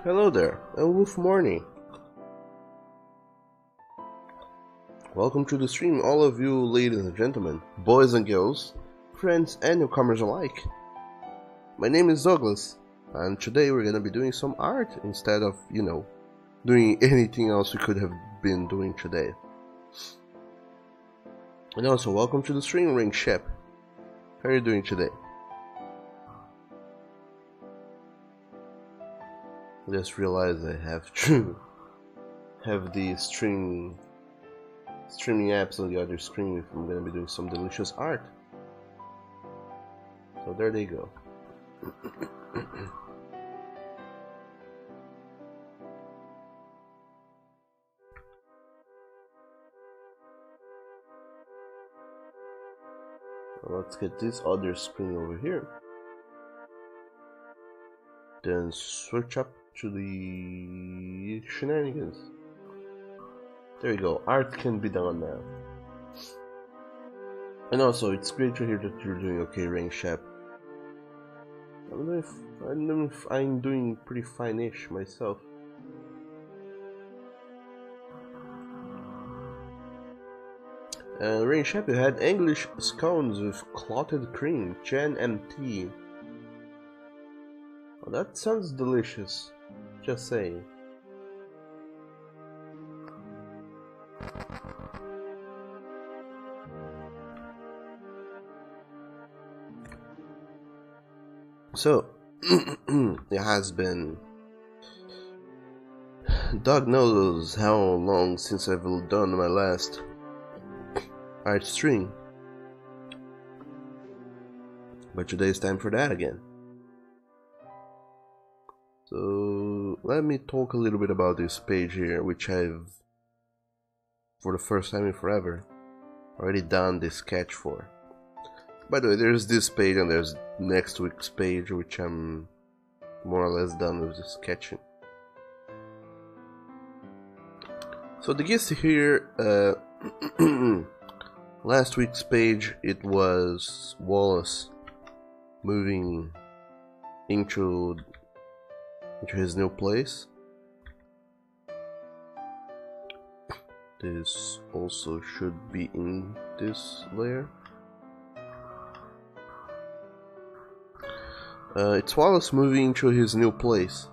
Hello there, and good morning. Welcome to the stream, all of you ladies and gentlemen, boys and girls, friends and newcomers alike. My name is Douglas, and today we're gonna be doing some art instead of, doing anything else we could have been doing today. And also, welcome to the stream, Ring Shep. How are you doing today? I just realized I have to have the streaming apps on the other screen if I'm gonna be doing some delicious art. So there they go. Let's get this other screen over here. Then switch up to the shenanigans. There you go, art can be done now. And also, it's great to hear that you're doing okay, Ring Shep. I don't know if I'm doing pretty fine-ish myself. Ring Shep, you had English scones with clotted cream, Jan MT. Oh, that sounds delicious, just saying. So, it has been... Doug knows how long since I've done my last art stream. But today's time for that again. So, let me talk a little bit about this page here, which I've, for the first time in forever, already done this sketch for. By the way, there's this page and there's next week's page, which I'm more or less done with the sketching. So the gist here, last week's page, it was Wallace moving into his new place. This also should be in this layer. It's Wallace moving to his new place.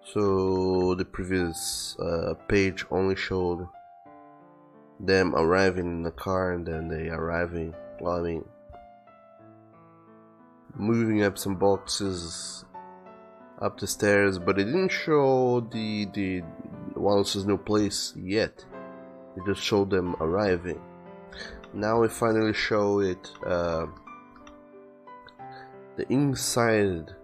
So the previous page only showed them arriving in the car and then they arriving, well, I mean, moving up some boxes up the stairs, but it didn't show the Wallace's new place yet. It just showed them arriving. Now we finally show it, the inside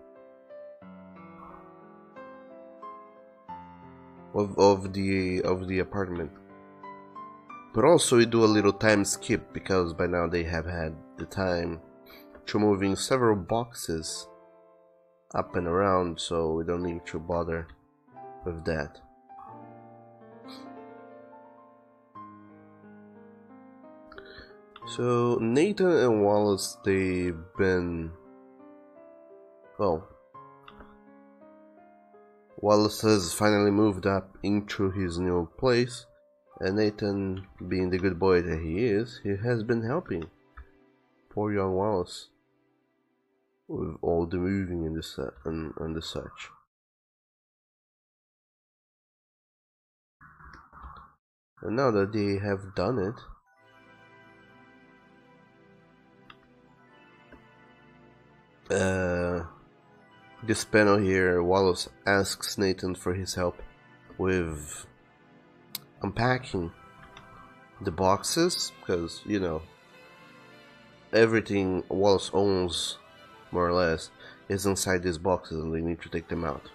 of the apartment. But also we do a little time skip because by now they have had the time to moving several boxes up and around, so we don't need to bother with that. So Nathan and Wallace, they've been, well, Wallace has finally moved up into his new place, and Nathan, being the good boy that he is, he has been helping poor young Wallace with all the moving and the such. And now that they have done it, this panel here, Wallace asks Nathan for his help with unpacking the boxes, because, you know, everything Wallace owns, more or less, is inside these boxes and they need to take them out.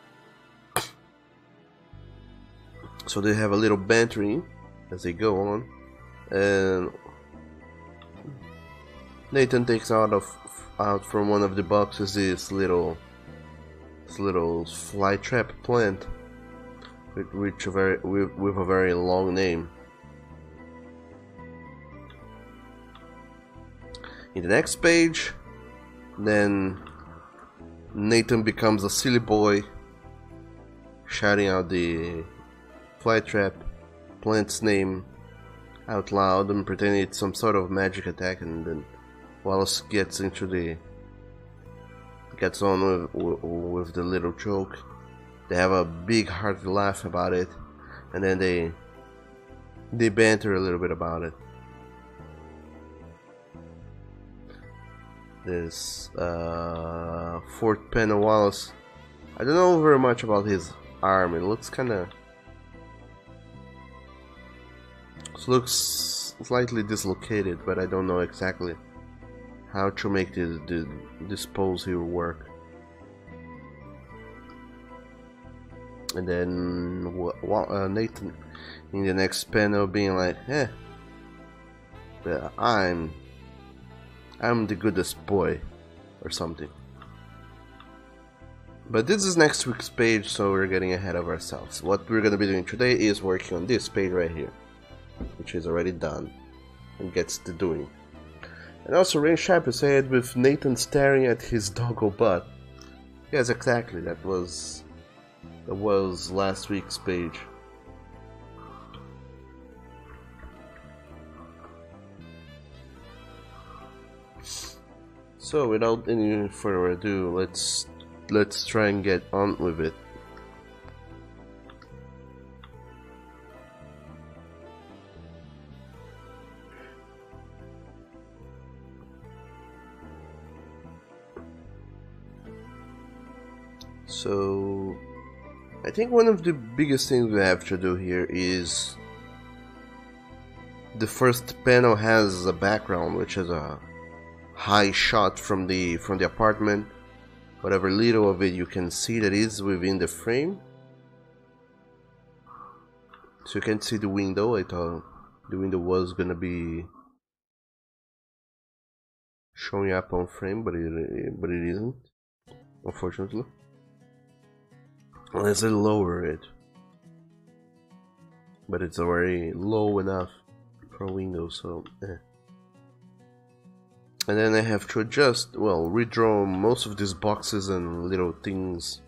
So they have a little bantering as they go on, and Nathan takes out from one of the boxes this little fly trap plant with a very long name. In the next page, then Nathan becomes a silly boy, shouting out the flytrap plant's name out loud and pretending it's some sort of magic attack, and then Wallace gets on with the little joke. They have a big hearty laugh about it, and then they banter a little bit about it. This fourth panel, Wallace. I don't know very much about his arm. It looks looks slightly dislocated, but I don't know exactly how to make this pose here work. And then Nathan in the next panel being like, I'm the goodest boy, or something. But this is next week's page, so we're getting ahead of ourselves. What we're gonna be doing today is working on this page right here, which is already done and gets to doing. And also, Rain Sharp is ahead with Nathan staring at his doggo butt. Yes, exactly. That was last week's page. So, without any further ado, let's try and get on with it. So, I think one of the biggest things we have to do here is the first panel has a background, which is a high shot from the apartment. Whatever little of it you can see that is within the frame. So you can see the window. I thought the window was gonna be showing up on frame, but it isn't, unfortunately. Unless I lower it, but it's already low enough for Windows, so And then I have to adjust, well, redraw most of these boxes and little things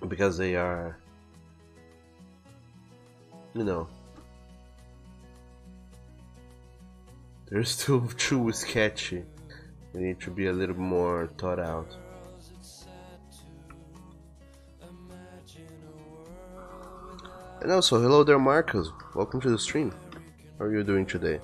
because they are, you know, they're still too sketchy. They need to be a little more thought out. And also, hello there, Marcus. Welcome to the stream. How are you doing today?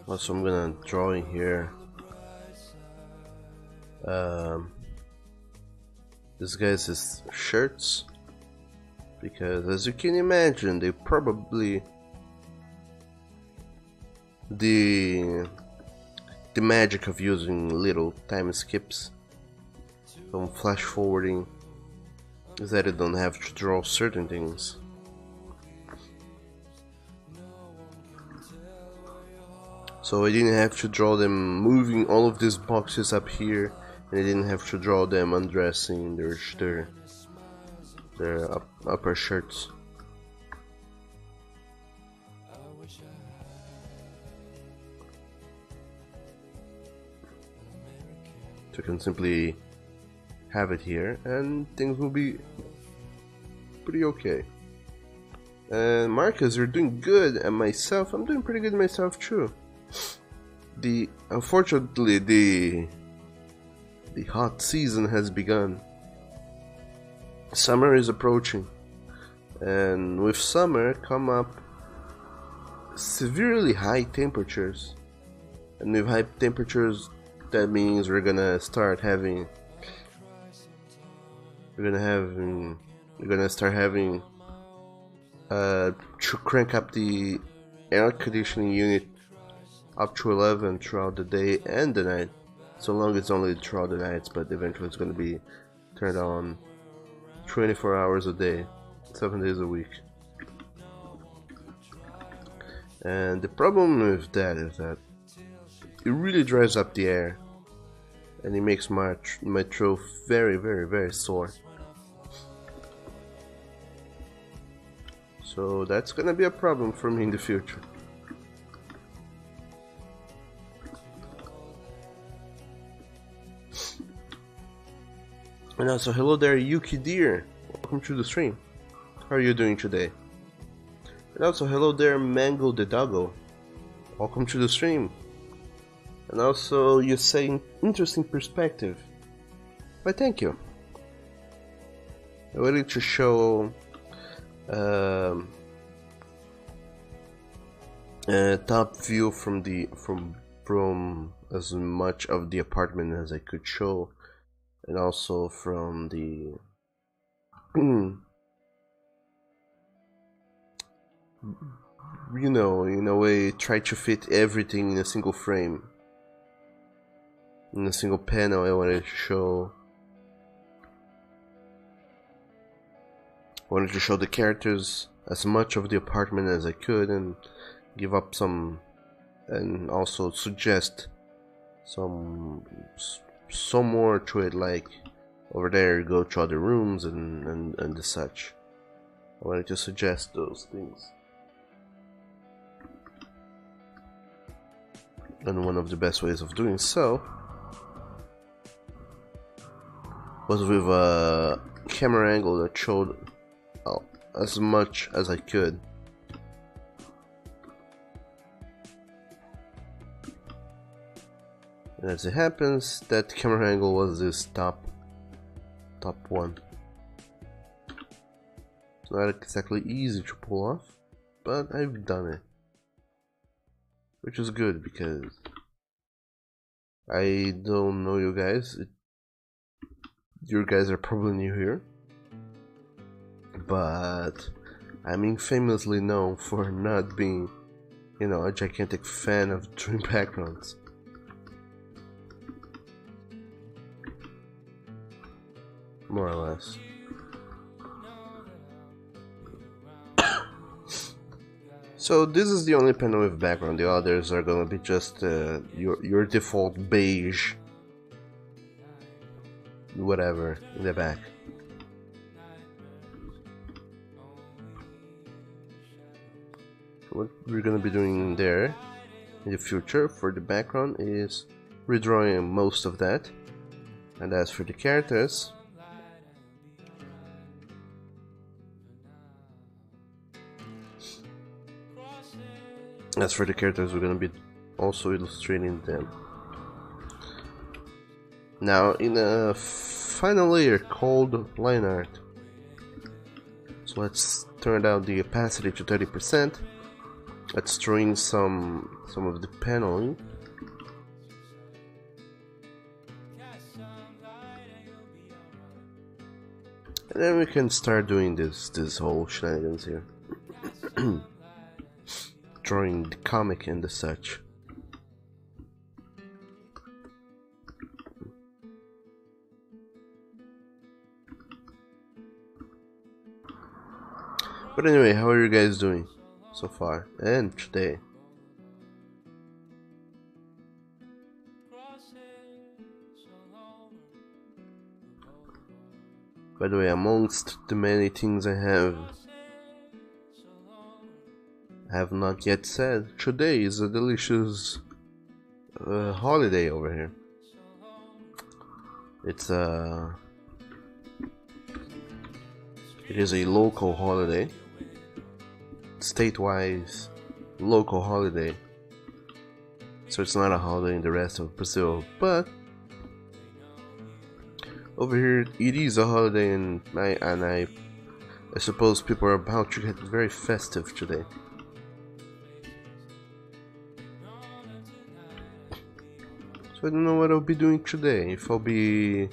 Also, I'm gonna draw in here this guy's shirts, because as you can imagine, they probably the magic of using little time skips from flash forwarding is that you don't have to draw certain things. So I didn't have to draw them moving all of these boxes up here, and I didn't have to draw them undressing their upper shirts. So you can simply have it here and things will be pretty okay. And Marcus, you're doing good, and myself, I'm doing pretty good myself too. Unfortunately, the hot season has begun. Summer is approaching, and with summer come up severely high temperatures. And with high temperatures, that means we're gonna start having to crank up the air conditioning unit up to 11 throughout the day and the night, so long it's only throughout the nights, but eventually it's going to be turned on 24 hours a day, 7 days a week. And the problem with that is that it really dries up the air, and it makes my throat very, very, very sore. So that's gonna be a problem for me in the future. And also, hello there, Yuki Deer. Welcome to the stream. How are you doing today? And also, hello there, Mango the Doggo. Welcome to the stream. And also, you say interesting perspective. But thank you. I wanted to show a top view from as much of the apartment as I could show, and also from the you know, in a way, try to fit everything in a single frame, in a single panel. I wanted to show the characters, as much of the apartment as I could, and give up some, and also suggest some more to it, like over there go to other rooms and the such. I wanted to suggest those things. And one of the best ways of doing so was with a camera angle that showed as much as I could. And as it happens, that camera angle was this top one. It's not exactly easy to pull off, but I've done it. Which is good, because I don't know you guys. You guys are probably new here. But I'm infamously known for not being, you know, a gigantic fan of dream backgrounds. More or less. So this is the only panel with background. The others are gonna be just your default beige whatever in the back. What we're gonna be doing there in the future for the background is redrawing most of that. And as for the characters, we're gonna be also illustrating them. Now in a final layer called line art. So let's turn down the opacity to 30%. Let's throw in some of the paneling. And then we can start doing this whole shenanigans here. Drawing the comic and the such. But anyway, how are you guys doing so far and today? By the way, amongst the many things I have not yet said, today is a delicious holiday over here. It is a local holiday, state-wise local holiday. So it's not a holiday in the rest of Brazil, but over here it is a holiday, and I suppose people are about to get very festive today. So I don't know what I'll be doing today. If I'll be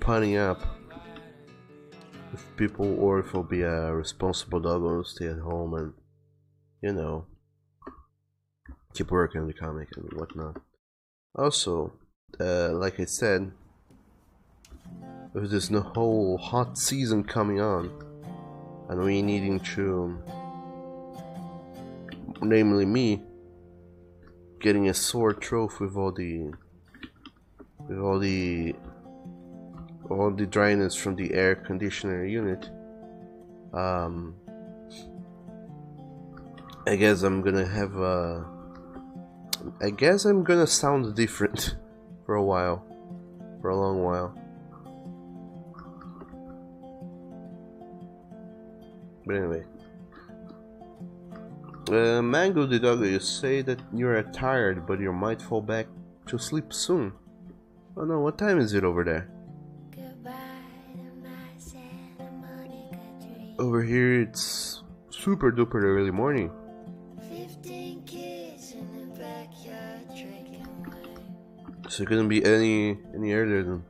punning up with people, or if I'll be a responsible dog and stay at home and, you know, keep working on the comic and whatnot. Also, like I said, with this whole hot season coming on, and we needing to, namely me, getting a sore throat with all the dryness from the air conditioner unit, I guess I'm gonna have I guess I'm gonna sound different for a while, for a long while. But anyway, Mango the doggo, you say that you're tired, but you might fall back to sleep soon. Oh no, what time is it over there? Over here it's super duper early morning. So it couldn't be any earlier than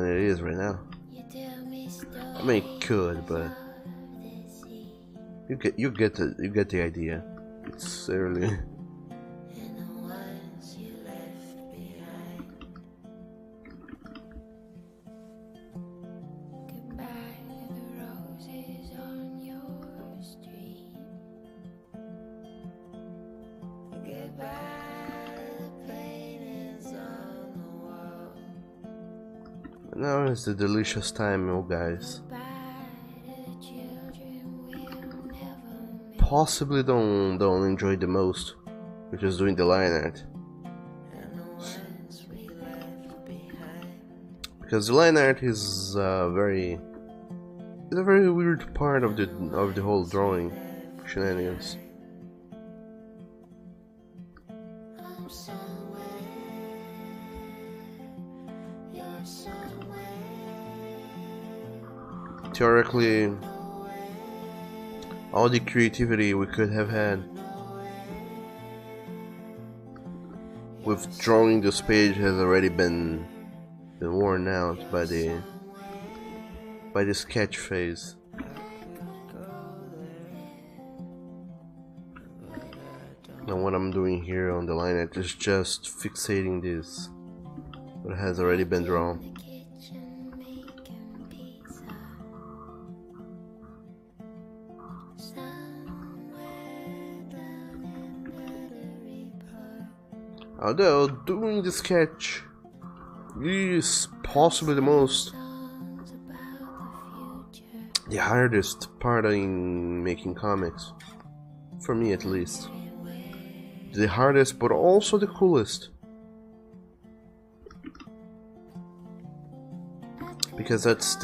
it is right now. I mean, it could, but you get the idea. It's early. Now is the delicious time, oh guys. Possibly don't enjoy the most, which is doing the line art. Because the line art is a very weird part of the whole drawing shenanigans. Theoretically, all the creativity we could have had with drawing this page has already been worn out by the sketch phase. And what I'm doing here on the line art is just fixating this what has already been drawn. Although doing the sketch is possibly the hardest part in making comics, for me at least. The hardest, but also the coolest, because that's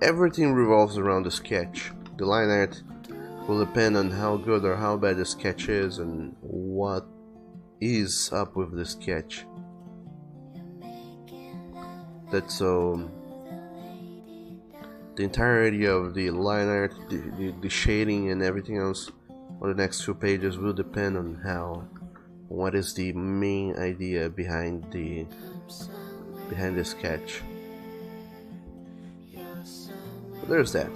everything revolves around the sketch. The line art will depend on how good or how bad the sketch is and what is up with the sketch. That's the entirety of the line art, the shading and everything else on the next few pages will depend on what is the main idea behind the sketch. So there's that.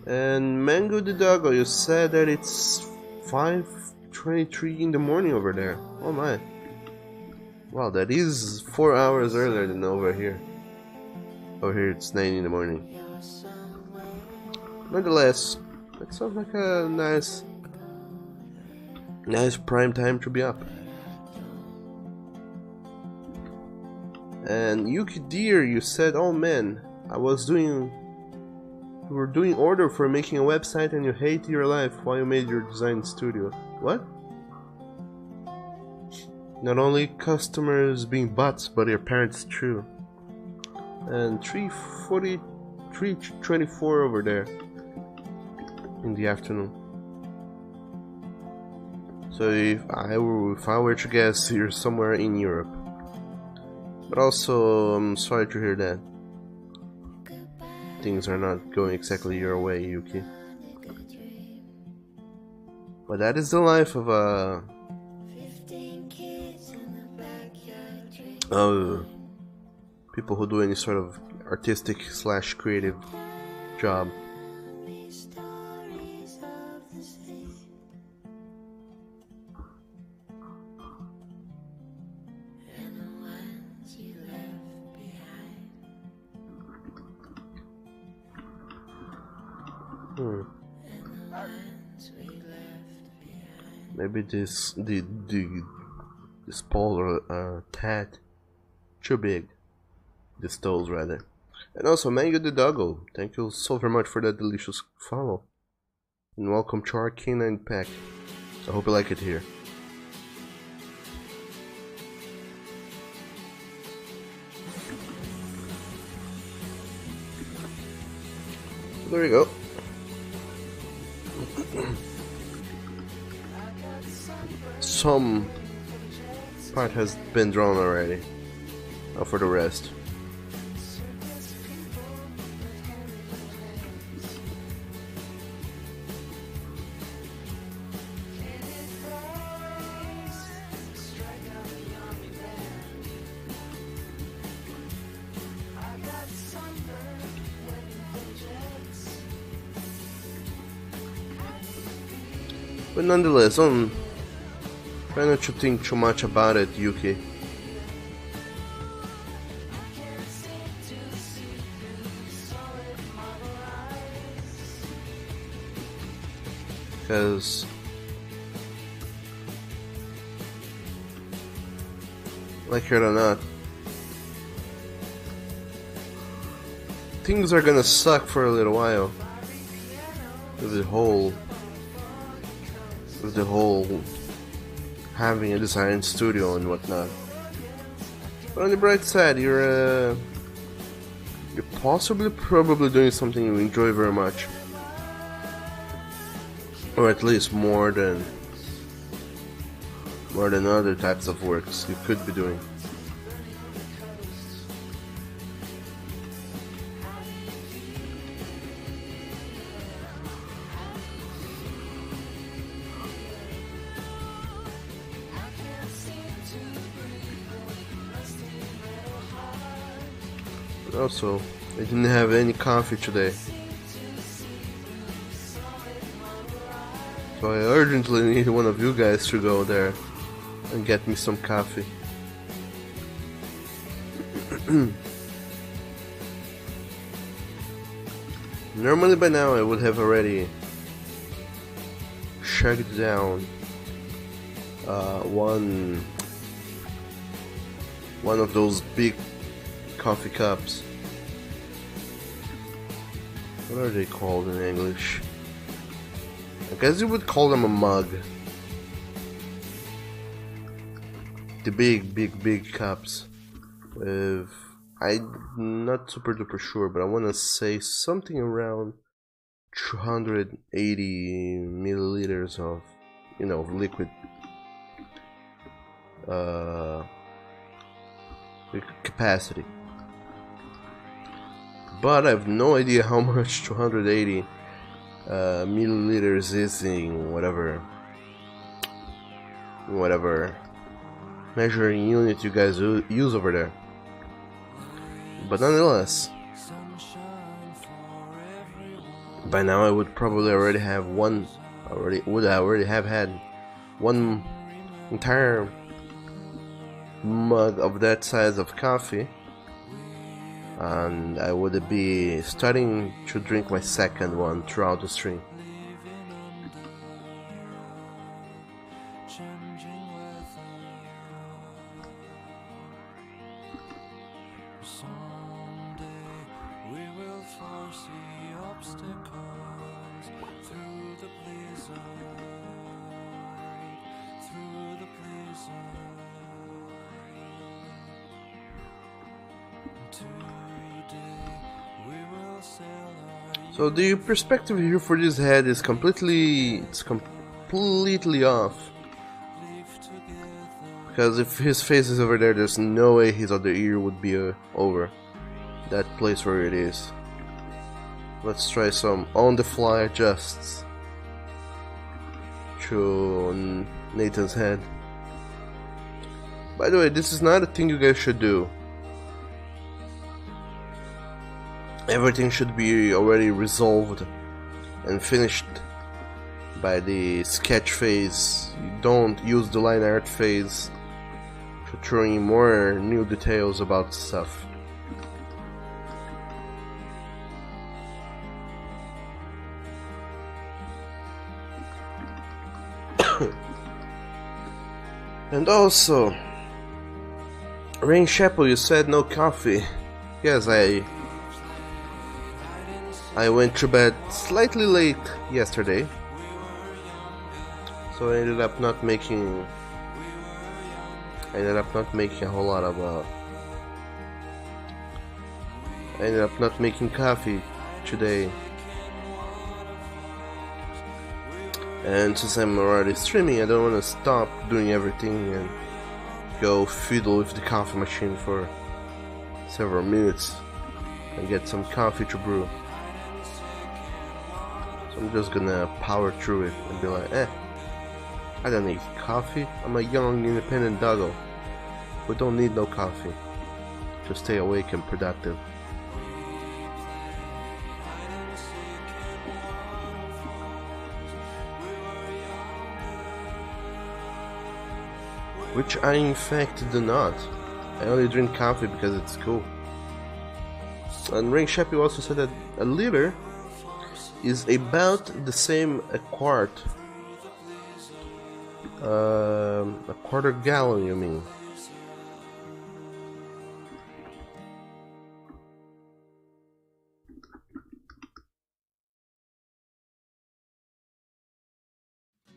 And Mango the doggo, you said that it's 5:23 in the morning over there. Oh my. Wow, that is 4 hours earlier than over here. Over here it's 9 in the morning. Nonetheless, that sounds like a nice prime time to be up. And Yuki dear, you said, oh man, you were doing order for making a website and you hate your life while you made your design studio. What? Not only customers being bots, but your parents too. And 3:24 over there in the afternoon. So if I were to guess, you're somewhere in Europe. But also, I'm sorry to hear that things are not going exactly your way, Yuki. But that is the life of people who do any sort of artistic / creative job. Maybe this poles are tad too big. The stoles rather. And also, Mango the Doggo, thank you so very much for that delicious follow. And welcome to our canine pack. I hope you like it here. There you go. Some part has been drawn already. Now for the rest. But nonetheless, try not to think too much about it, Yuki. Because like it or not, things are gonna suck for a little while with the whole having a design studio and whatnot. But on the bright side, you're probably doing something you enjoy very much, or at least more than other types of works you could be doing. Also, I didn't have any coffee today, so I urgently need one of you guys to go there and get me some coffee. Normally by now I would have already shagged down one of those big coffee cups. What are they called in English? I guess you would call them a mug. The big cups with, I'm not super duper sure, but I want to say something around 280 milliliters of, liquid capacity. But I have no idea how much 280 milliliters is in whatever measuring unit you guys use over there. But nonetheless, by now I would probably already have had one entire mug of that size of coffee, and I would be starting to drink my second one throughout the stream. So the perspective here for this head is completely off. Because if his face is over there, there's no way his other ear would be over that place where it is. Let's try some on-the-fly adjusts to Nathan's head. By the way, this is not a thing you guys should do. Everything should be already resolved and finished by the sketch phase. You don't use the line art phase to throw in more new details about stuff. And also, Rain Chapel, you said no coffee. Yes, I I went to bed slightly late yesterday, so I ended up not making a whole lot of I ended up not making coffee today. And since I'm already streaming, I don't want to stop doing everything and go fiddle with the coffee machine for several minutes and get some coffee to brew. So I'm just gonna power through it and be like, I don't need coffee. I'm a young independent doggo. We don't need no coffee to stay awake and productive. Which I in fact do not. I only drink coffee because it's cool. And Ring Sheppy also said that a liter is about the same a quart. A quarter gallon, you mean?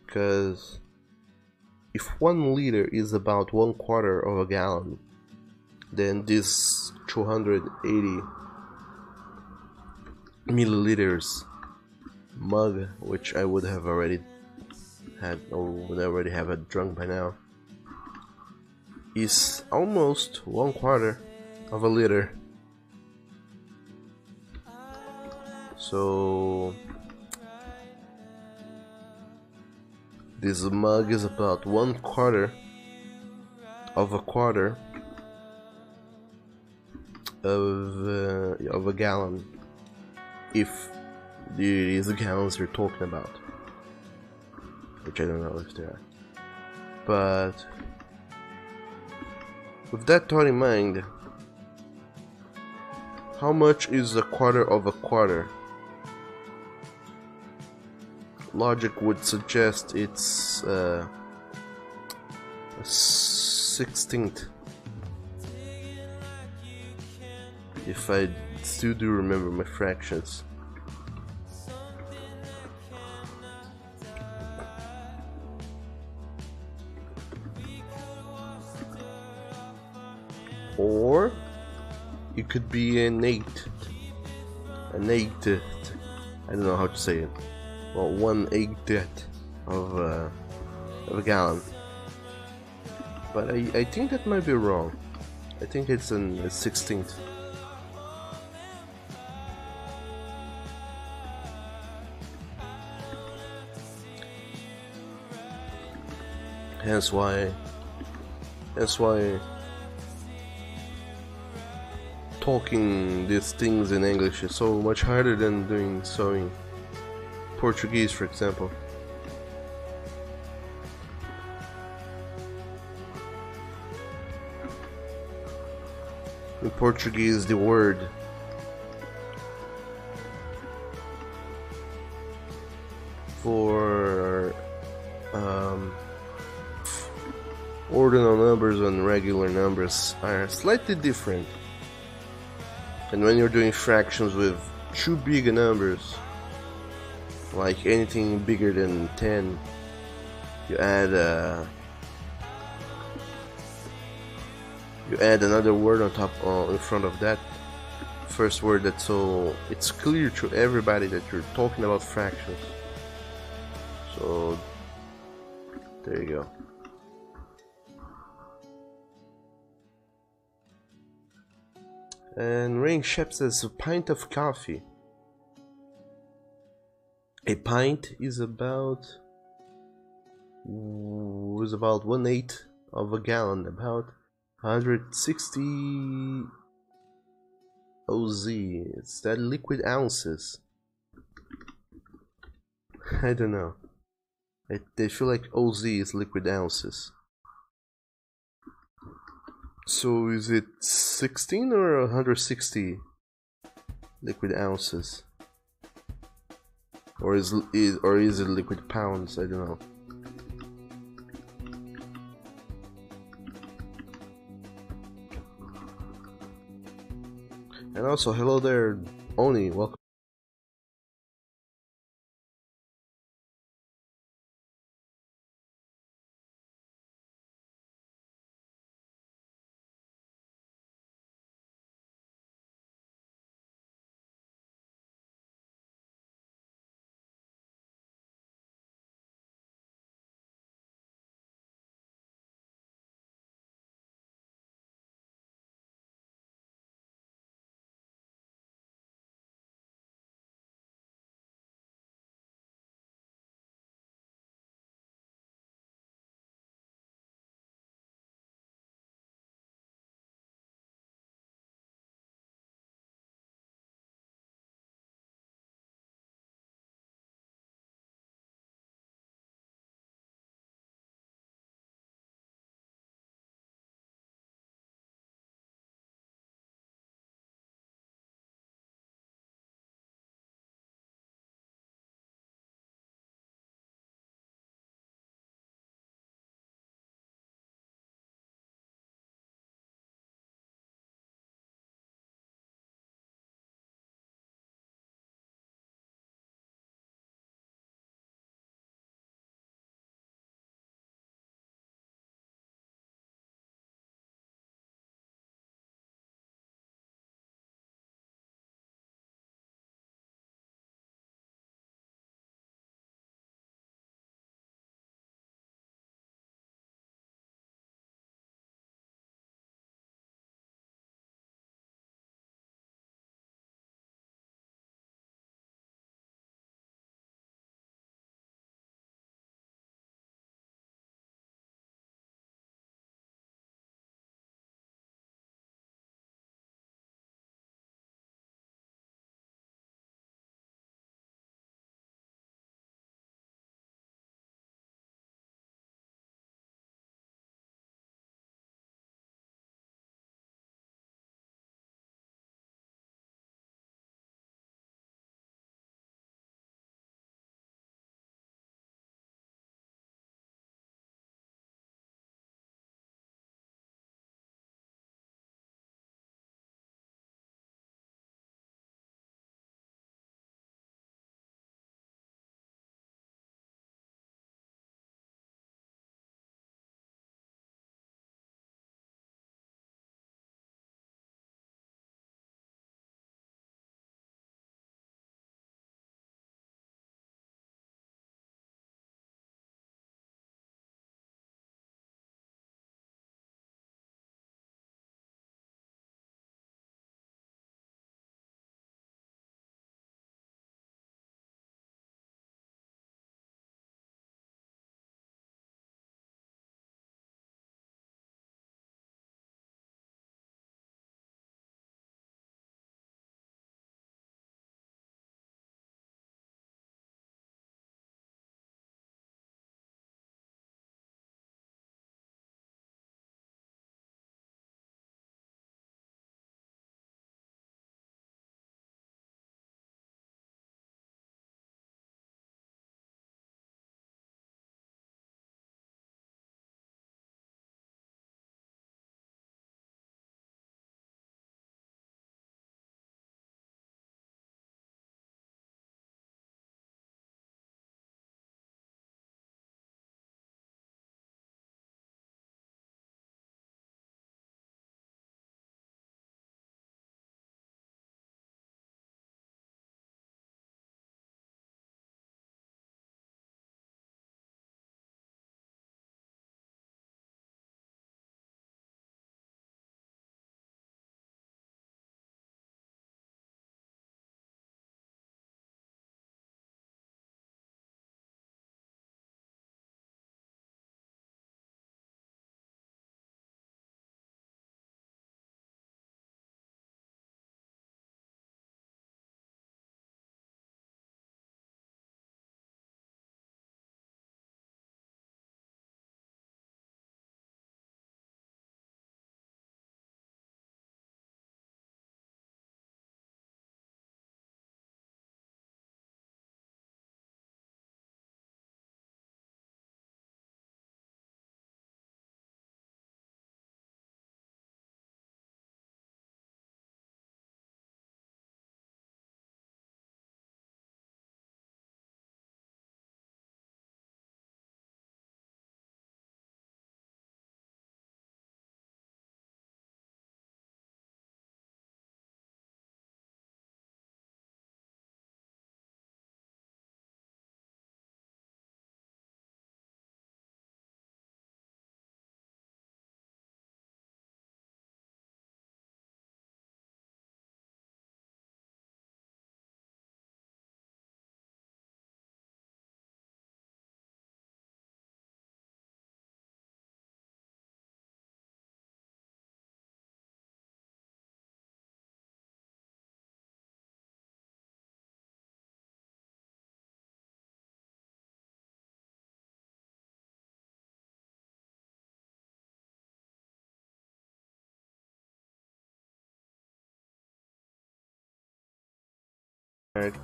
Because if 1 liter is about 1/4 of a gallon, then this 280 milliliters mug, which I would have already had or would already have it drunk by now, is almost 1/4 of a liter. So this mug is about 1/4 of a quarter of a gallon, if it is the gallons you're talking about, which I don't know if they are. But with that thought in mind, how much is a quarter of a quarter? Logic would suggest it's a 16th. If I still do remember my fractions. Or it could be an eighth. I don't know how to say it. Well, 1/8 of a gallon. But I think that might be wrong. I think it's a 16th. Hence why talking these things in English is so much harder than doing so in Portuguese, for example. In Portuguese, the word for ordinal numbers and regular numbers are slightly different. And when you're doing fractions with two big numbers, like anything bigger than 10, you add another word on top, in front of that first word, that so it's clear to everybody that you're talking about fractions. So there you go. And Rain Shep says a pint of coffee. A pint is about 1/8 of a gallon, about 160 OZ. It's that liquid ounces. I don't know. They feel like OZ is liquid ounces. So is it 16 or 160 liquid ounces? Or is it liquid pounds? I don't know. And also, hello there, Oni. Welcome.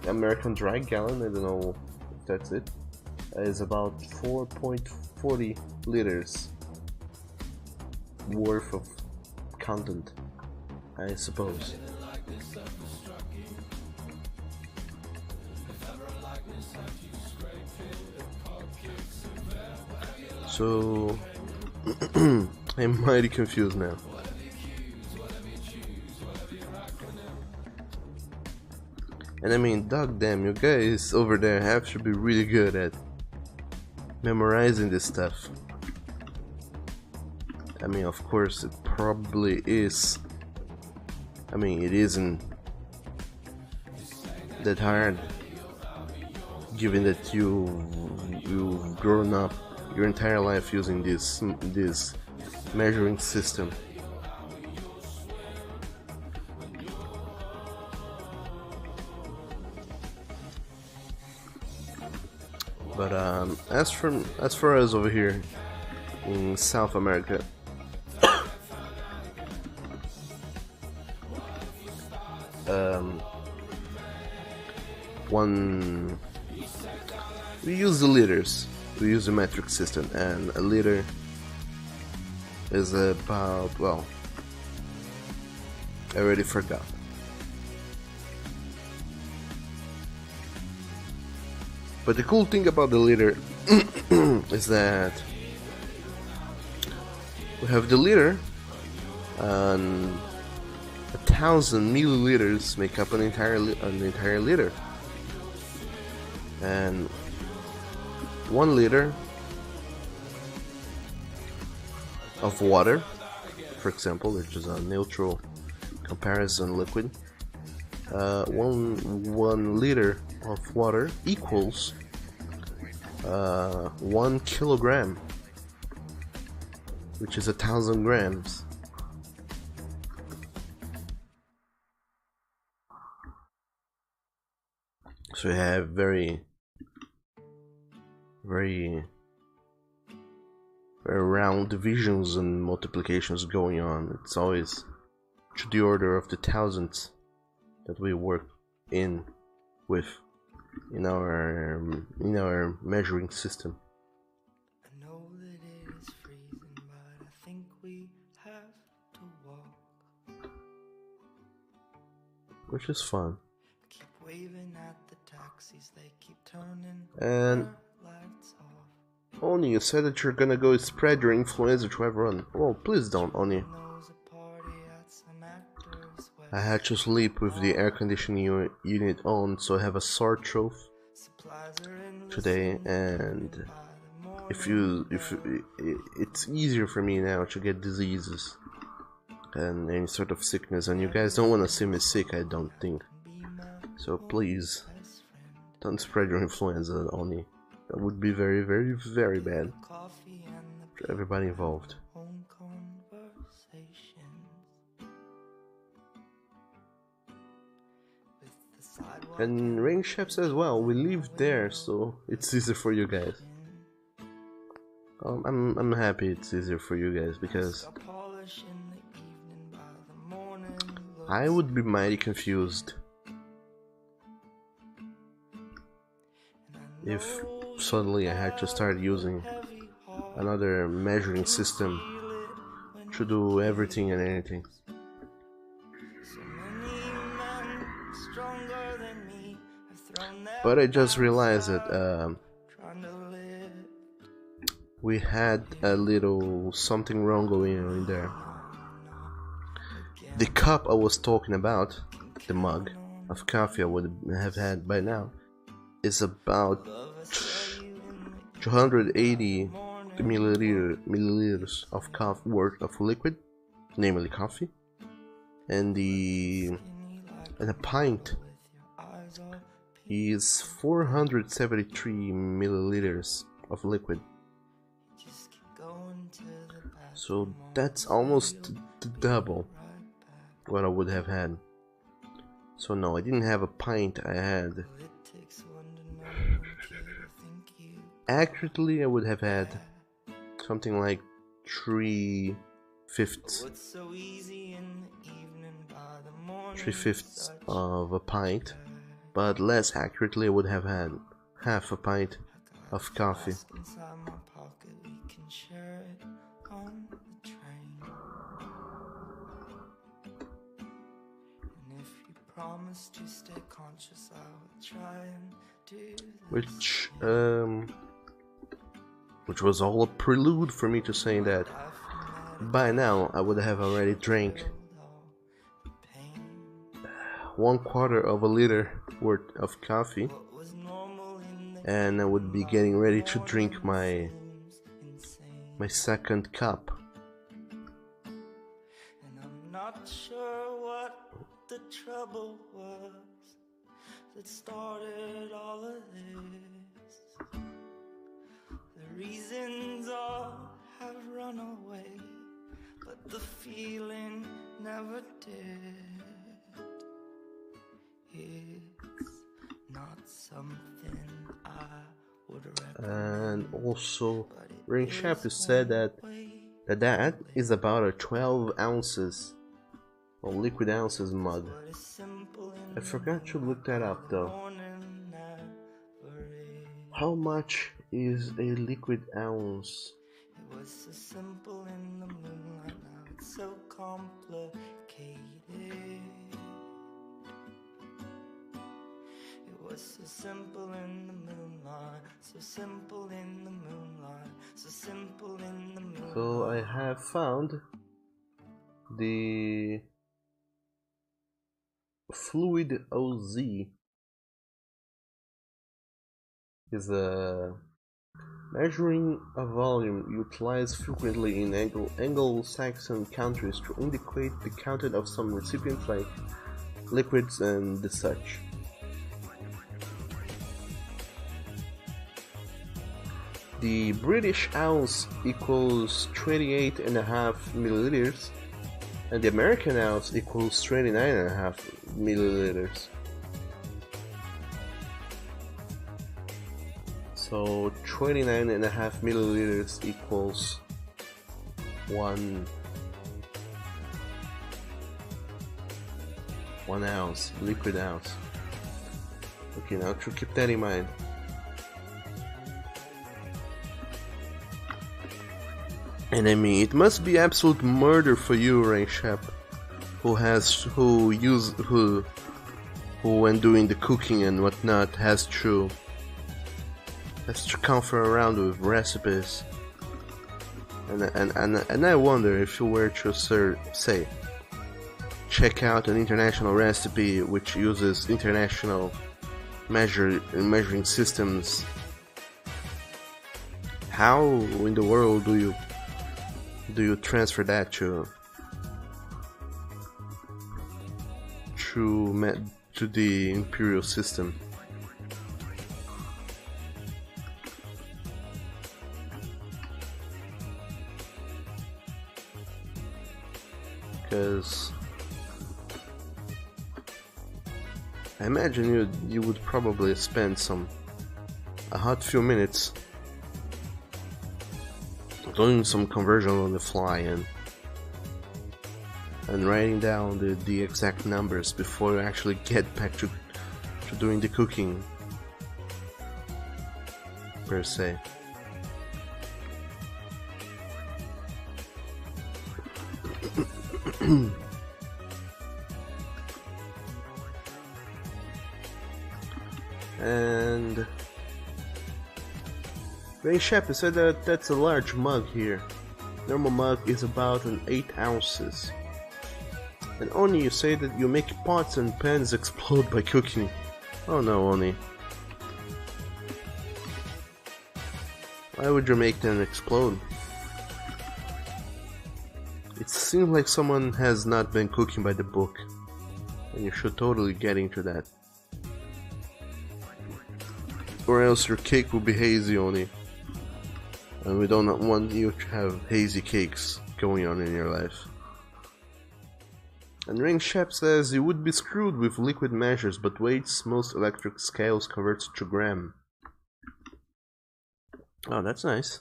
American dry gallon, I don't know if that's it, is about 4.40 liters worth of content, I suppose. So I'm mighty confused now. And I mean, dog damn, you guys over there have to be really good at memorizing this stuff. I mean, of course, it probably is. I mean, it isn't that hard, given that you've grown up your entire life using this measuring system. But as far as over here in South America, we use the liters. We use the metric system, and a liter is about, well, I already forgot. But the cool thing about the liter is that we have the liter, and 1,000 milliliters make up an entire liter, and 1 liter of water, for example, which is a neutral comparison liquid, one liter of water equals 1 kilogram, which is 1,000 grams. So you have very round divisions and multiplications going on. It's always to the order of the thousands that we work with in our measuring system. I know that it is freezing, but I think we have to walk. Which is fun. Keep waving at the taxis, they keep turning And lights off. Oni, you said that you're gonna go spread your influenza to everyone. Oh, please don't, Oni. I had to sleep with the air conditioning unit on, so I have a sore throat today, and it's easier for me now to get diseases and any sort of sickness, and you guys don't want to see me sick, I don't think. So please don't spread your influenza, Oni. That would be very, very, very bad for everybody involved. And Rain Chef says, well, we live there, so it's easier for you guys. I'm happy it's easier for you guys, because I would be mighty confused if suddenly I had to start using another measuring system to do everything and anything. But I just realized that we had a little something wrong going on in there. The cup I was talking about, the mug of coffee I would have had by now, is about 280 milliliters of coffee worth of liquid, namely coffee, and a pint is 473 milliliters of liquid. So that's almost double what I would have had. So no, I didn't have a pint, I had... Accurately, I would have had something like 3/5 of a pint but less accurately I would have had half a pint of coffee. Inside my pocket, we can share it on the train. And if you promise to stay conscious, I will try and do the which was all a prelude for me to saying that by now I would have already drank 1/4 of a liter worth of coffee, and I would be getting ready to drink my second cup. And I'm not sure what the trouble was that started all of this. The reasons all have run away, but the feeling never did. It's not something I would recommend. And also, Ring Chap said that is about 12 ounces of liquid ounces mug. I forgot to look that up though. How much is a liquid ounce? It was so simple in the moonlight, now it's so complicated. It was so simple in the moonlight, so simple in the moonlight, so simple in the moonlight. So I have found the Fluid OZ is a measuring a volume utilized frequently in Anglo-Saxon countries to indicate the content of some recipients like liquids and the such. The British ounce equals 28.5 milliliters, and the American ounce equals 29.5 milliliters. So 29.5 milliliters equals 1 ounce, liquid ounce. Okay, now to keep that in mind. And I mean, it must be absolute murder for you, Ray Shep, who when doing the cooking and whatnot has to comfort around with recipes. And I wonder if you were to say check out an international recipe which uses international measuring systems, how in the world do you transfer that to the imperial system? Because I imagine you would probably spend a hot few minutes doing some conversion on the fly and writing down the exact numbers before you actually get back to doing the cooking per se. And Ray Shep said that that's a large mug here. Normal mug is about 8 ounces. And Oni, you say that you make pots and pans explode by cooking. Oh no, Oni. Why would you make them explode? It seems like someone has not been cooking by the book, and you should totally get into that. Or else your cake will be hazy, Oni. And we don't want you to have hazy cakes going on in your life. And Ring Shep says you would be screwed with liquid measures, but weights most electric scales converts to gram. Oh, that's nice.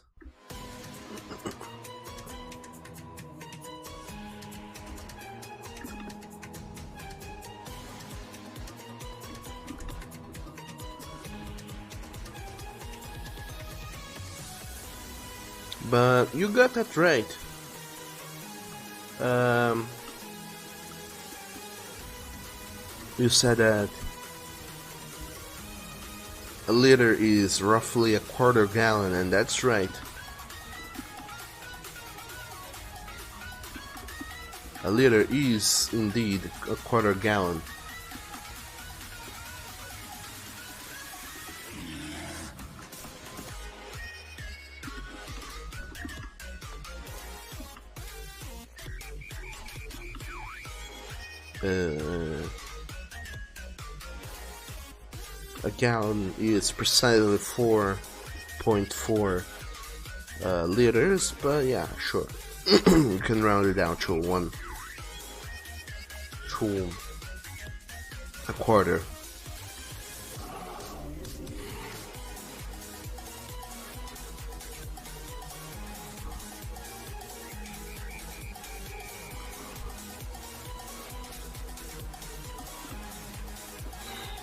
But you got that right. You said that a liter is roughly a quarter gallon, and that's right. A liter is indeed a quarter gallon. A gallon is precisely 4.4 liters, but yeah, sure. You can round it down to a quarter.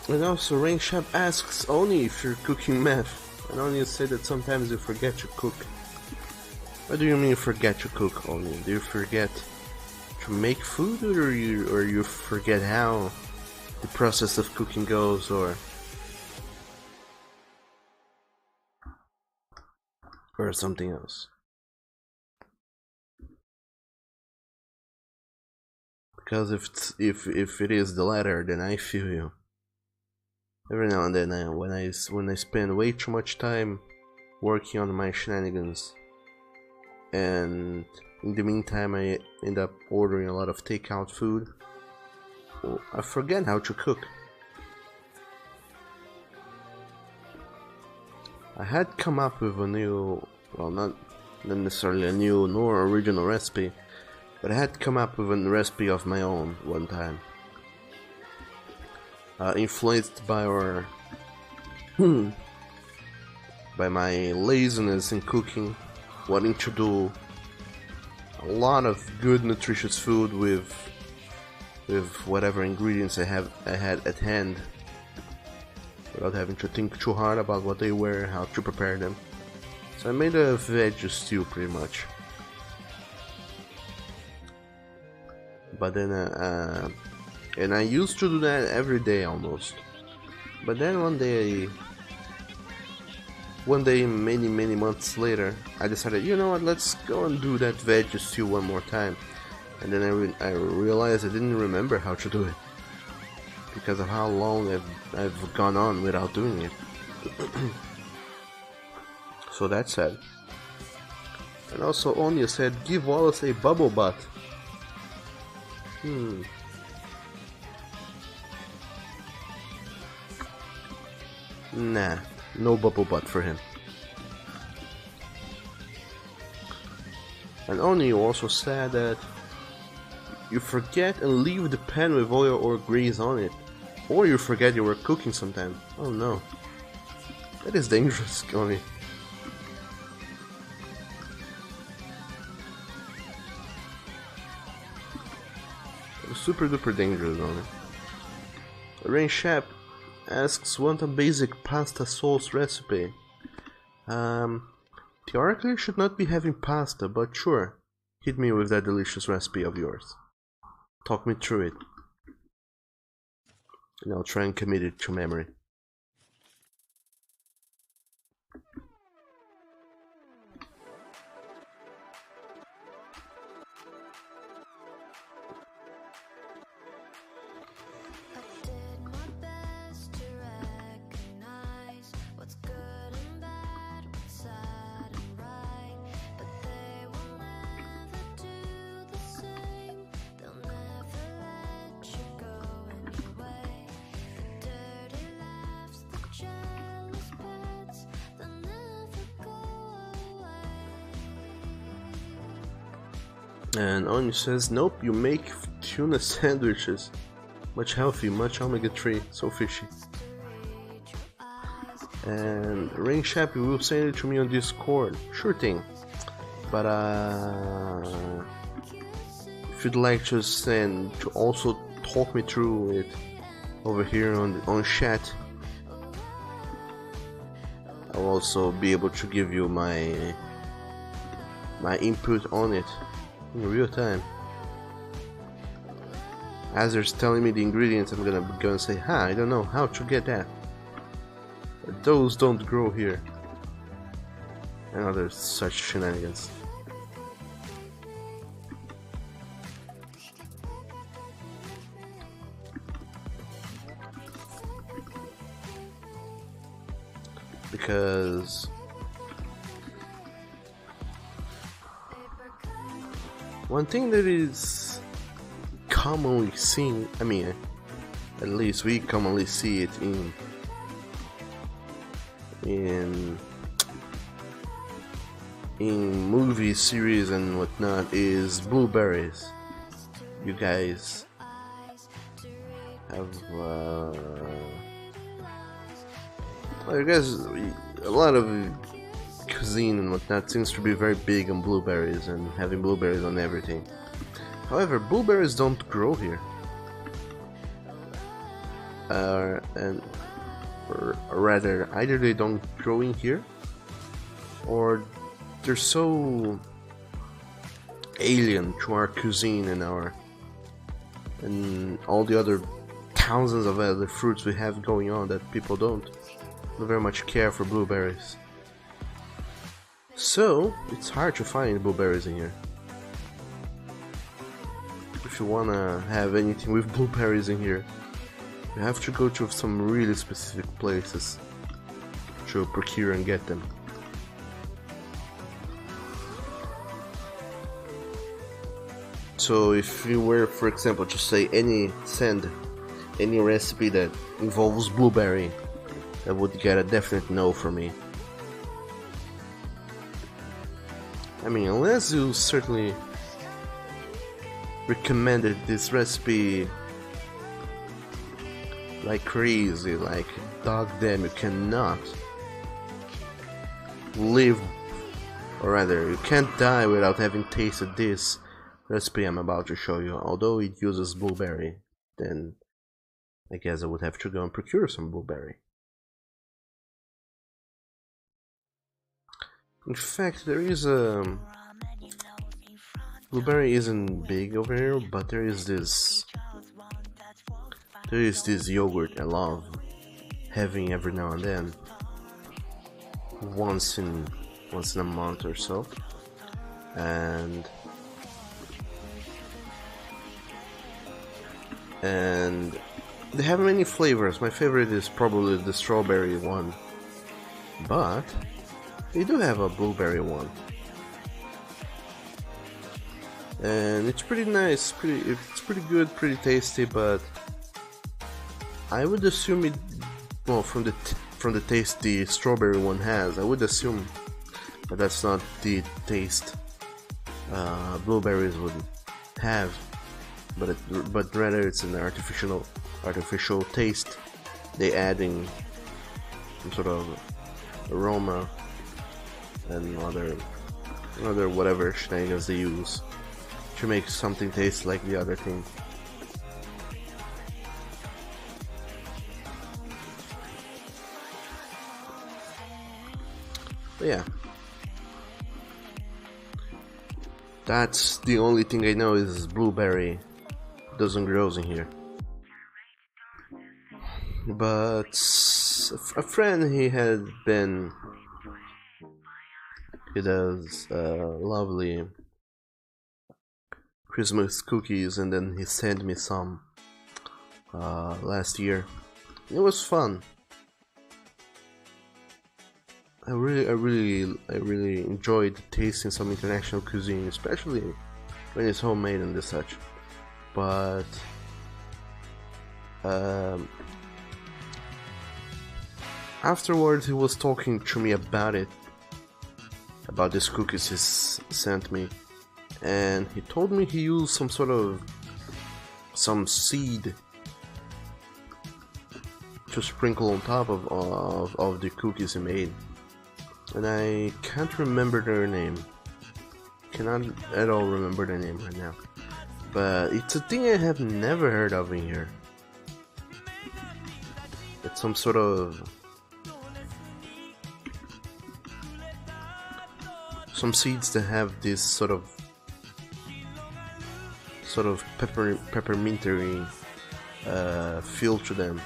And also, Rainshap asks only if you're cooking meth, and only said that sometimes you forget to cook. What do you mean forget to cook only? Do you forget to make food, or you forget how the process of cooking goes, or something else? Because if it is the latter, then I feel you. Every now and then, when I spend way too much time working on my shenanigans, and in the meantime I end up ordering a lot of takeout food, I forget how to cook. I had come up with a new, well, not necessarily a new nor original recipe, but I had come up with a recipe of my own one time. Influenced by by my laziness in cooking, wanting to do a lot of good nutritious food with whatever ingredients I had at hand, without having to think too hard about what they were, how to prepare them. So I made a veg stew pretty much. But then and I used to do that every day almost. But then one day many months later, I decided, you know what, let's go and do that veg stew one more time. And then I realized I didn't remember how to do it, because of how long I've gone on without doing it. So that's sad. And also Onya said, give Wallace a bubble butt. Nah, no bubble butt for him. And Oni also said that you forget and leave the pan with oil or grease on it, or you forget you were cooking sometimes. Oh no, that is dangerous, Oni. Super duper dangerous, Oni. Rainshap asks, want a basic pasta sauce recipe? Theoretically, I should not be having pasta, but sure, hit me with that delicious recipe of yours. Talk me through it, and I'll try and commit it to memory. And Anya says, nope, you make tuna sandwiches. Much healthy, much omega-3, so fishy. And Rainshap, you will send it to me on Discord. Sure thing. But if you'd like to also talk me through it over here on chat, I'll also be able to give you my my input on it in real time. As they're telling me the ingredients, I'm gonna go and say, I don't know how to get that. Those don't grow here. And other such shenanigans. Because one thing that is commonly seen, I mean, at least we commonly see it in movies, series and whatnot, is blueberries. You guys have I guess a lot of cuisine and whatnot seems to be very big on blueberries and having blueberries on everything. However, blueberries don't grow here. Or rather, either they don't grow in here, or they're so alien to our cuisine and all the other thousands of other fruits we have going on that people don't very much care for blueberries. So it's hard to find blueberries in here. If you wanna have anything with blueberries in here, you have to go to some really specific places to procure and get them. So if you were, for example, to say send any recipe that involves blueberry, that would get a definite no from me. I mean, unless you certainly recommended this recipe like crazy, like dog damn, you cannot live, or rather, you can't die without having tasted this recipe I'm about to show you. Although it uses blueberry, then I guess I would have to go and procure some blueberry. In fact, there is a blueberry isn't big over here, but there is this yogurt I love having every now and then, once in a month or so, and they have many flavors. My favorite is probably the strawberry one, but they do have a blueberry one, and it's pretty nice. It's pretty good, pretty tasty. But I would assume it, well, from the taste the strawberry one has, I would assume that that's not the taste blueberries would have, but rather it's an artificial taste they add in some sort of aroma and other whatever shenanigans they use to make something taste like the other thing. But yeah, that's the only thing I know is blueberry doesn't grow in here. But a friend, he does lovely Christmas cookies, and then he sent me some last year. It was fun. I really enjoyed tasting some international cuisine, especially when it's homemade and such. But afterwards, he was talking to me about these cookies he sent me, and he told me he used some seed to sprinkle on top of the cookies he made, and I can't remember their name. Cannot at all remember their name right now, but it's a thing I have never heard of in here. It's some sort of some seeds that have this sort of peppermintery feel to them.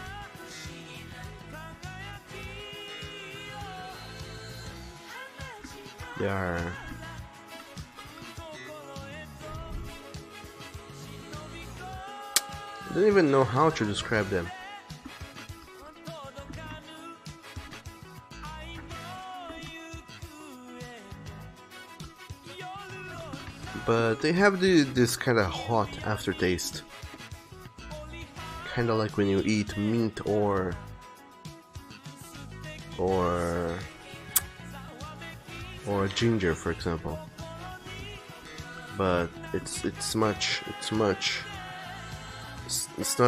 They are I don't even know how to describe them. But they have this kind of hot aftertaste. Kind of like when you eat meat or ginger, for example. But it's not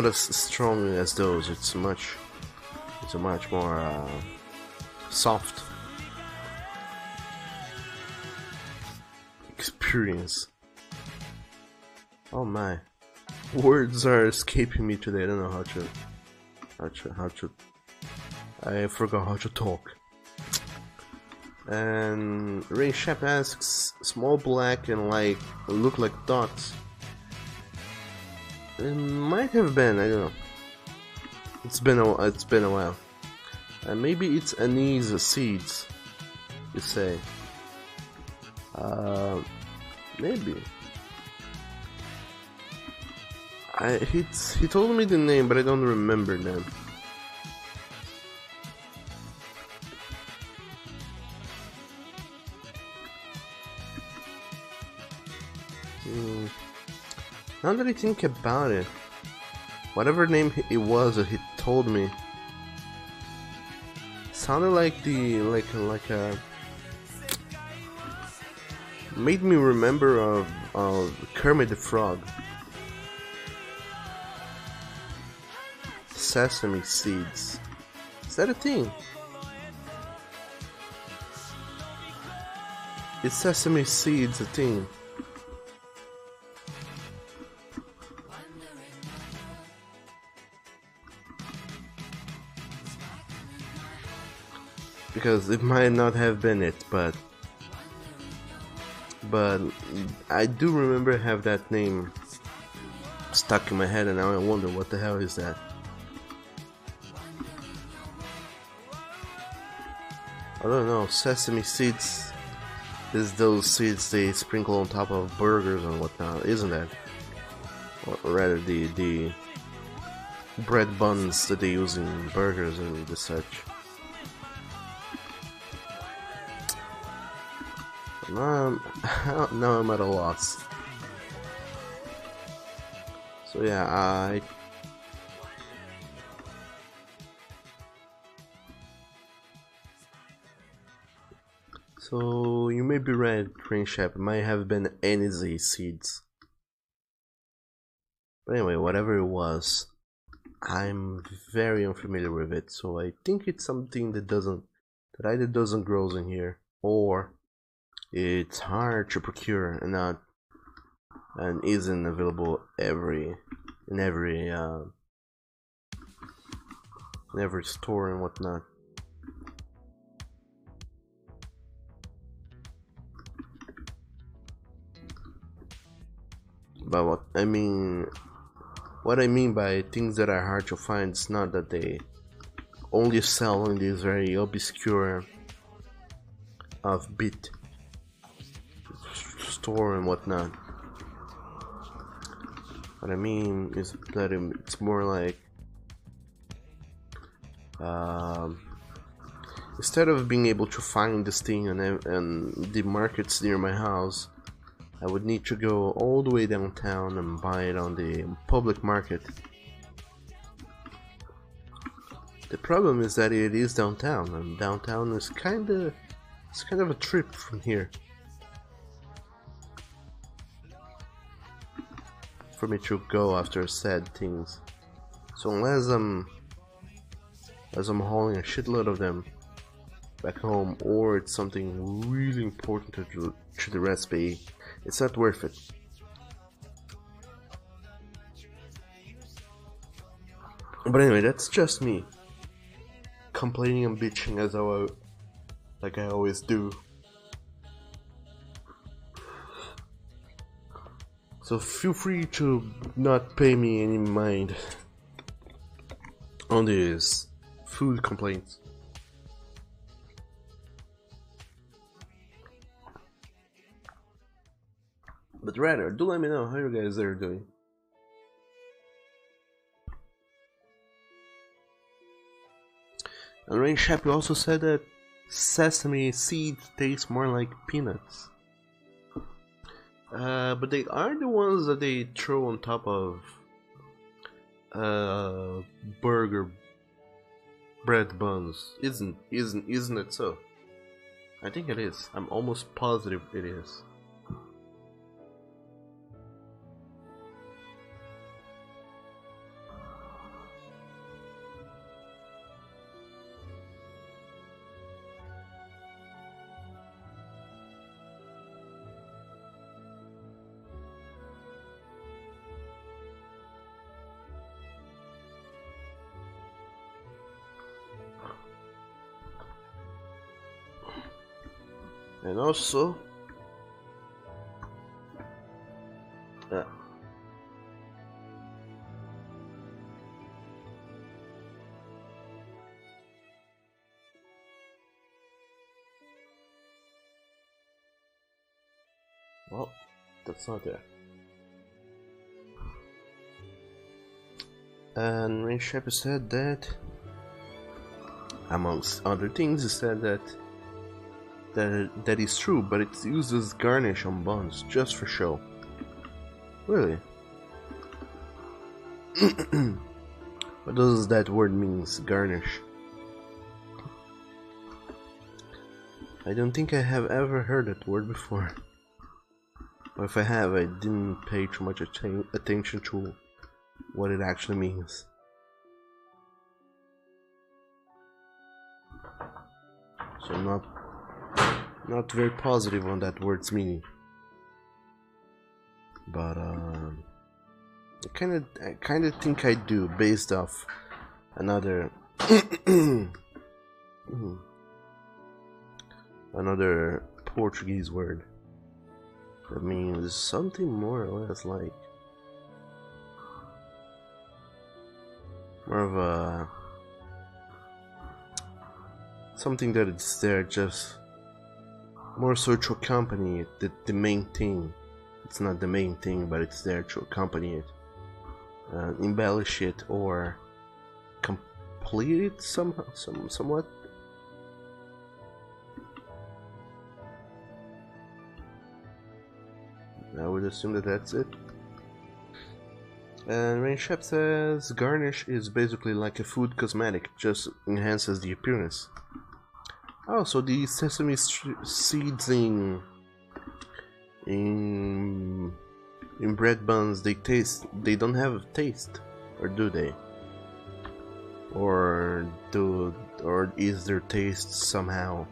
as strong as those. It's a much more soft experience. Oh my, words are escaping me today. I don't know how to. I forgot how to talk. And Rain Shep asks, small black and look like dots. It might have been, I don't know. It's been a while. Maybe it's anise seeds, you say. Maybe. He told me the name, but I don't remember them. Now that I think about it, whatever name it was that he told me sounded like a made me remember of Kermit the Frog. Sesame seeds. Is that a thing? Is sesame seeds a thing? Because it might not have been it, but I do remember have that name stuck in my head, and now I wonder what the hell is that. I don't know. Sesame seeds is those seeds they sprinkle on top of burgers and whatnot, isn't that? Or rather, the bread buns that they use in burgers and the such. Now I'm at a loss. So yeah, So you may be right, Friendship. It might have been anise seeds. But anyway, whatever it was, I'm very unfamiliar with it. So I think it's something that either doesn't grow in here, or it's hard to procure and isn't available in every store and whatnot. But what I mean by things that are hard to find is not that they only sell in this very obscure offbeat store and whatnot. What I mean is that it's more like instead of being able to find this thing and the markets near my house, I would need to go all the way downtown and buy it on the public market. The problem is that it is downtown, and downtown is kind of a trip from here for me to go after said things. So unless I'm hauling a shitload of them back home, or it's something really important to the recipe, it's not worth it. But anyway, that's just me complaining and bitching like I always do. So feel free to not pay me any mind on these food complaints. But rather, do let me know how you guys are doing. And Rain Shappy also said that sesame seeds taste more like peanuts. But they are the ones that they throw on top of burger bread buns. Isn't it so? I think it is. I'm almost positive it is. And also, well, that's not there. And Rain Shepherd said that, amongst other things, he said that is true, but it's used as garnish on buns, just for show. Really? What does that word mean, garnish? I don't think I have ever heard that word before. Or if I have, I didn't pay too much attention to what it actually means. So I'm not very positive on that word's meaning, but I kind of think I do, based off another another Portuguese word that means something more or less like more of a something that it's there just more so to accompany it, the main thing. It's not the main thing, but it's there to accompany it, embellish it, or complete it somewhat. I would assume that that's it. And Rain Shep says garnish is basically like a food cosmetic, just enhances the appearance. Oh, so the sesame seeds in bread buns, they don't have a taste, or do they? Or is their taste somehow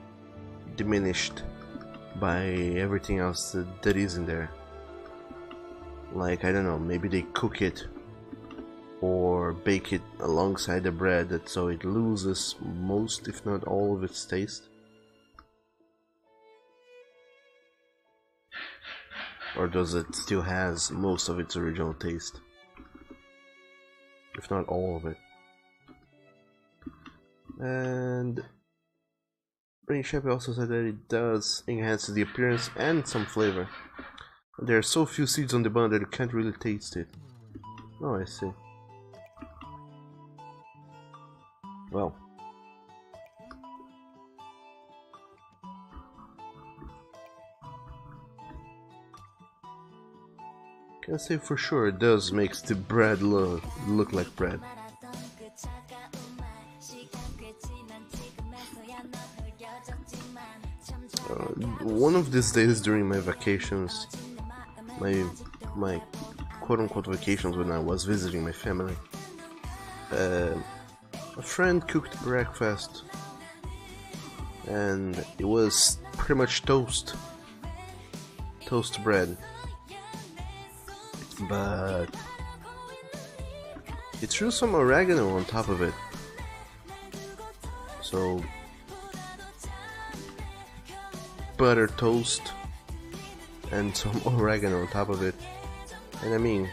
diminished by everything else that is in there? Like, I don't know, maybe they cook it or bake it alongside the bread, so it loses most, if not all, of its taste. Or does it still has most of its original taste, if not all of it? And Rain Sheppy also said that it does enhance the appearance and some flavor. There are so few seeds on the bun that you can't really taste it. Oh, I see. Well, can say for sure it does makes the bread look like bread. One of these days during my vacations, my quote-unquote vacations when I was visiting my family, a friend cooked breakfast, and it was pretty much toast bread, but he threw some oregano on top of it. So butter toast and some oregano on top of it. And I mean,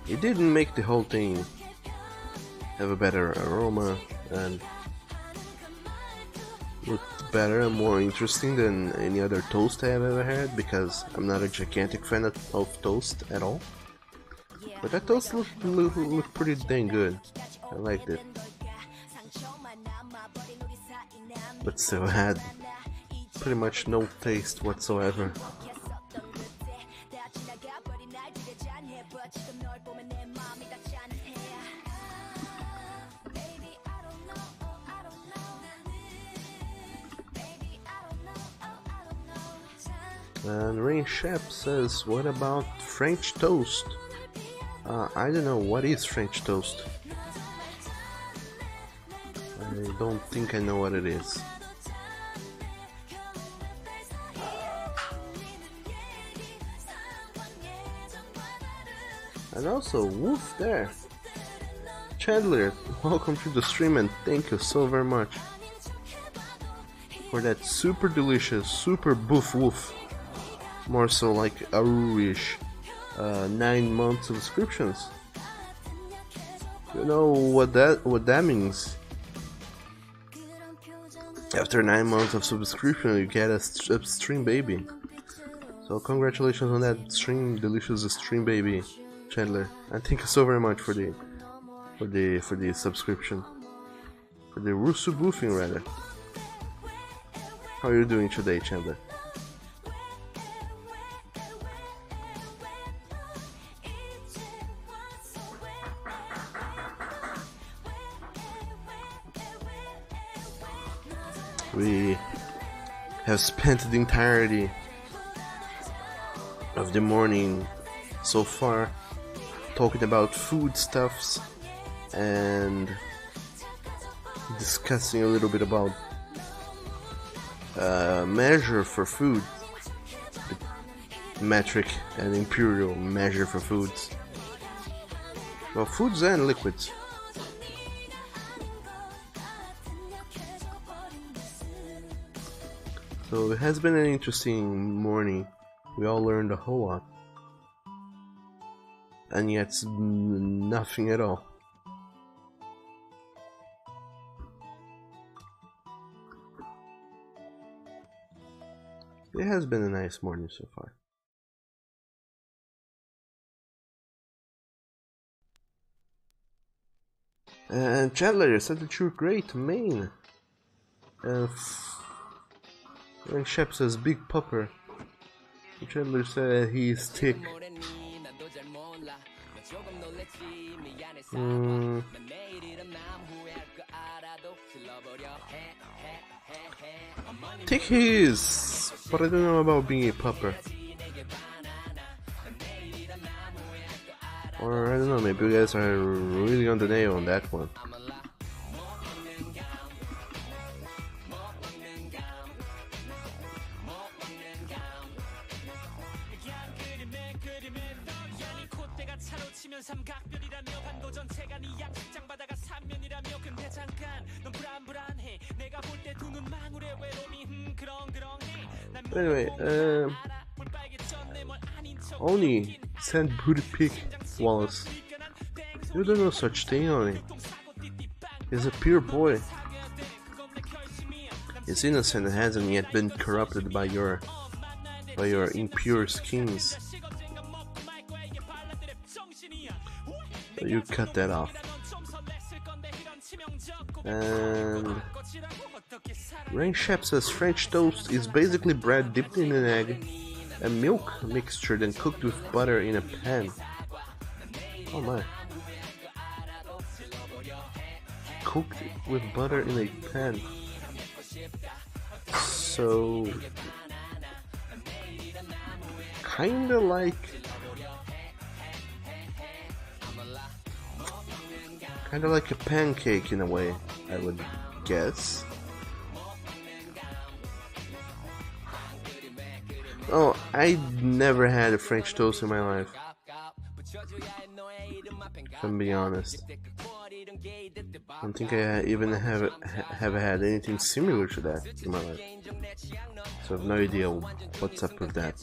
it didn't make the whole thing have a better aroma and look better and more interesting than any other toast I have ever had, because I'm not a gigantic fan of toast at all. But that toast looked pretty dang good. I liked it. But still had pretty much no taste whatsoever. And Rain Shep says, what about French toast? I don't know, what is French toast? I don't think I know what it is. And also, woof there! Chandler, welcome to the stream and thank you so very much for that super delicious, super boof woof, more so like Aru-ish 9-month subscriptions. You know what that means? After 9 months of subscription, you get a stream baby. So congratulations on that delicious stream baby, Chandler. And thank you so very much for the subscription, for the Rusu boofing rather. How are you doing today, Chandler? We have spent the entirety of the morning so far talking about foodstuffs and discussing a little bit about measure for food, the metric and imperial measure for foods. Well, foods and liquids. So it has been an interesting morning. We all learned a whole lot. And yet nothing at all. It has been a nice morning so far. And Chandler said that you're great, Maine. And Shep says big pupper. Chandler said he's thick. Thick he is, but I don't know about being a pupper. Or I don't know, maybe you guys are really on the nail on that one. Anyway, Oni sent booty pic, Wallace. You don't know such thing, Oni. He's a pure boy. He's innocent and hasn't yet been corrupted by your impure schemes. So you cut that off. And Rain Shep says French toast is basically bread dipped in an egg and milk mixture then cooked with butter in a pan. Oh my. Cooked with butter in a pan. So kinda like a pancake in a way, I would guess. Oh, I never had a French toast in my life. if I'm being honest. I don't think I even have had anything similar to that in my life, so I have no idea what's up with that.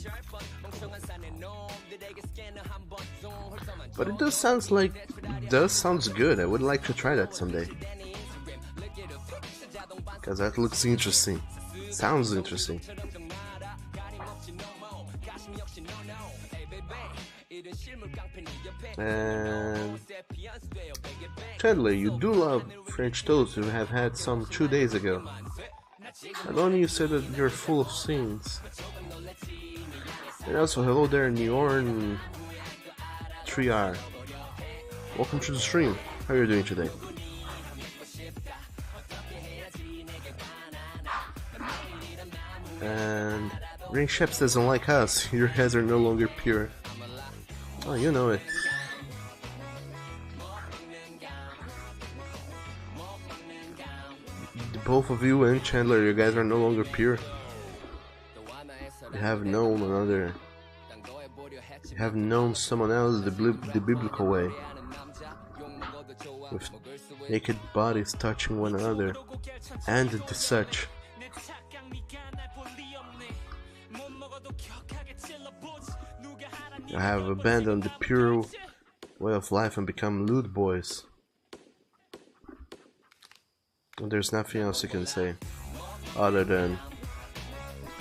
But it sounds good. I would like to try that someday, because that looks interesting. Sounds interesting. And Chandler, you do love French toast you have had some 2 days ago. And only you said that you're full of sins. And also, hello there, Neorn 3R. Welcome to the stream. How are you doing today? And Rain Sheps doesn't like us. Your heads are no longer pure. Oh, you know it. Both of you and Chandler, you guys are no longer pure. You have known another. You have known someone else the biblical way, with naked bodies touching one another, and the such. I have abandoned the pure way of life and become lewd boys. And there's nothing else you can say other than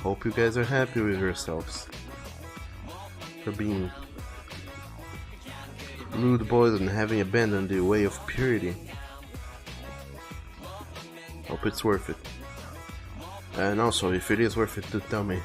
hope you guys are happy with yourselves for being lewd boys and having abandoned the way of purity. Hope it's worth it. And also, if it is worth it, do tell me.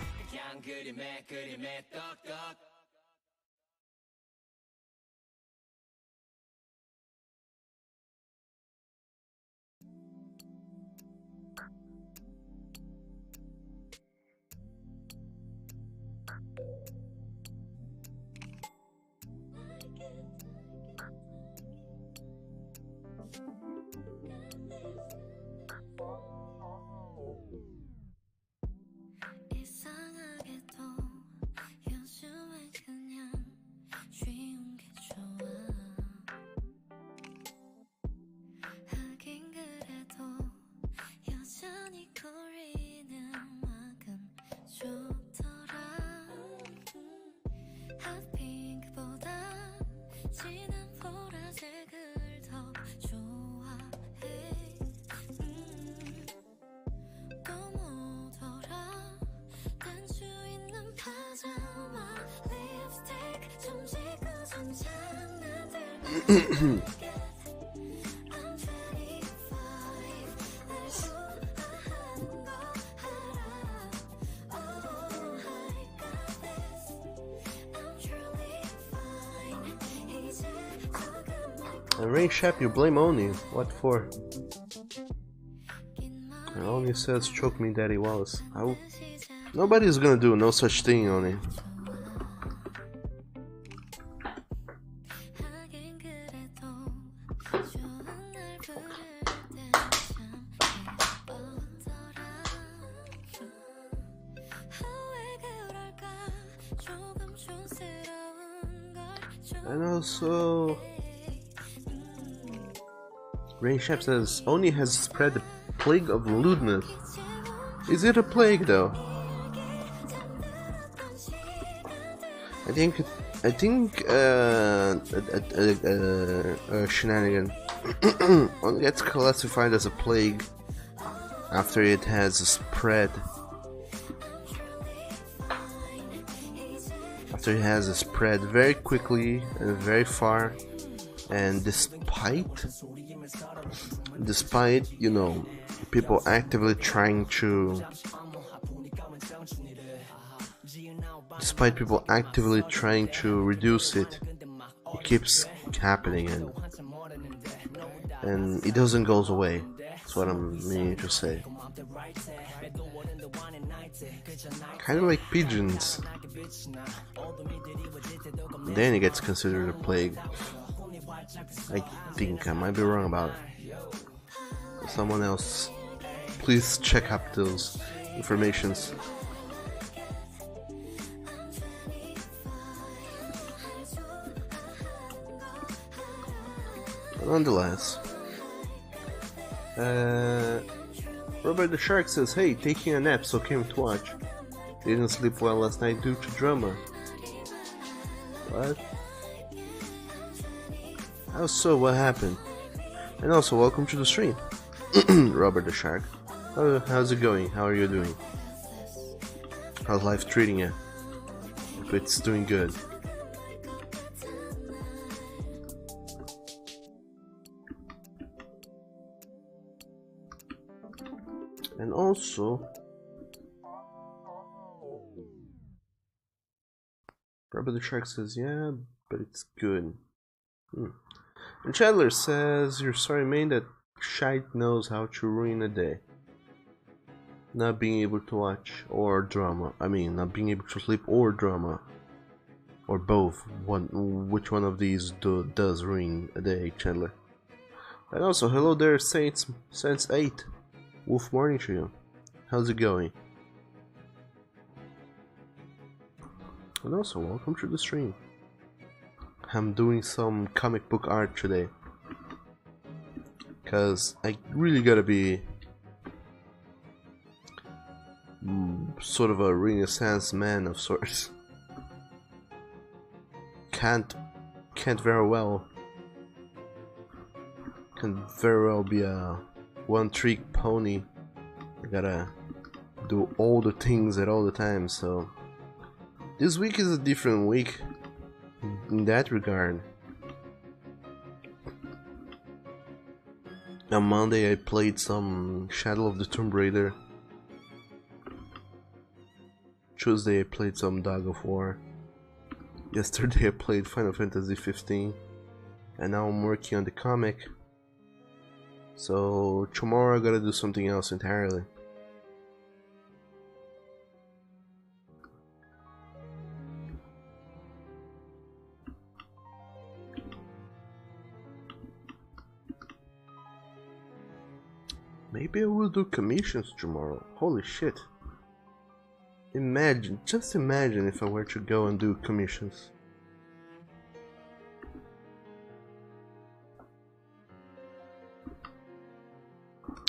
And Ray Shep, you blame Oni. What for? And Oni says, choke me, Daddy Wallace. Nobody's gonna do no such thing, Oni. And also, Rain Shep says, Oni has spread the plague of lewdness. Is it a plague though? I think a shenanigan only gets classified as a plague after it has spread. After it has spread very quickly and very far, and despite you know, people actively trying to reduce it, it keeps happening and it doesn't go away. That's what I'm meaning to say. Kind of like pigeons. Then it gets considered a plague. I think I might be wrong about it. Someone else, please check up those informations. Nonetheless, Robert the Shark says, "Hey, taking a nap, so came to watch. Didn't sleep well last night due to drama." What? How so? What happened? And also, welcome to the stream, Robert the Shark. How's it going? How are you doing? How's life treating you? If it's doing good. And also, Robert the Shark says, yeah, but it's good. And Chandler says, you're sorry, man, that shite knows how to ruin a day. Not being able to watch or drama. I mean, not being able to sleep or drama. Or both. Which one of these does ruin a day, Chandler? And also, hello there, Sense8. Wolf morning to you. How's it going? And also, welcome to the stream. I'm doing some comic book art today. Cause I really gotta be sort of a Renaissance man of sorts. Can't very well be a one-trick pony. I gotta do all the things at all the time, so this week is a different week in that regard. On Monday I played some Shadow of the Tomb Raider. Tuesday I played some Dog of War. Yesterday I played Final Fantasy 15. And now I'm working on the comic. So tomorrow I gotta do something else entirely. Maybe I will do commissions tomorrow. Holy shit. Just imagine if I were to go and do commissions.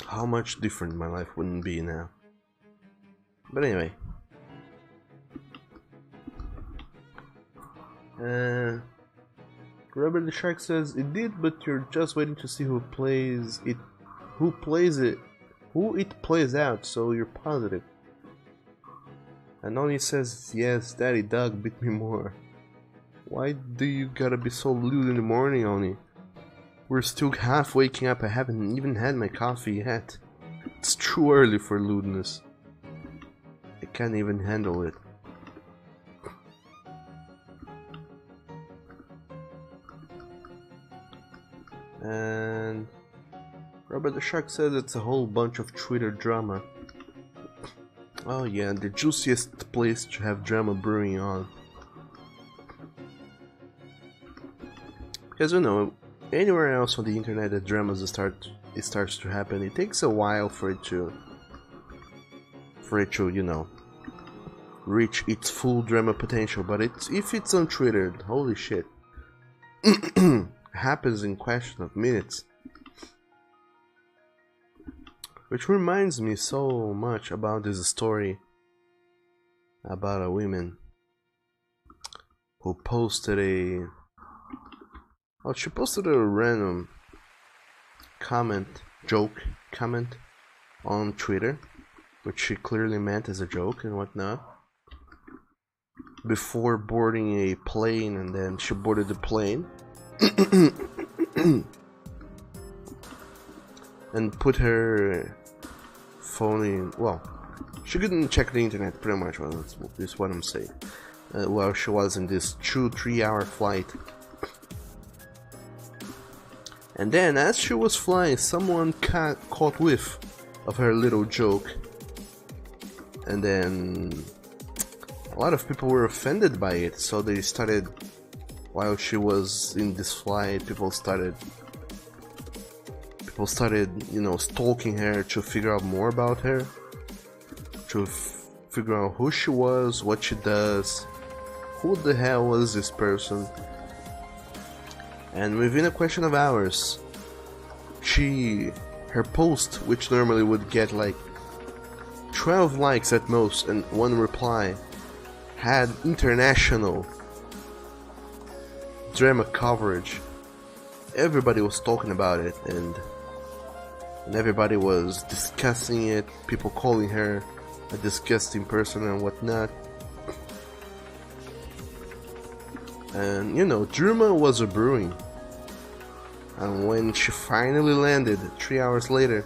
How much different my life wouldn't be now. But anyway. Robert the Shark says, it did, but you're just waiting to see who it plays out, so you're positive. And Oni says, yes, Daddy Dog bit me more. Why do you gotta be so lewd in the morning, Oni? We're still half waking up, I haven't even had my coffee yet. It's too early for lewdness. I can't even handle it. And Robert the Shark says it's a whole bunch of Twitter drama. Oh yeah, the juiciest place to have drama brewing on. Because you know, anywhere else on the internet that dramas starts to happen, it takes a while for it to you know, reach its full drama potential. But if it's on Twitter, holy shit, happens in question of minutes. Which reminds me so much about this story about a woman who posted she posted a random joke comment on Twitter, which she clearly meant as a joke and whatnot, before boarding a plane, and then she boarded the plane and put her phone in. Well, she couldn't check the internet, pretty much. Well, that's what I'm saying. While she was in this 2-3 hour flight. And then, as she was flying, someone caught whiff of her little joke. And then a lot of people were offended by it, so they started, while she was in this flight, people started, you know, stalking her to figure out more about her, to figure out who she was, what she does, who the hell was this person. And within a question of hours, her post, which normally would get like 12 likes at most and 1 reply, had international drama coverage. Everybody was talking about it, and everybody was discussing it, people calling her a disgusting person and whatnot. And you know, drama was a brewing. And when she finally landed 3 hours later,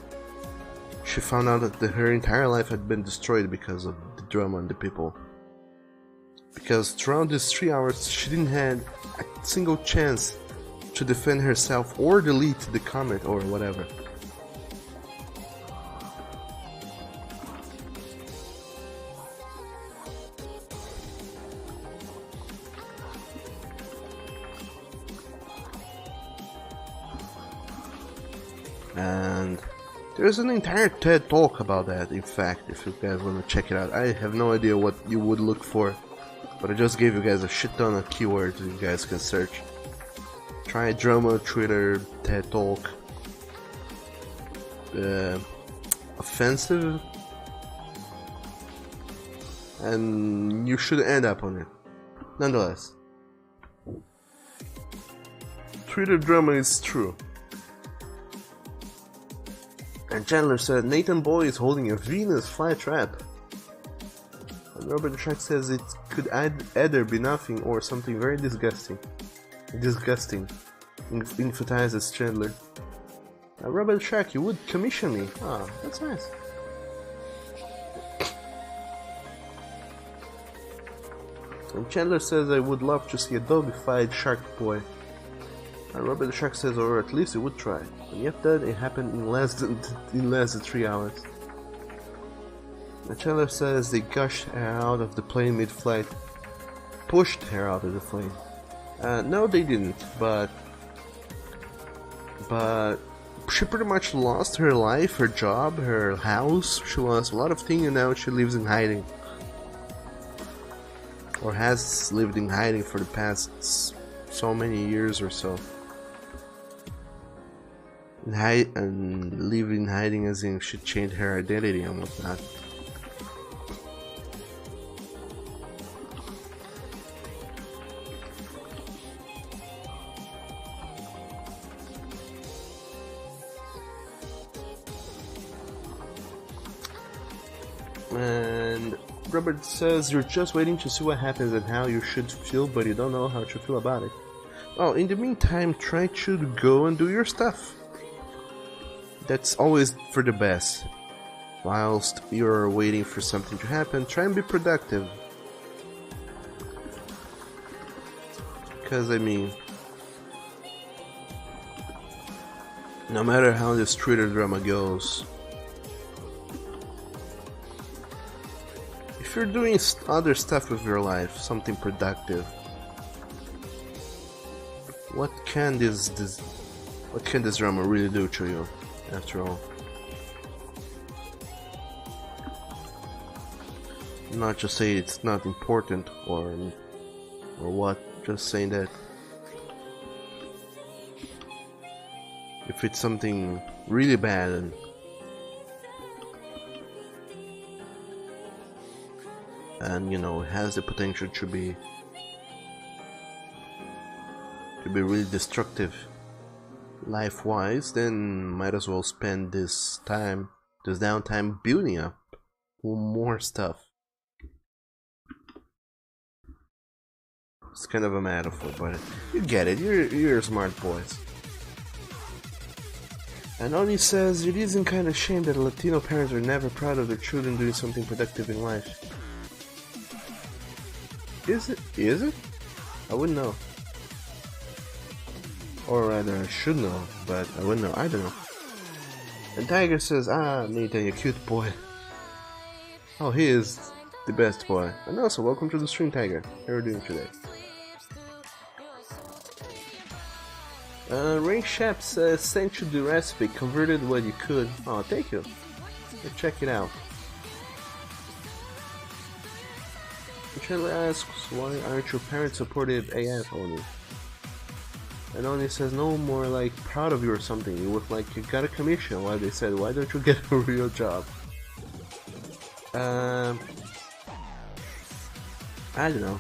she found out that her entire life had been destroyed because of the drama and the people. Because throughout these 3 hours, she didn't have a single chance to defend herself or delete the comment or whatever. And there's an entire TED talk about that, in fact, if you guys want to check it out. I have no idea what you would look for, but I just gave you guys a shit ton of keywords you guys can search. Try drama, Twitter, TED talk, offensive, and you should end up on it. Nonetheless, Twitter drama is true. And Chandler said Nathan Boy is holding a Venus flytrap. And Robert the Shark says it could either be nothing or something very disgusting. Emphasizes Chandler. Robert the Shark, you would commission me. Ah, that's nice. And Chandler says I would love to see a dog-fied Shark Boy. And Robert the Shark says, or at least he would try. And yet that it happened in less than 3 hours. And Chandler says they gushed her out of the plane mid-flight. Pushed her out of the plane. No, they didn't, but she pretty much lost her life, her job, her house. She lost a lot of things, and now she lives in hiding. Or has lived in hiding for the past so many years or so. And live in hiding as in she changed her identity and whatnot. And Robert says you're just waiting to see what happens and how you should feel, but you don't know how to feel about it. Oh, in the meantime, try to go and do your stuff. That's always for the best. Whilst you're waiting for something to happen, try and be productive. Because, I mean, no matter how this Twitter drama goes, if you're doing other stuff with your life, something productive, what can this drama really do to you? After all, not just say it's not important or what, just saying that if it's something really bad and you know has the potential to be really destructive life-wise, then might as well spend this downtime building up more stuff. It's kind of a metaphor, but you get it. You're smart boys. And Oni says it isn't kind of shame that Latino parents are never proud of their children doing something productive in life. Is it? I wouldn't know. Or rather, I should know, but I wouldn't know. I don't know. And Tiger says, Nathan, you cute boy. Oh, he is the best boy. And also, welcome to the stream, Tiger. How are you doing today? Ray Shep says, sent you the recipe, converted what you could. Oh, thank you. Let's check it out. Michelle asks, why aren't your parents supportive AF only? And Oni says, no, more like proud of you or something. You was like, you got a commission. Why they said, why don't you get a real job? I don't know.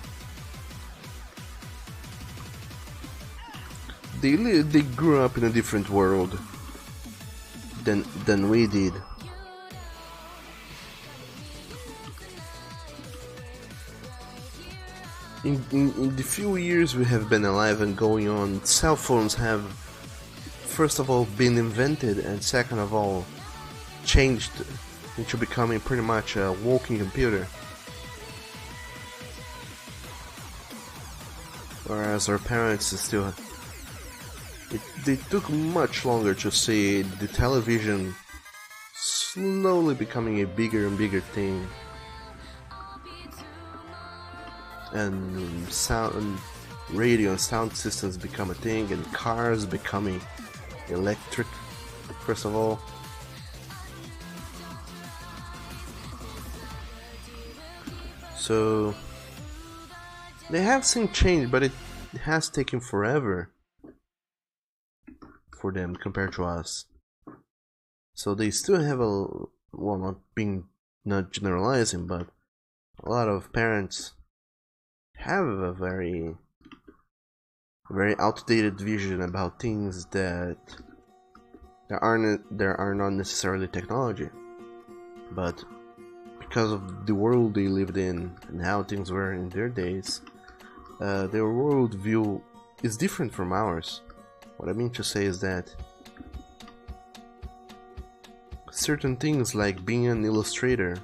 They grew up in a different world than we did. In the few years we have been alive and going on, cell phones have, first of all, been invented, and second of all, changed into becoming pretty much a walking computer. Whereas our parents still... They took much longer to see the television slowly becoming a bigger and bigger thing. And sound and radio and sound systems become a thing, and cars becoming electric, first of all. So they have seen change, but it has taken forever for them compared to us. So they still have a, well, not generalizing, but a lot of parents have a very outdated vision about things that are not necessarily technology, but because of the world they lived in and how things were in their days, their worldview is different from ours. What I mean to say is that certain things like being an illustrator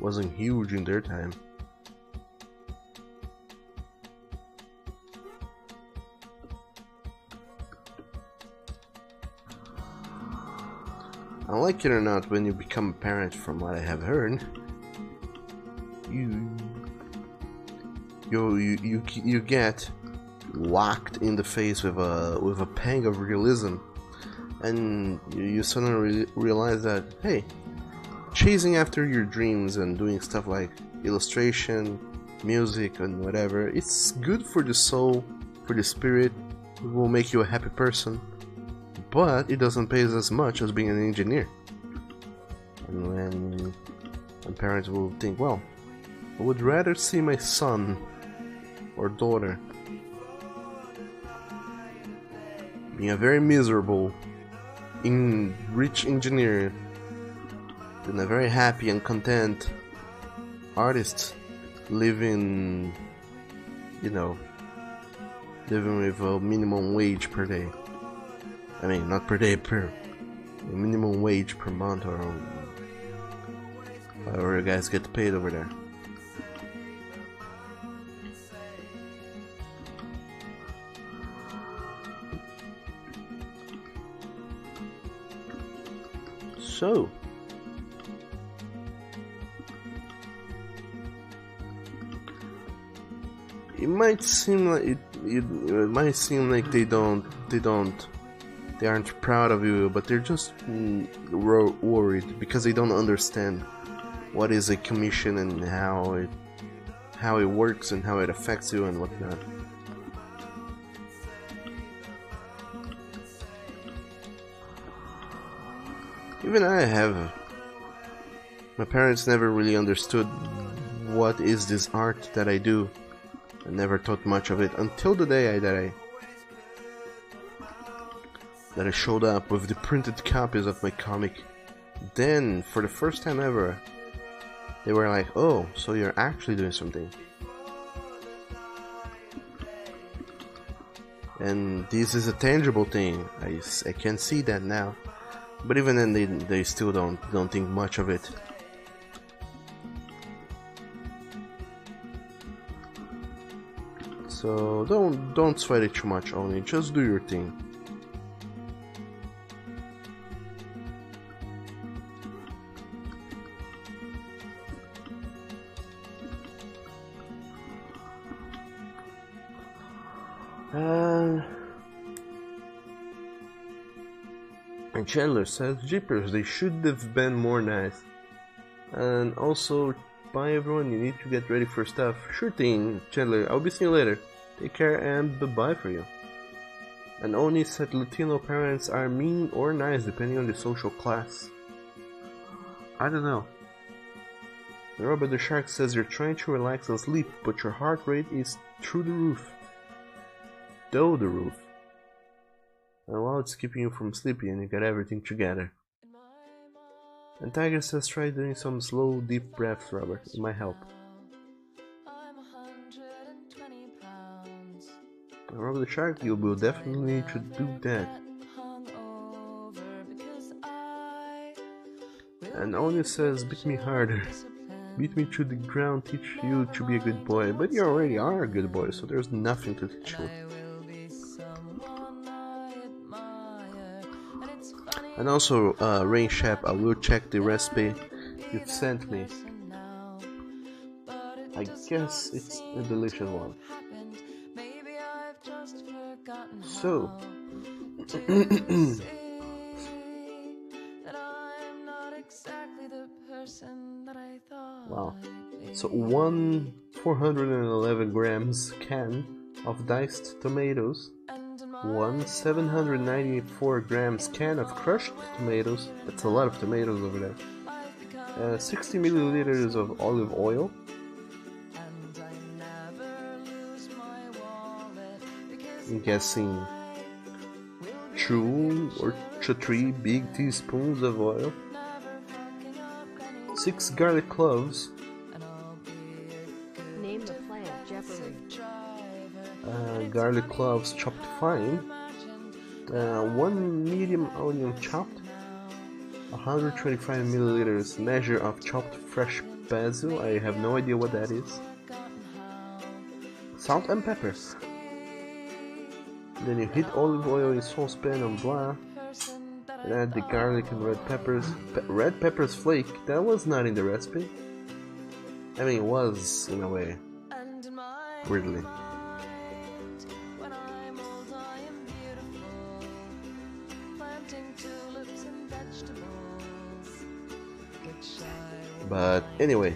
wasn't huge in their time. And like it or not, when you become a parent, from what I have heard, you get whacked in the face with a pang of realism, and you suddenly realize that, hey, chasing after your dreams and doing stuff like illustration, music, and whatever, it's good for the soul, for the spirit. It will make you a happy person, but it doesn't pay as much as being an engineer. And when parents will think, well, I would rather see my son or daughter being a very miserable, rich engineer than a very happy and content artist living, living with a minimum wage per day. I mean, not per day, per minimum wage per month, or however you guys get paid over there. So, it might seem like they aren't proud of you, but they're just worried because they don't understand what is a commission and how it works and how it affects you and whatnot. Even my parents never really understood what is this art that I do. I never thought much of it until the day that I showed up with the printed copies of my comic. Then, for the first time ever, they were like, oh, so you're actually doing something. And this is a tangible thing. I can see that now. But even then, they still don't think much of it. So don't sweat it too much, only just do your thing. And Chandler says, jeepers, they should have been more nice. And also, bye everyone, you need to get ready for stuff. Sure thing, Chandler, I'll be seeing you later. Take care and bye-bye for you. And Oni said Latino parents are mean or nice depending on the social class. I don't know. Robert the Shark says you're trying to relax and sleep, but your heart rate is through the roof. Though the roof. And while it's keeping you from sleeping and you got everything together. And Tiger says try doing some slow deep breaths, Robert. It might help. And Robert the Shark, you will definitely need to do that. And Oni says beat me harder. Beat me to the ground, teach you to be a good boy. But you already are a good boy, so there's nothing to teach you. And also, Rain Shep, I will check the recipe you've sent me. I guess it's a delicious one. So, wow. So 411 grams can of diced tomatoes, 794 grams can of crushed tomatoes, that's a lot of tomatoes over there, 60 milliliters of olive oil, I'm guessing 2 or 3 big teaspoons of oil, 6 garlic cloves, name the plant, Jeffrey. Garlic cloves chopped fine, 1 medium onion chopped, 125 milliliters measure of chopped fresh basil, I have no idea what that is, salt and pepper. Then you heat olive oil in saucepan and blah, and add the garlic and red peppers. Red peppers flake, that was not in the recipe. I mean, it was in a way, weirdly. But anyway,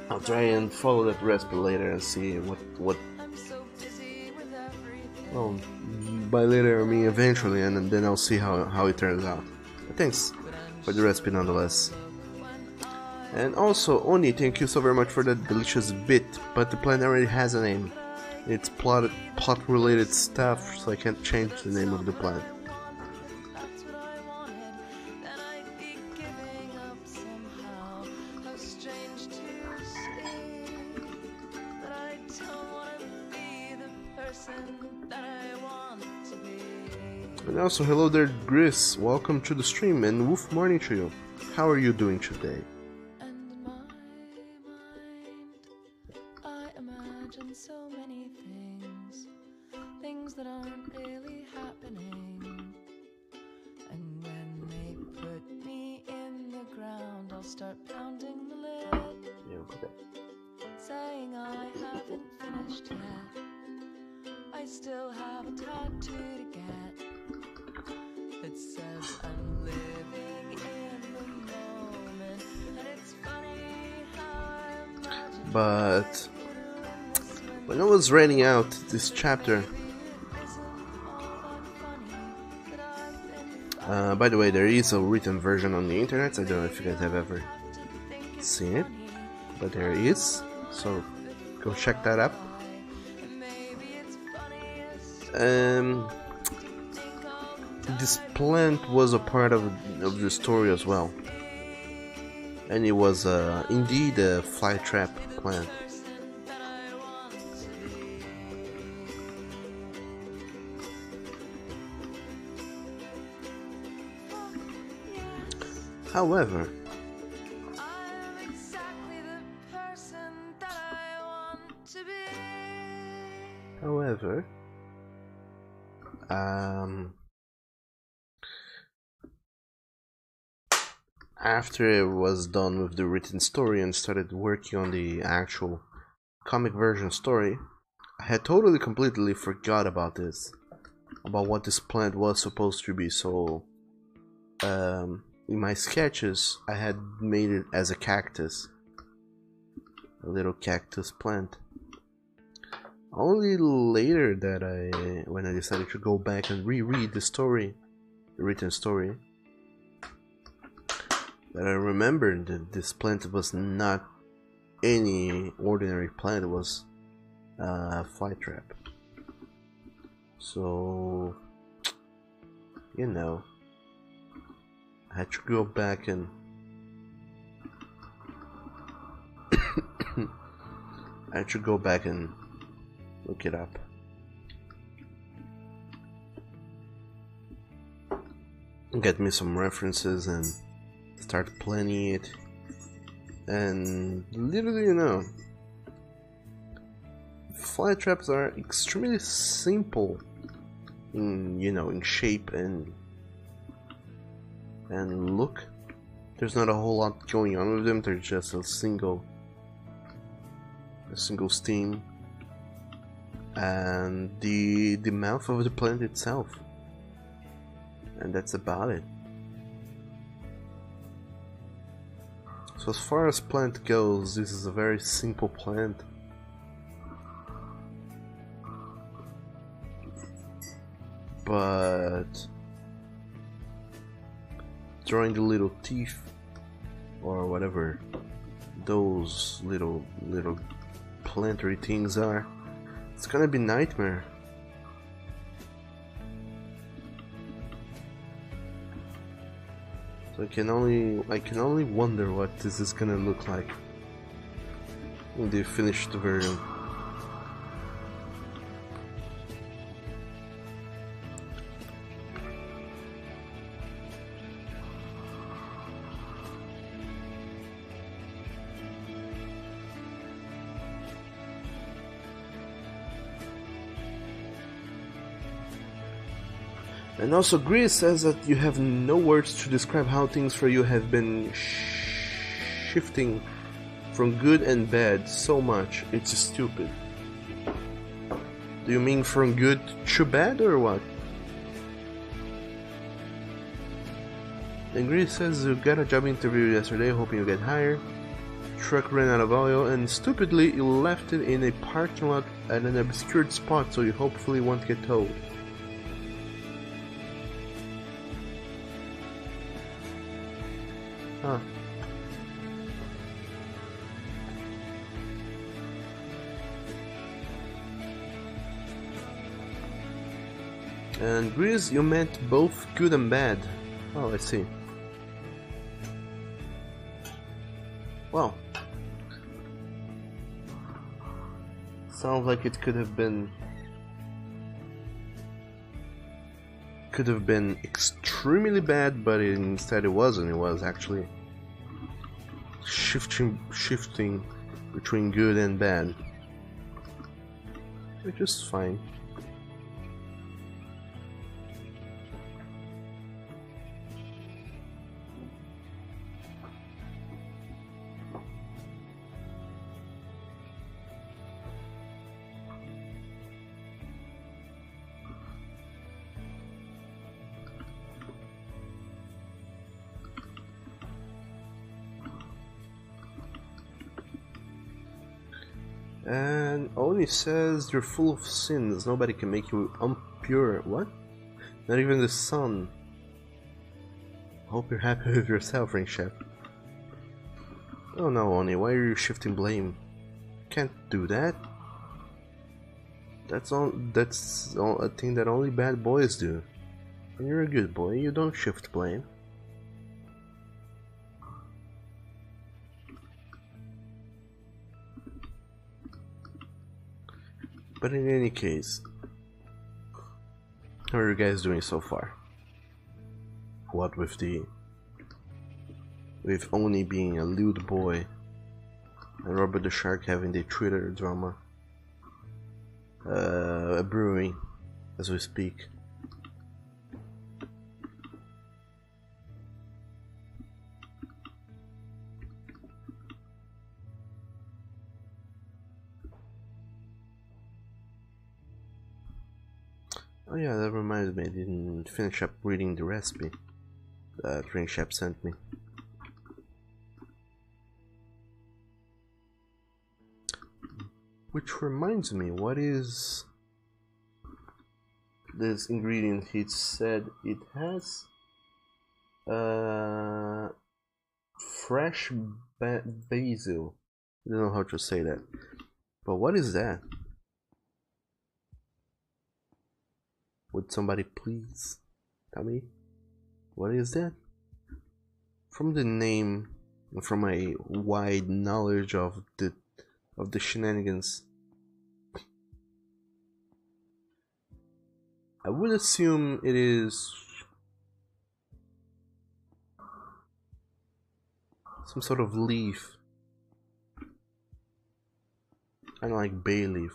I'll try and follow that recipe later and see what well, by later I mean eventually, and then I'll see how it turns out. But thanks for the recipe nonetheless. And also, Oni, thank you so very much for that delicious bit, but the plant already has a name. It's plot related stuff, so I can't change the name of the plant. And also, hello there, Gris. Welcome to the stream, and woof morning to you. How are you doing today? And in my mind, I imagine so many things that aren't really happening. And when they put me in the ground, I'll start pounding the lid, saying I haven't finished yet. I still have a tattoo to get that says I'm living in the moment, and it's funny how I imagine. But when I was writing out this chapter, by the way, there is a written version on the internet. I don't know if you guys have ever seen it, but there is, so go check that up. This plant was a part of the story as well, and it was indeed a flytrap plant. However, after it was done with the written story and started working on the actual comic version story, I had completely forgot about this, about what this plant was supposed to be. So in my sketches I had made it as a cactus, a little cactus plant. Only later that when I decided to go back and reread the story, the written story, that I remembered that this plant was not any ordinary plant. It was a fly trap. So, you know, I had to go back and I had to go back and look it up. Get me some references and start planning it. And literally, you know, fly traps are extremely simple in, you know, in shape and look. There's not a whole lot going on with them. They're just a single stem and the mouth of the plant itself, and that's about it. So as far as plant goes, this is a very simple plant. But drawing the little teeth or whatever those little planetary things are, it's gonna be nightmare. So I can only wonder what this is gonna look like in the finished version. And also Grease says that you have no words to describe how things for you have been shifting from good and bad so much, it's stupid. Do you mean from good to bad or what? And Grease says you got a job interview yesterday hoping you get hired. Truck ran out of oil and stupidly you left it in a parking lot at an obscured spot so you hopefully won't get towed. Huh. And Grease, you meant both good and bad. Oh, I see. Well, sounds like it could have been extremely bad, but instead it wasn't. It was actually shifting between good and bad, which is fine. And Oni says you're full of sins. Nobody can make you impure. What? Not even the sun. Hope you're happy with yourself, Ring Chef. Oh no, Oni, why are you shifting blame? Can't do that. That's a thing that only bad boys do. And you're a good boy, you don't shift blame. But in any case, how are you guys doing so far? What with Oni being a lewd boy and Robert the Shark having the Twitter drama brewing as we speak. Oh yeah, that reminds me, I didn't finish up reading the recipe that Ring Chef sent me. Which reminds me, what is this ingredient? He said it has fresh basil. I don't know how to say that. But what is that? Would somebody please tell me? What is that? From the name, from my wide knowledge of the shenanigans, I would assume it is some sort of leaf, kind of like bay leaf,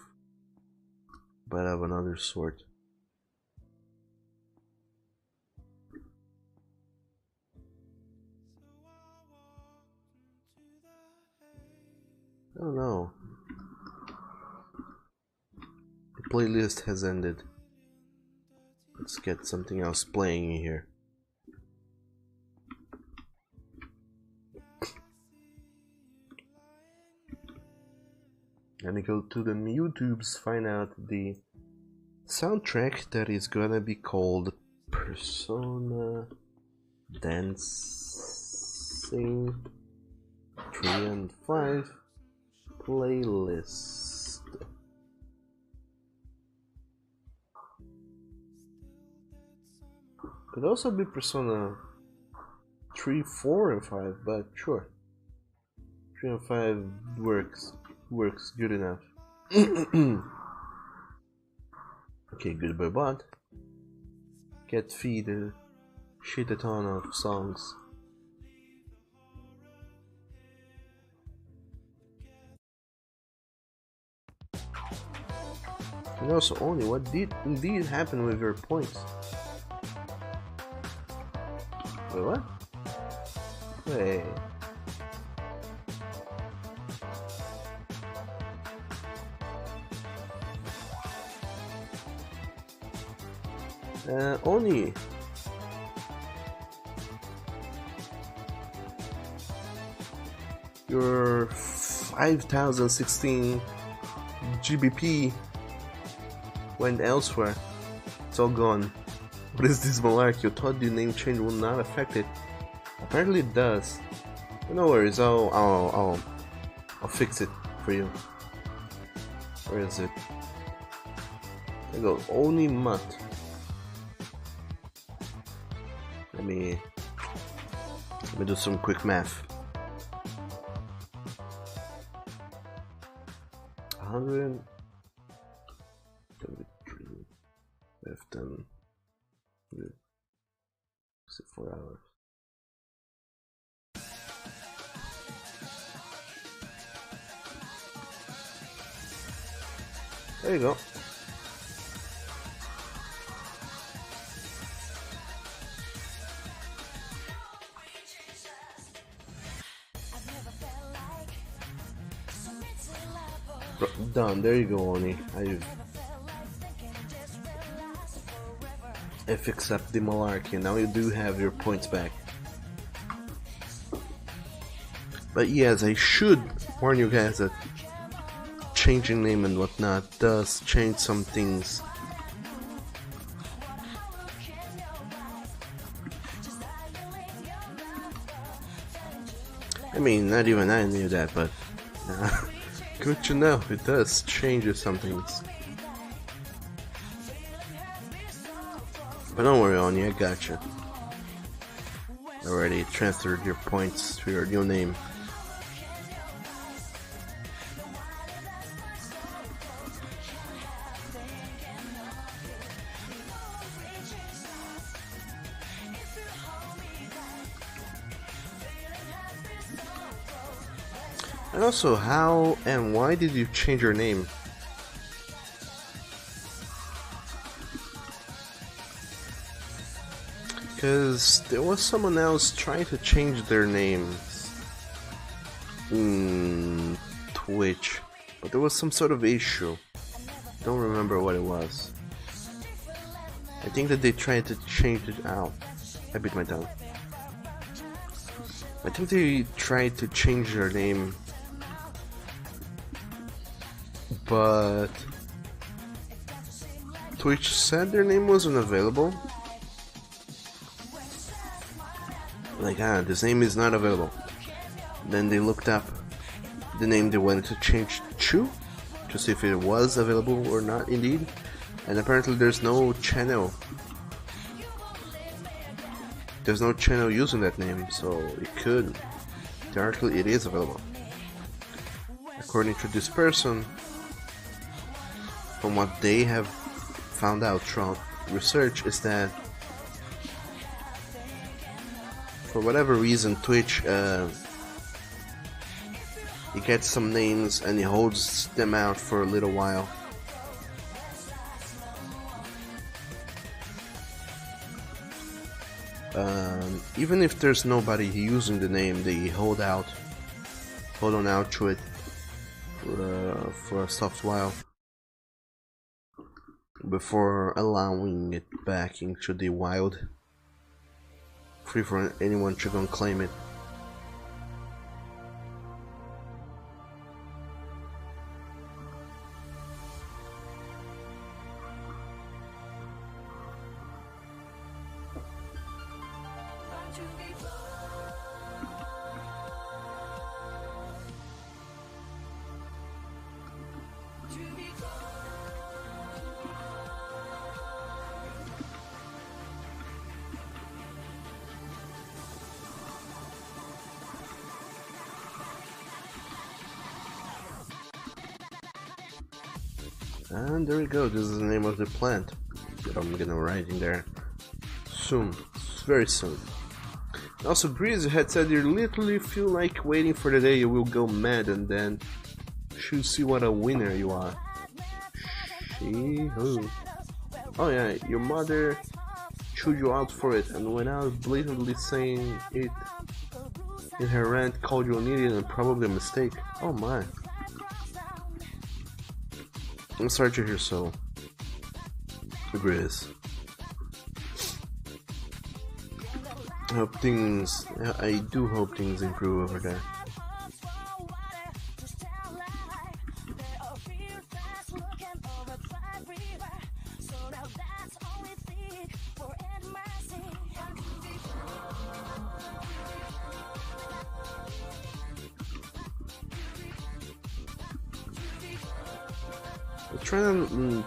but of another sort. I don't know. The playlist has ended. Let's get something else playing here. Gonna go to the YouTubes, find out the soundtrack that is gonna be called Persona Dancing 3 and 5 playlist. Could also be Persona 3, 4, and 5, but sure. 3 and 5 works good enough. Okay, goodbye bot. Get feed a shit a ton of songs. And also, only what did indeed happen with your points? Wait, what? Wait. Only. Your 5016 GBP went elsewhere. It's all gone. What is this malarkey? You thought the name change will not affect it. Apparently it does. But no worries, I'll fix it for you. Where is it? There you go. Only mutt. Let me do some quick math. 133 left and 64 hours. There you go. Done. There you go, Oni. I fixed up the malarkey. Now you do have your points back. But yes, I should warn you guys that changing name and whatnot does change some things. I mean, not even I knew that, but good to know, it does change some things. But don't worry, Oni, I gotcha. Already transferred your points to your new name. And also, how and why did you change your name? Because there was someone else trying to change their names in Twitch, but there was some sort of issue. Don't remember what it was. I think that they tried to change it out. I bit my tongue. I think they tried to change their name but Twitch said their name wasn't available. Like, this name is not available. Then they looked up the name they wanted to change to see if it was available or not indeed. And apparently there's no channel. There's no channel using that name, so it could. Theoretically, it is available. According to this person, from what they have found out throughout research, is that for whatever reason, Twitch he gets some names and he holds them out for a little while. Even if there's nobody using the name, they hold on out to it for a soft while before allowing it back into the wild, free for anyone to go and claim it. And there we go, this is the name of the plant that I'm gonna write in there soon, very soon. Also, Breeze had said you literally feel like waiting for the day you will go mad and then should see what a winner you are. Who? Oh yeah, your mother chewed you out for it and went out blatantly saying it in her rant, called you an idiot and probably a mistake. Oh my. I'm sorry to hear so. Grizz. I do hope things improve over there.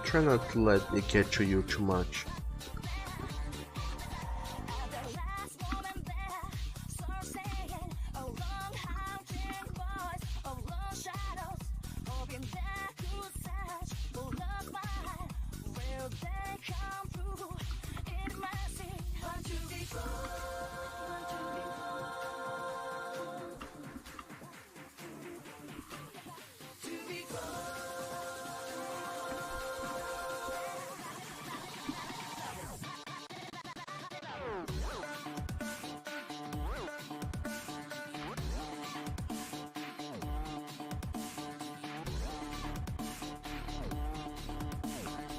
Try not to let it get to you too much.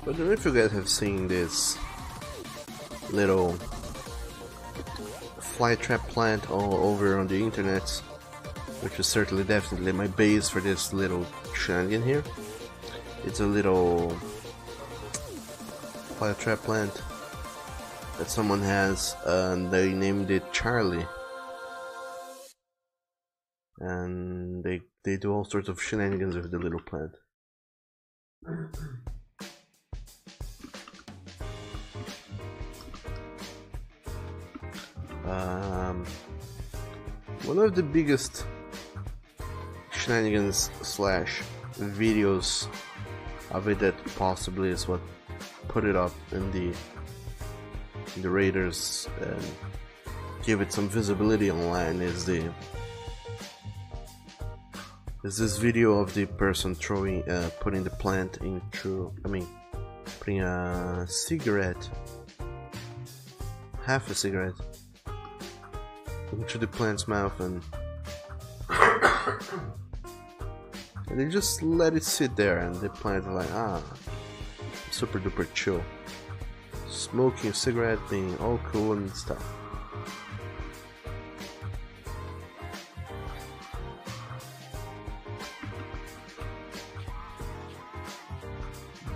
But I don't know if you guys have seen this little flytrap plant all over on the internet, which is certainly definitely my base for this little shenanigan here. It's a little flytrap plant that someone has, and they named it Charlie. And they do all sorts of shenanigans with the little plant. One of the biggest shenanigans slash videos of it that possibly is what put it up in the radars and give it some visibility online is this video of the person throwing putting the plant into, putting a cigarette, half a cigarette, into the plant's mouth and they just let it sit there, and the plant is like, super duper chill, smoking a cigarette, being all cool and stuff.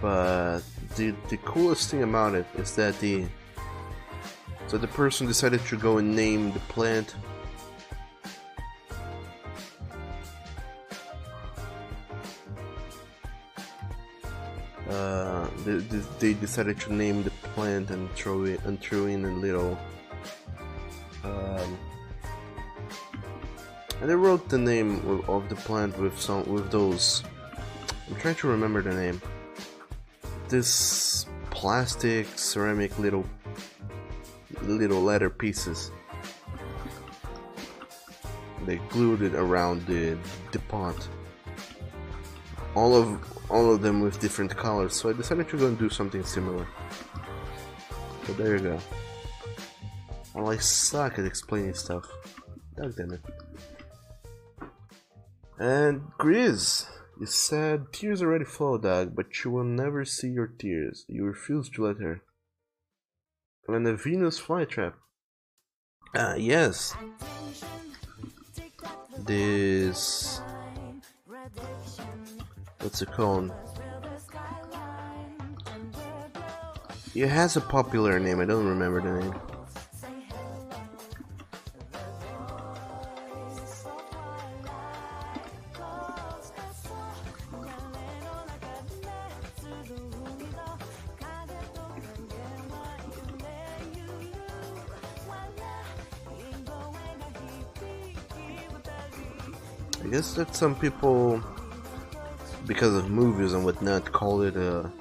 But the coolest thing about it is that the person decided to go and name the plant. They decided to name the plant and throw in a little. And they wrote the name of the plant with those. I'm trying to remember the name. This plastic ceramic little letter pieces. They glued it around the pot. All of them with different colors. So I decided to go and do something similar. So there you go. Well, I suck at explaining stuff. God damn it. And Grizz, you said tears already flow, dog, but she will never see your tears. You refuse to let her. And a Venus flytrap. Yes. This. What's it called? It has a popular name, I don't remember the name. I guess that some people, because of movies and whatnot, call it a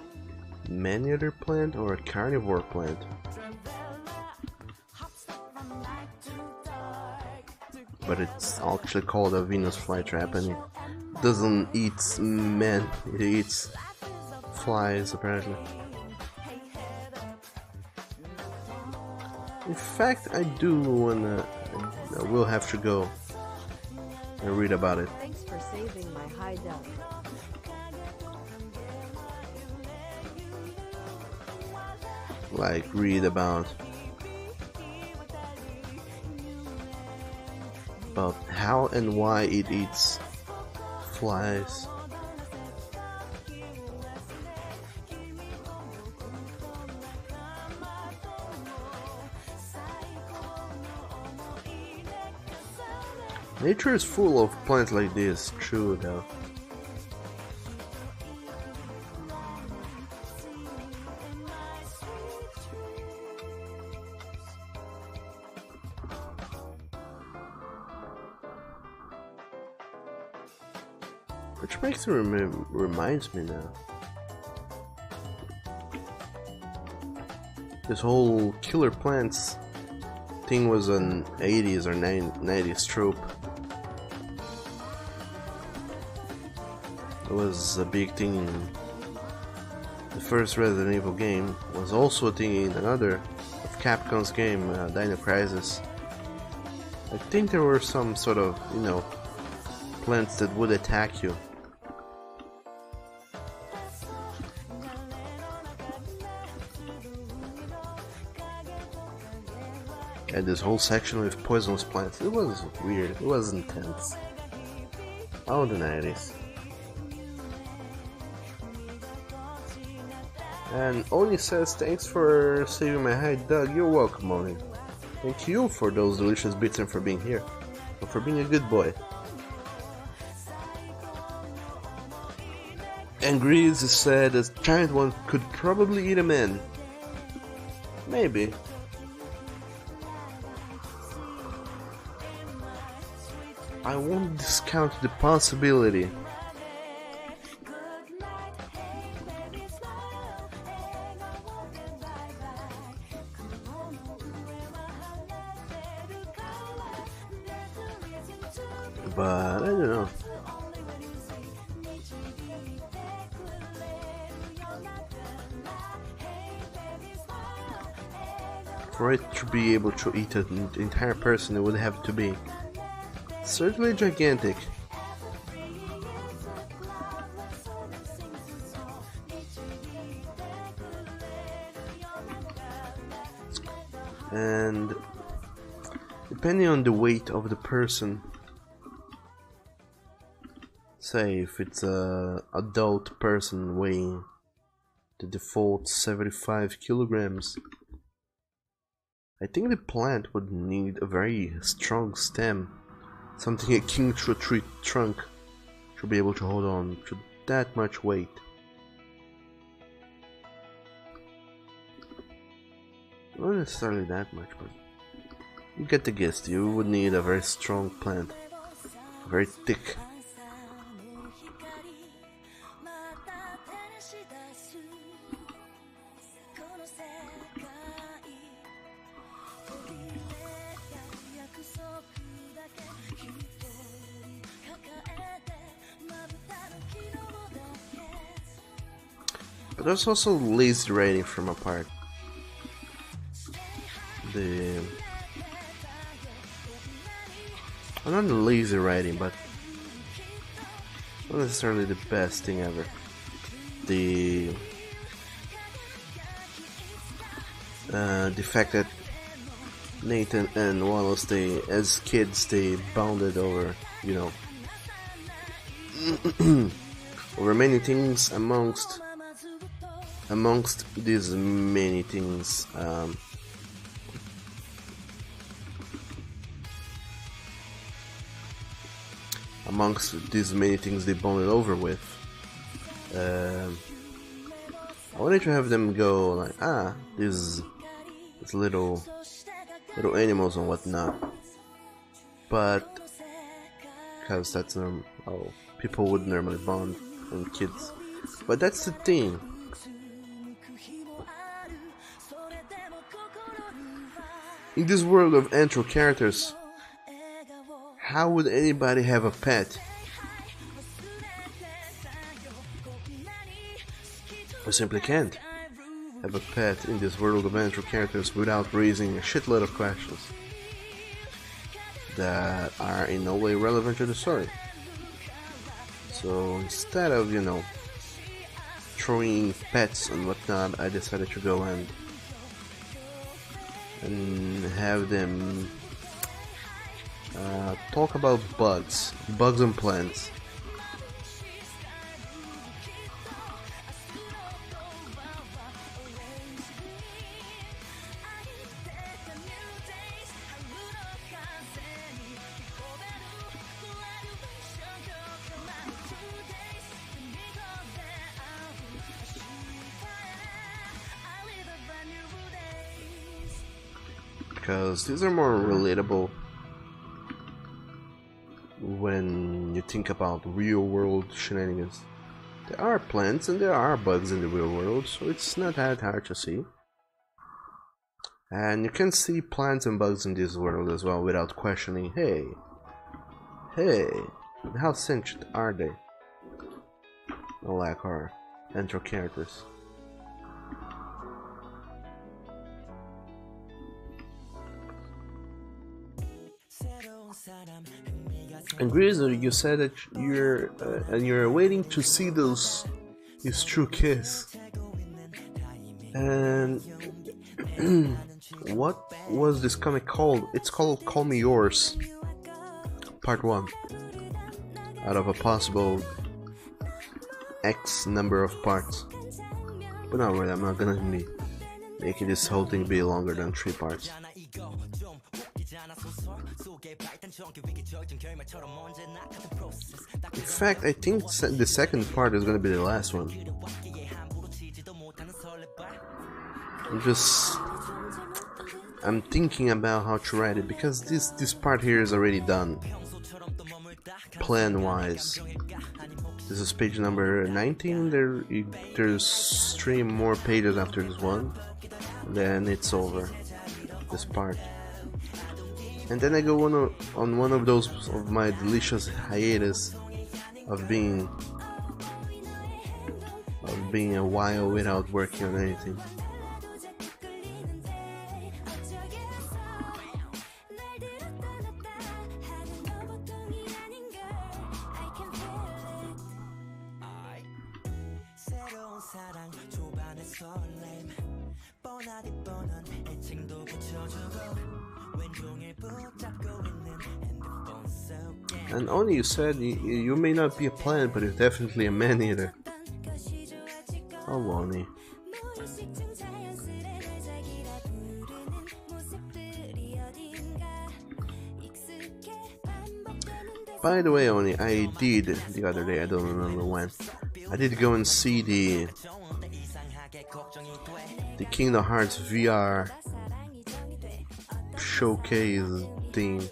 man-eater plant or a carnivore plant. But it's actually called a Venus flytrap, and it doesn't eat men, it eats flies apparently. In fact, I will have to go and read about it. Thanks for saving my hideout. Like, read about how and why it eats flies. Nature is full of plants like this, true though. Which makes it reminds me now. This whole killer plants thing was an 80s or 90s trope. It was a big thing in the first Resident Evil game. It was also a thing in another of Capcom's game, Dino Crisis. I think there were some sort of, plants that would attack you. And this whole section with poisonous plants, it was weird, it was intense. Oh, the 90s. And Oni says, thanks for saving my hide, Doug. You're welcome, Oni. Thank you for those delicious bits and for being here. And for being a good boy. And Greaves said a giant one could probably eat a man. Maybe. I won't discount the possibility. But I don't know. For it to be able to eat an entire person, it would have to be certainly gigantic. And depending on the weight of the person, say if it's a adult person weighing The default 75 kilograms. I think the plant would need a very strong stem. Something a king tree trunk should be able to hold on to that much weight. Not necessarily that much, but you get the gist. You would need a very strong plant, very thick. But there's also lazy writing from a part. Well, not the lazy writing, but not necessarily the best thing ever. The fact that Nathan and Wallace, they, as kids, they bonded over, you know, over many things. Amongst these many things, they bonded over with, I wanted to have them go like, these little animals and whatnot, but because that's how people would normally bond and kids. But that's the thing. In this world of intro characters, how would anybody have a pet? We simply can't have a pet in this world of intro characters without raising a shitload of questions that are in no way relevant to the story. So instead of, you know, throwing pets and whatnot, I decided to go and have them talk about bugs and plants. Because these are more relatable when you think about real world shenanigans. There are plants and there are bugs in the real world, so it's not that hard to see. And you can see plants and bugs in this world as well without questioning, hey, how sentient are they? Like our intro characters. And Grizzly, you said that you're waiting to see these true kiss. And what was this comic called? It's called Call Me Yours, Part 1. Out of a possible X number of parts. But not really, I'm not gonna be making this whole thing be longer than 3 parts. In fact, I think the second part is gonna be the last one. I'm thinking about how to write it, because this part here is already done, plan-wise. This is page number 19. There's 3 more pages after this one, then it's over, this part. And then I go on one of those of my delicious hiatus of being a while without working on anything. And only you said you may not be a plant, but you're definitely a man-eater. Oh, Lonnie. By the way, Oni, I did the other day, I don't remember when, I did go and see the Kingdom Hearts VR showcase thing,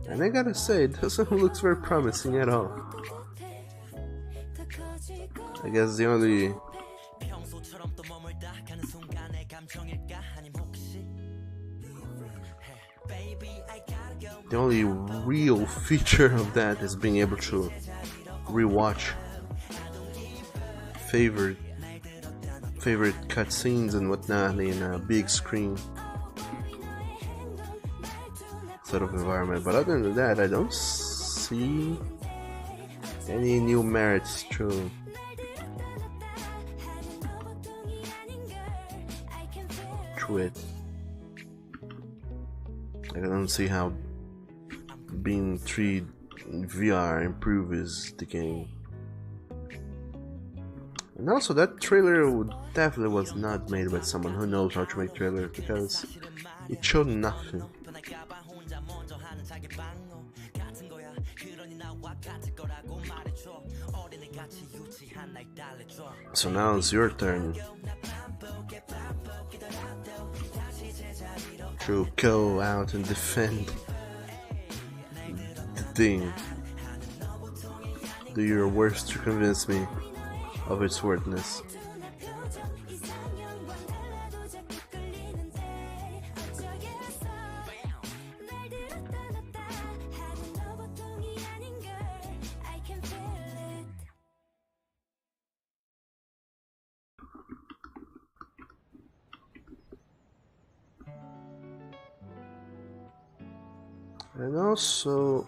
and I gotta say, it doesn't look very promising at all. I guess the only real feature of that is being able to rewatch favorite cutscenes and whatnot in a big screen sort of environment. But other than that, I don't see any new merits to it. I don't see how being 3 VR improves the game. And also, that trailer definitely was not made by someone who knows how to make trailers, because it showed nothing. So now it's your turn to go out and defend the thing. Do your worst to convince me of its worthiness. And also,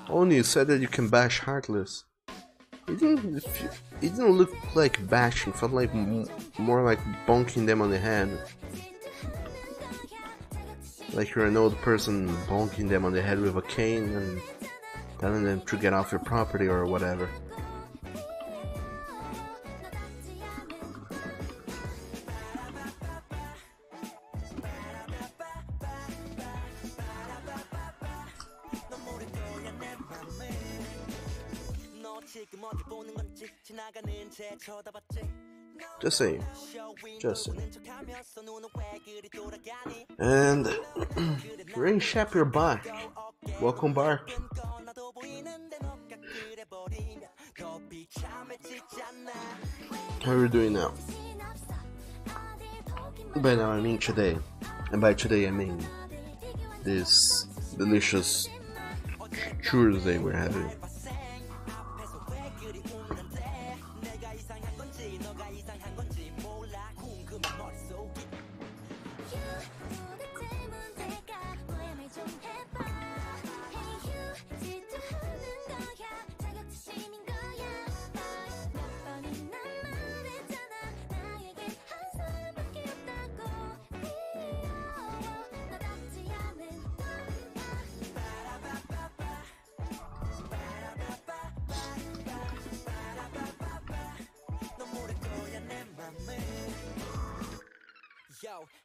Oni said that you can bash Heartless. It didn't look like bashing, it felt like more like bonking them on the head. Like you're an old person bonking them on the head with a cane and telling them to get off your property or whatever. Just saying. And Ray Shap, you're back. Welcome back. How are you doing now? By now I mean today. And by today I mean this delicious Tuesday we're having.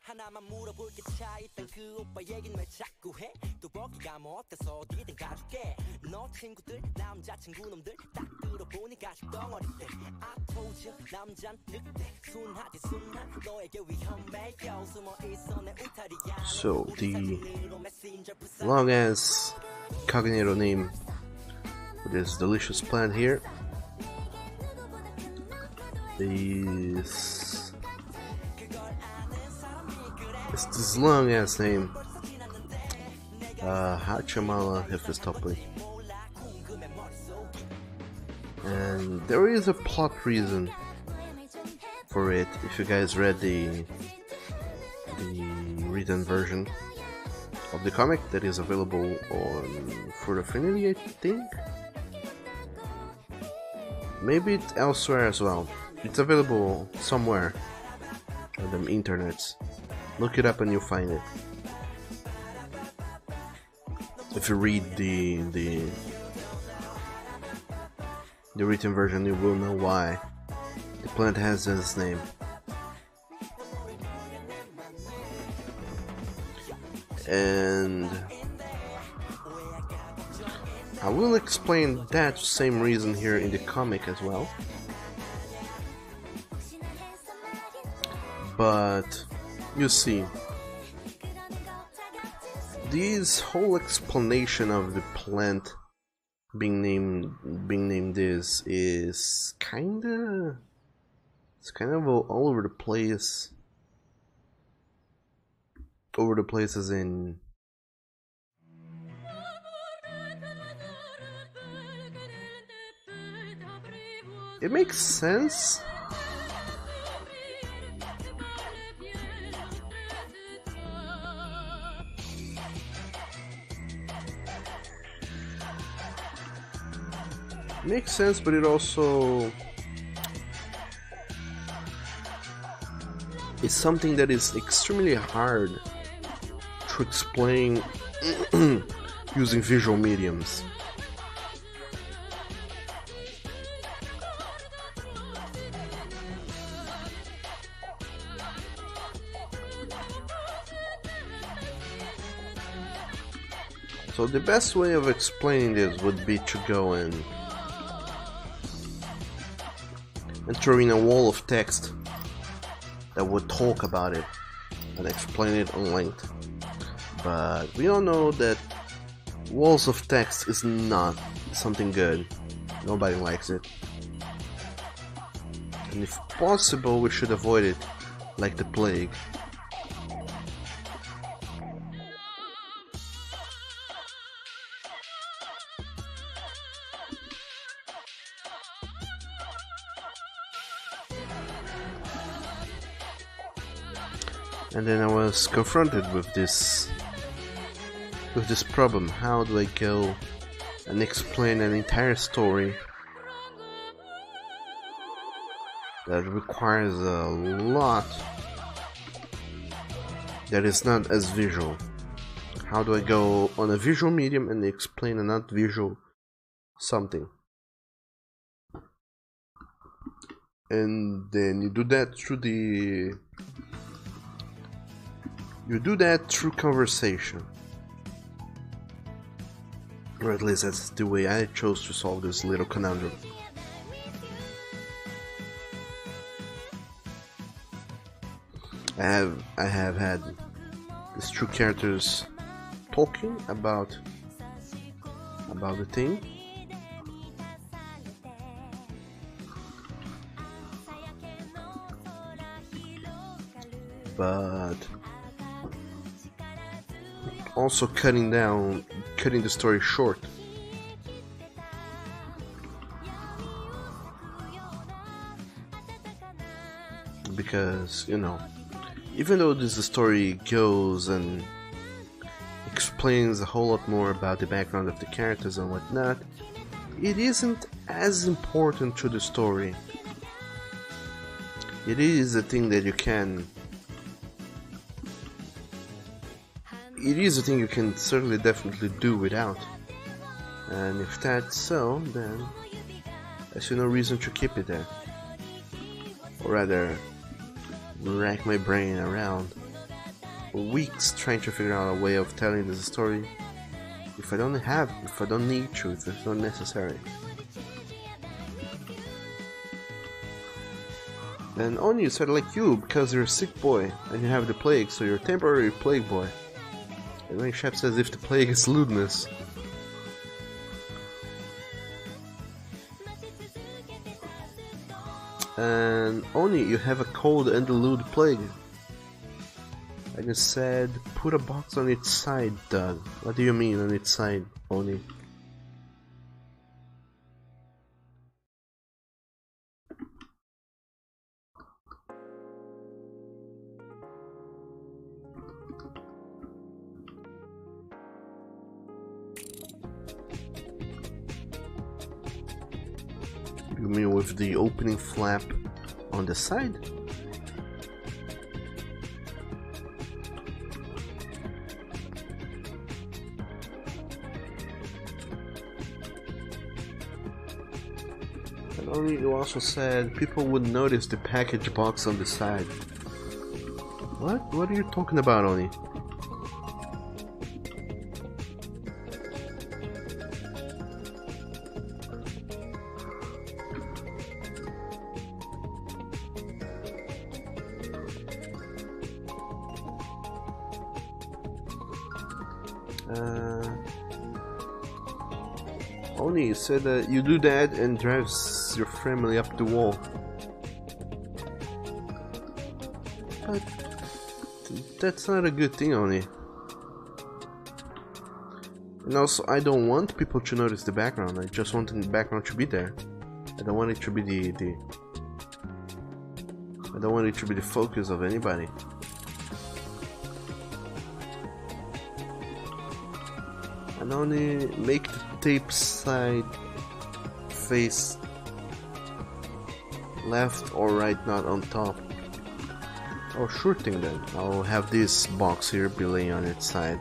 하나만 물어볼게 차 일단 그 오빠 얘긴 왜 자꾸 해 뚜벅이가 뭐 어때서 어디든 가줄게 너 친구들 남자친구 놈들 딱 들어보니 가식 덩어리 때 I told you 남잔 늑대 순하지 순한 너에게 위험해 숨어 있어 내 울타리야. So the long ass cognito name for this delicious plant here is it's this long ass name, Hachamala Hephaestopoli. And there is a plot reason for it. If you guys read the written version of the comic that is available on Fruit Affinity, I think. Maybe it's elsewhere as well. It's available somewhere on the internets. Look it up and you'll find it. If you read the written version, you will know why the plant has this name. And I will explain that same reason here in the comic as well. But you see, this whole explanation of the plant being named this is kind of all over the place. Over the places in it makes sense. Makes sense, but it also is something that is extremely hard to explain using visual mediums. So the best way of explaining this would be to go and throw in a wall of text that would talk about it and explain it on length. But we all know that walls of text is not something good. Nobody likes it. And if possible, we should avoid it like the plague. And then I was confronted with this problem. How do I go and explain an entire story that requires a lot that is not as visual? How do I go on a visual medium and explain a not visual something? And then you do that through conversation. Or at least that's the way I chose to solve this little conundrum. I have had these two characters talking about the thing. But also cutting the story short. Because, you know, even though this story goes and explains a whole lot more about the background of the characters and whatnot, it isn't as important to the story. It is a thing that you can certainly definitely do without. And if that's so, then I see no reason to keep it there. Or rather, rack my brain around for weeks trying to figure out a way of telling this story if I don't need to, if it's not necessary. And only you said like you, because you're a sick boy and you have the plague, so you're a temporary plague boy. And my chap says if the plague is lewdness. And only you have a cold and a lewd plague. I just said put a box on its side, Doug. What do you mean on its side, Oni? You mean with the opening flap on the side? And only you also said people would notice the package box on the side. What? What are you talking about, Oni? Oni said that you do that and drives your family up the wall. But that's not a good thing, Oni. And also, I don't want people to notice the background. I just want the background to be there. I don't want it to be I don't want it to be the focus of anybody. And only make the tape side face left or right, not on top. Oh, sure thing then. I'll have this box here be laying on its side.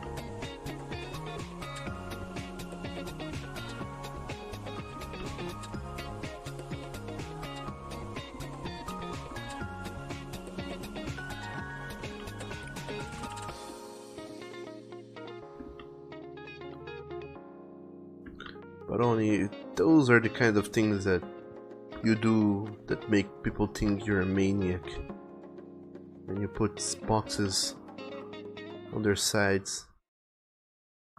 But only those are the kind of things that you do that make people think you're a maniac. When you put boxes on their sides.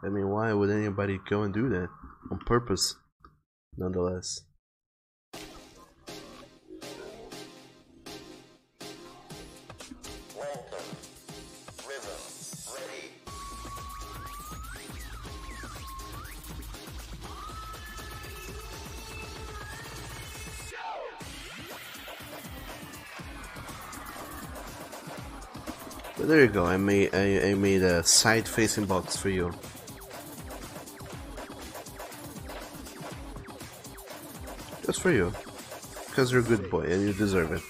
I mean, why would anybody go and do that? On purpose, nonetheless. But there you go. I made a side-facing box for you. Just for you, because you're a good boy and you deserve it.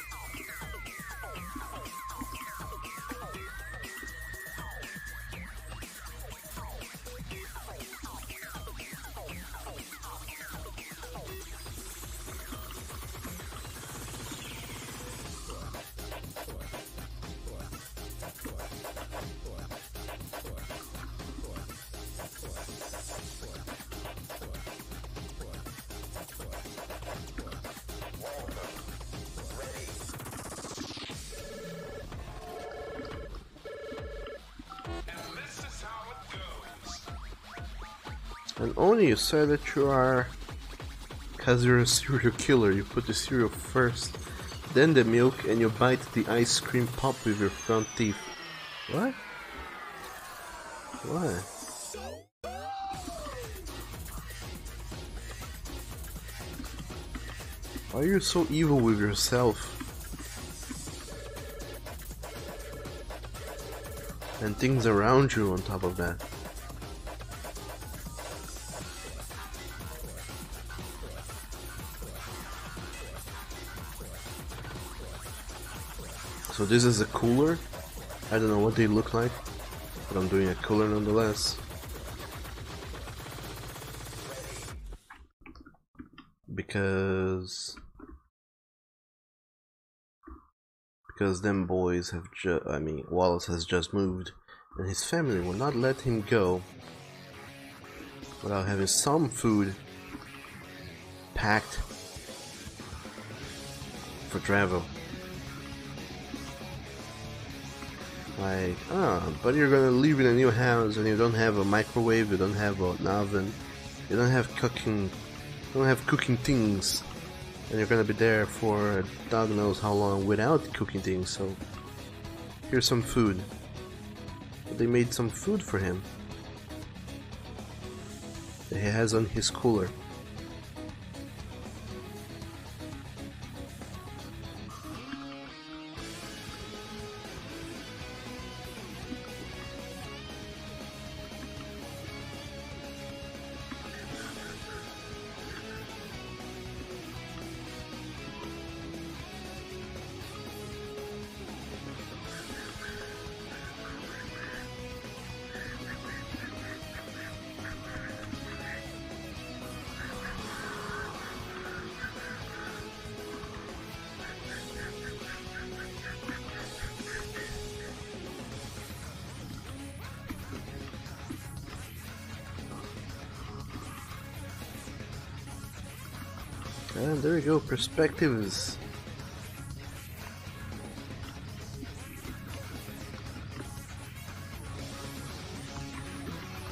And only you said that you are, because you're a serial killer, you put the cereal first, then the milk, and you bite the ice cream pop with your front teeth. What? Why? Why are you so evil with yourself? And things around you on top of that. So this is a cooler. I don't know what they look like, but I'm doing a cooler nonetheless. Because them boys have Wallace has just moved, and his family will not let him go without having some food packed for travel. Like, but you're gonna live in a new house and you don't have a microwave, you don't have an oven, you don't have cooking things, and you're gonna be there for God knows how long without cooking things, so here's some food. But they made some food for him that he has on his cooler. And there you go, perspectives.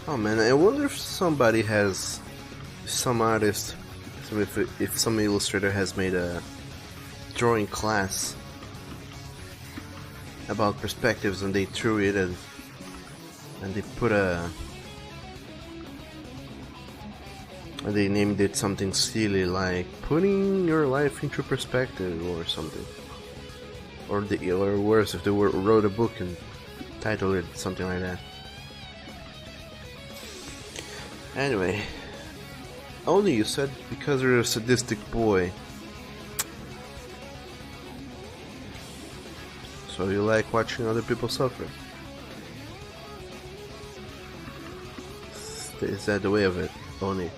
Oh man, I wonder if somebody has, some artist, if some illustrator has made a drawing class about perspectives and they threw it and they put and they named it something silly like putting your life into perspective or something, or worse if they wrote a book and titled it something like that. Anyway, only you said because you're a sadistic boy. So you like watching other people suffer. Is that the way of it, Oni?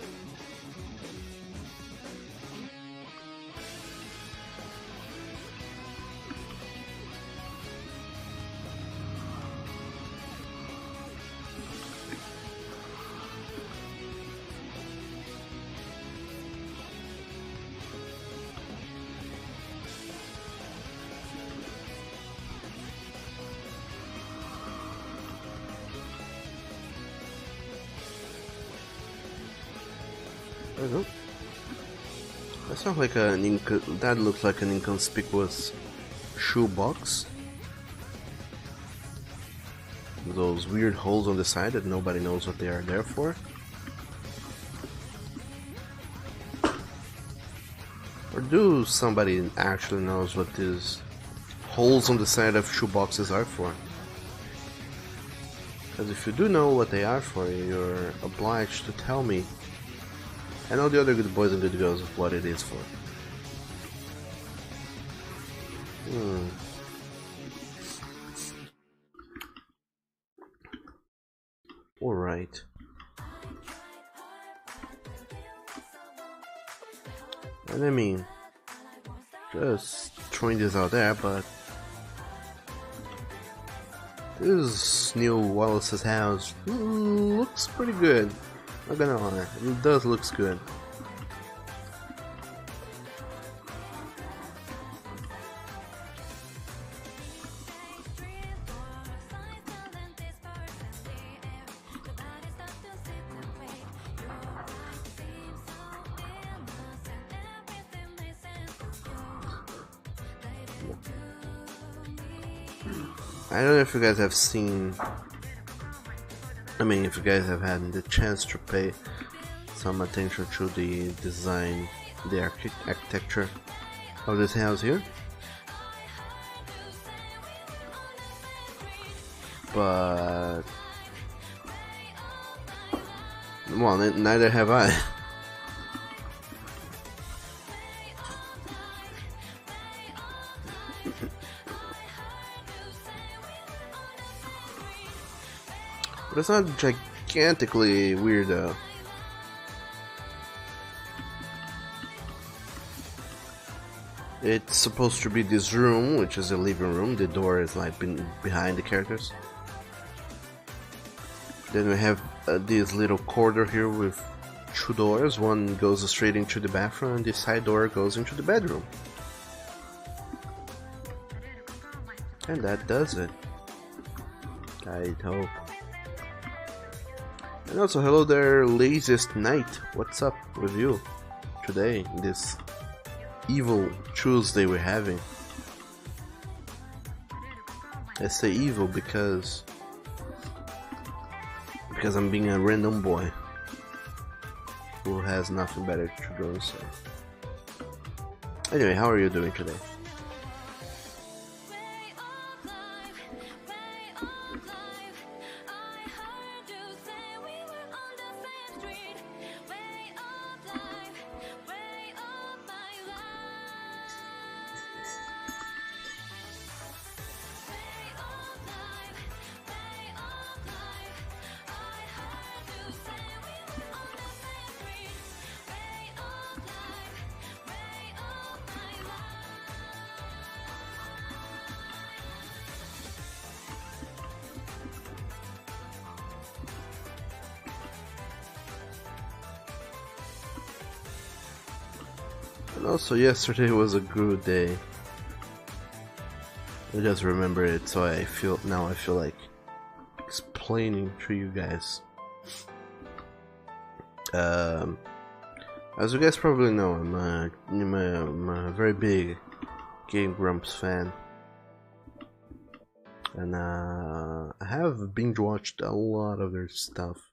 I don't know. That sounds like that looks like an inconspicuous shoebox. Those weird holes on the side that nobody knows what they are there for. Or do somebody actually knows what these holes on the side of shoeboxes are for? Because if you do know what they are for, you're obliged to tell me and all the other good boys and good girls of what it is for. Alright. And I mean, just throwing this out there, but this new Wallace's house looks pretty good. Not gonna lie, it does looks good. I don't know if you guys have seen, I mean if you guys have had the chance to pay some attention to the design, the architecture of this house here. But well, neither have I. But it's not gigantically weird though. It's supposed to be this room, which is a living room. The door is like behind the characters. Then we have this little corridor here with two doors. One goes straight into the bathroom and the side door goes into the bedroom. And that does it. I hope. And also, hello there, laziest knight. What's up with you today, this evil Tuesday we're having? I say evil because I'm being a random boy who has nothing better to do. So anyway, how are you doing today? And also, yesterday was a good day. I just remember it, so I feel like explaining to you guys. As you guys probably know, I'm a very big Game Grumps fan, and I have binge watched a lot of their stuff.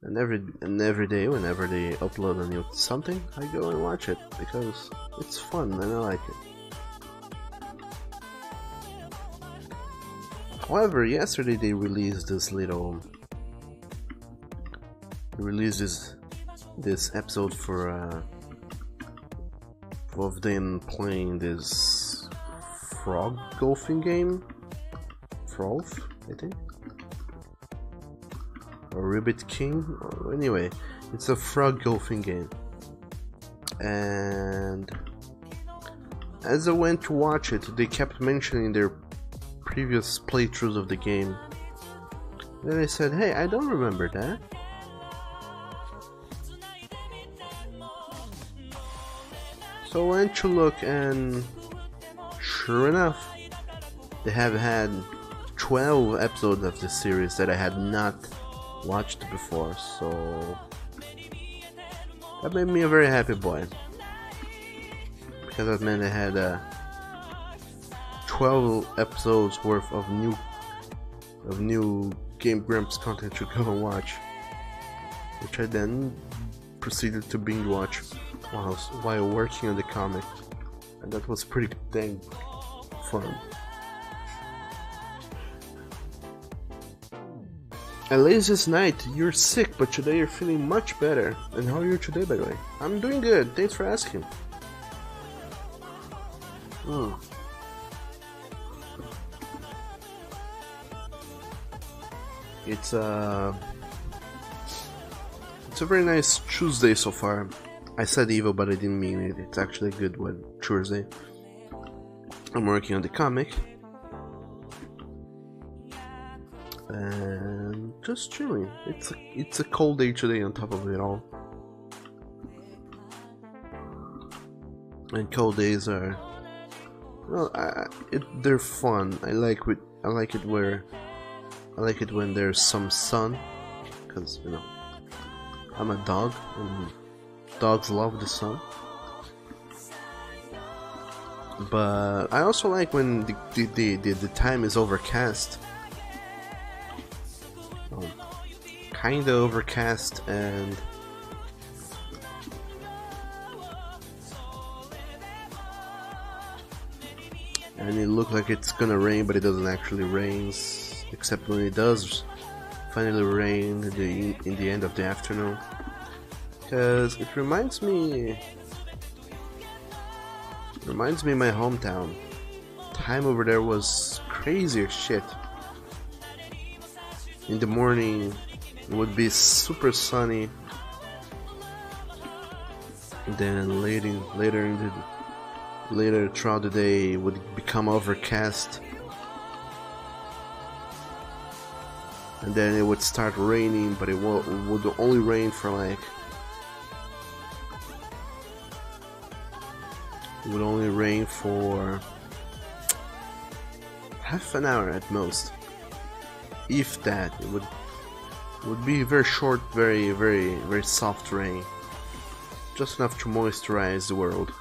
And every day, whenever they upload a new something, I go and watch it because it's fun and I like it. However, yesterday they released this this episode for of them playing this frog golfing game, Frolf, I think, or Ribbit King. Anyway, it's a frog golfing game, and as I went to watch it, they kept mentioning their previous playthroughs of the game. Then I said, hey, I don't remember that. So I went to look, and sure enough, they have had 12 episodes of this series that I had not watched before, so that made me a very happy boy, because that meant I had 12 episodes worth of new Game Grumps content to go and watch, which I then proceeded to binge watch while working on the comic, and that was pretty dang fun. And Laziest Night, you're sick, but today you're feeling much better. And how are you today, by the way? I'm doing good, thanks for asking. It's a very nice Tuesday so far. I said evil, but I didn't mean it. It's actually a good one, Tuesday. I'm working on the comic. And just chilling. It's a cold day today on top of it all. And cold days are, well, they're fun. I like it when there's some sun, because you know I'm a dog and dogs love the sun. But I also like when the time is overcast. Kinda overcast, and it looks like it's gonna rain, but it doesn't actually rain, except when it does finally rain in the end of the afternoon. Because it reminds me of my hometown. Time over there was crazy as shit. In the morning it would be super sunny, and then later throughout the day it would become overcast, and then it would start raining, but it would only rain for like half an hour at most, if that. It would be very short, very soft rain, just enough to moisturize the world,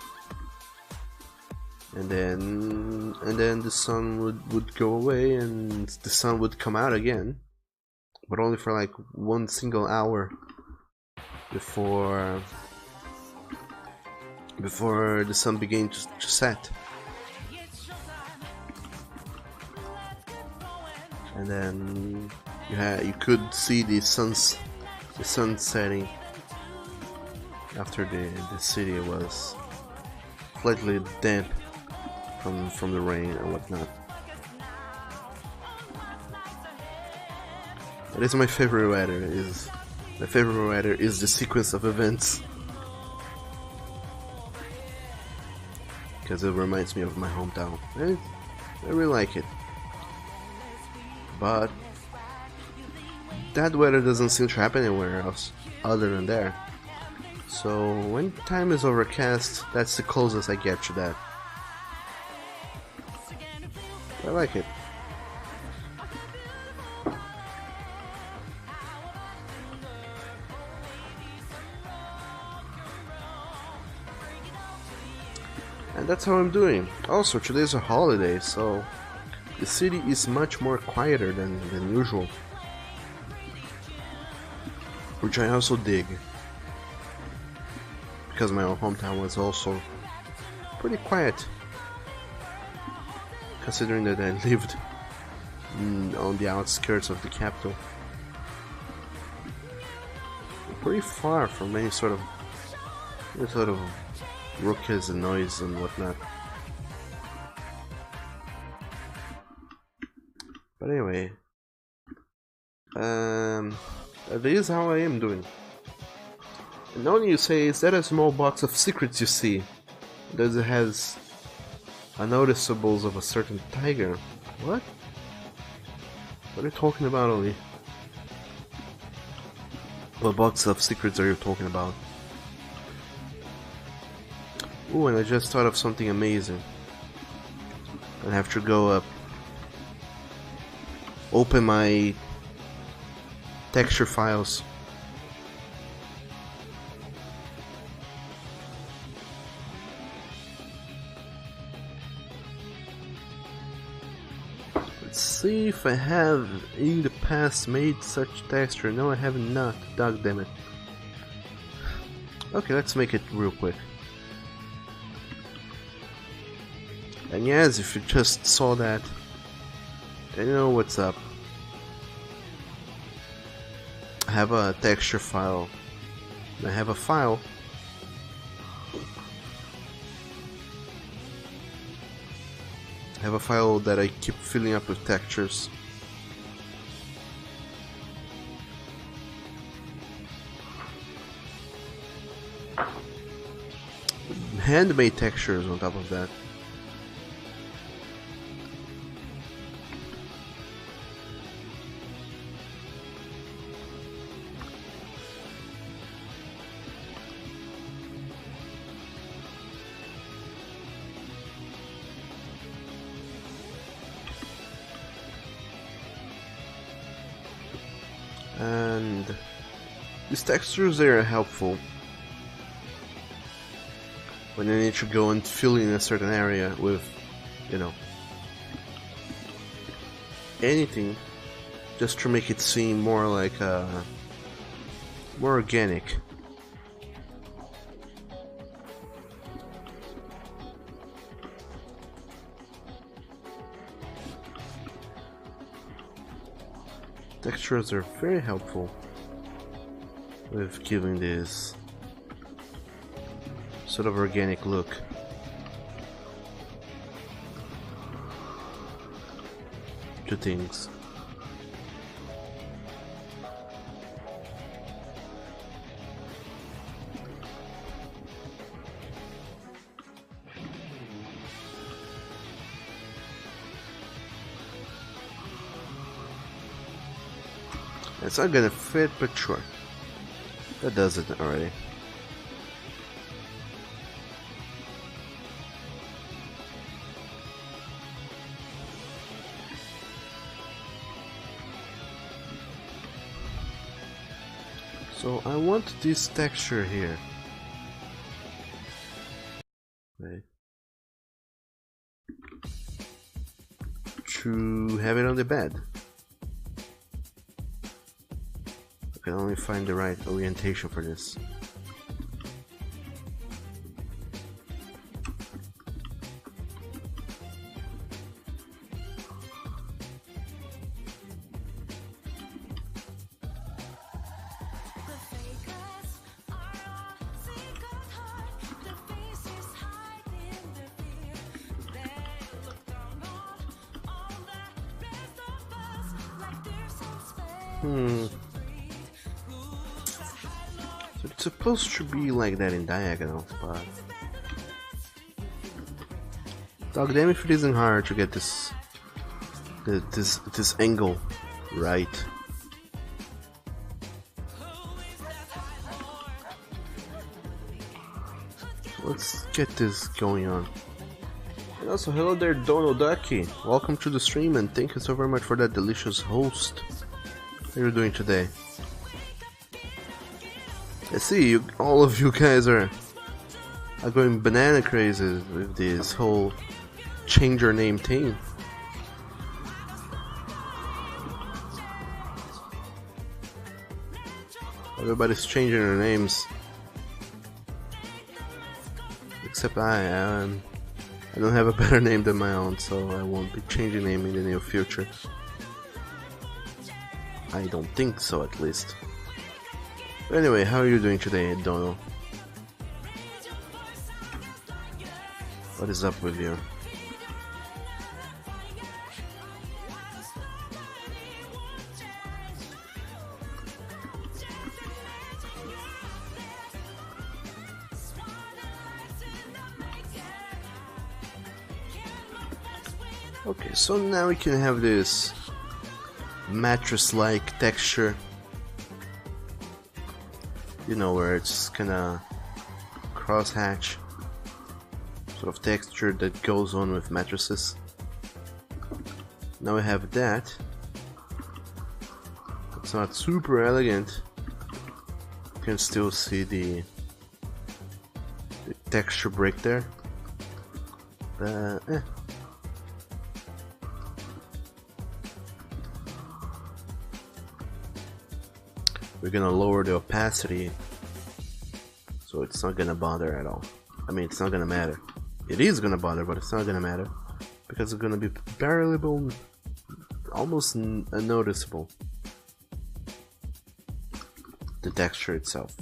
and then the sun would go away and the sun would come out again, but only for like one single hour before the sun began to set. And then you could see the sun setting after the city was slightly damp from the rain and whatnot. That is my favorite weather. Is the sequence of events, because it reminds me of my hometown. I really like it. But that weather doesn't seem to happen anywhere else other than there. So when time is overcast, that's the closest I get to that. I like it. that's how I'm doing. Also, today's a holiday, so the city is much more quieter than usual, which I also dig, because my own hometown was also pretty quiet, considering that I lived on the outskirts of the capital, pretty far from any sort of ruckus and noise and whatnot. But anyway, that is how I am doing. And only you say, is that a small box of secrets you see? Does it has unnoticeables of a certain tiger? What? What are you talking about, Oli? What box of secrets are you talking about? Ooh, and I just thought of something amazing. I have to go up, open my texture files. Let's see if I have in the past made such texture. No, I have not. Dog damn it. Okay, let's make it real quick. And yes, if you just saw that, then you know what's up. I have a texture file. I have a file. I have a file that I keep filling up with textures. Handmade textures on top of that. And these textures are helpful when you need to go and fill in a certain area with, you know, anything, just to make it seem more like more organic. Textures are very helpful with giving this sort of organic look to things. It's not gonna fit, but sure. That does it already. So I want this texture here. Okay. To have it on the bed. I can only find the right orientation for this. So it's supposed to be like that in diagonal, but dog damn if it isn't hard to get this angle right. So let's get this going on. And also, hello there, Donald Ducky. Welcome to the stream, and thank you so very much for that delicious host. How are you doing today? I see you, all of you guys are I'm going banana crazy with this whole change your name thing. Everybody's changing their names, except I don't have a better name than my own, so I won't be changing name in the near future. I don't think so, at least. But anyway, how are you doing today, Dono? What is up with you? Okay, so now we can have this mattress-like texture. You know, where it's kinda crosshatch sort of texture that goes on with mattresses. Now we have that. It's not super elegant. You can still see the texture break there. But we're gonna lower the opacity so it's not gonna bother at all. I mean, it's not gonna matter. It is gonna bother, but it's not gonna matter because it's gonna be barely, almost unnoticeable. The texture itself.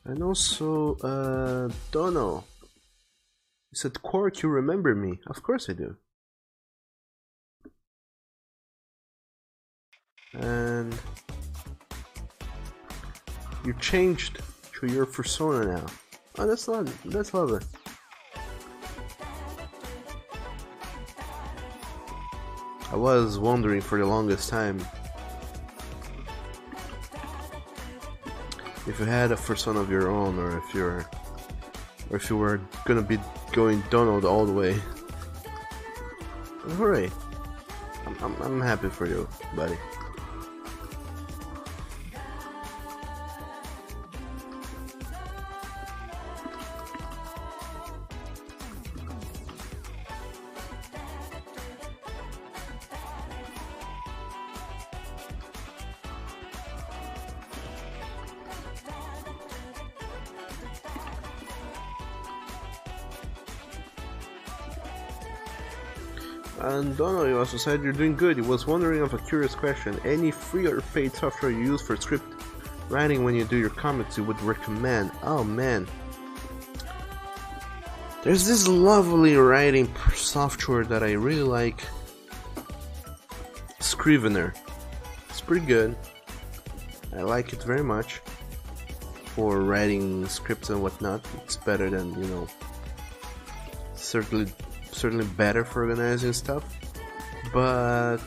And also, Dono. You said, Quark, you remember me? Of course I do. And you changed to your persona now. Oh, that's lovely. I was wondering for the longest time if you had a persona of your own, or if you were gonna be going Donald all the way. Hooray! I'm happy for you, buddy. And Dono, you also said you're doing good. He was wondering of a curious question. Any free or paid software you use for script writing when you do your comics you would recommend? Oh man. There's this lovely writing software that I really like. Scrivener. It's pretty good. I like it very much. For writing scripts and whatnot. It's better than, you know, certainly better for organizing stuff, but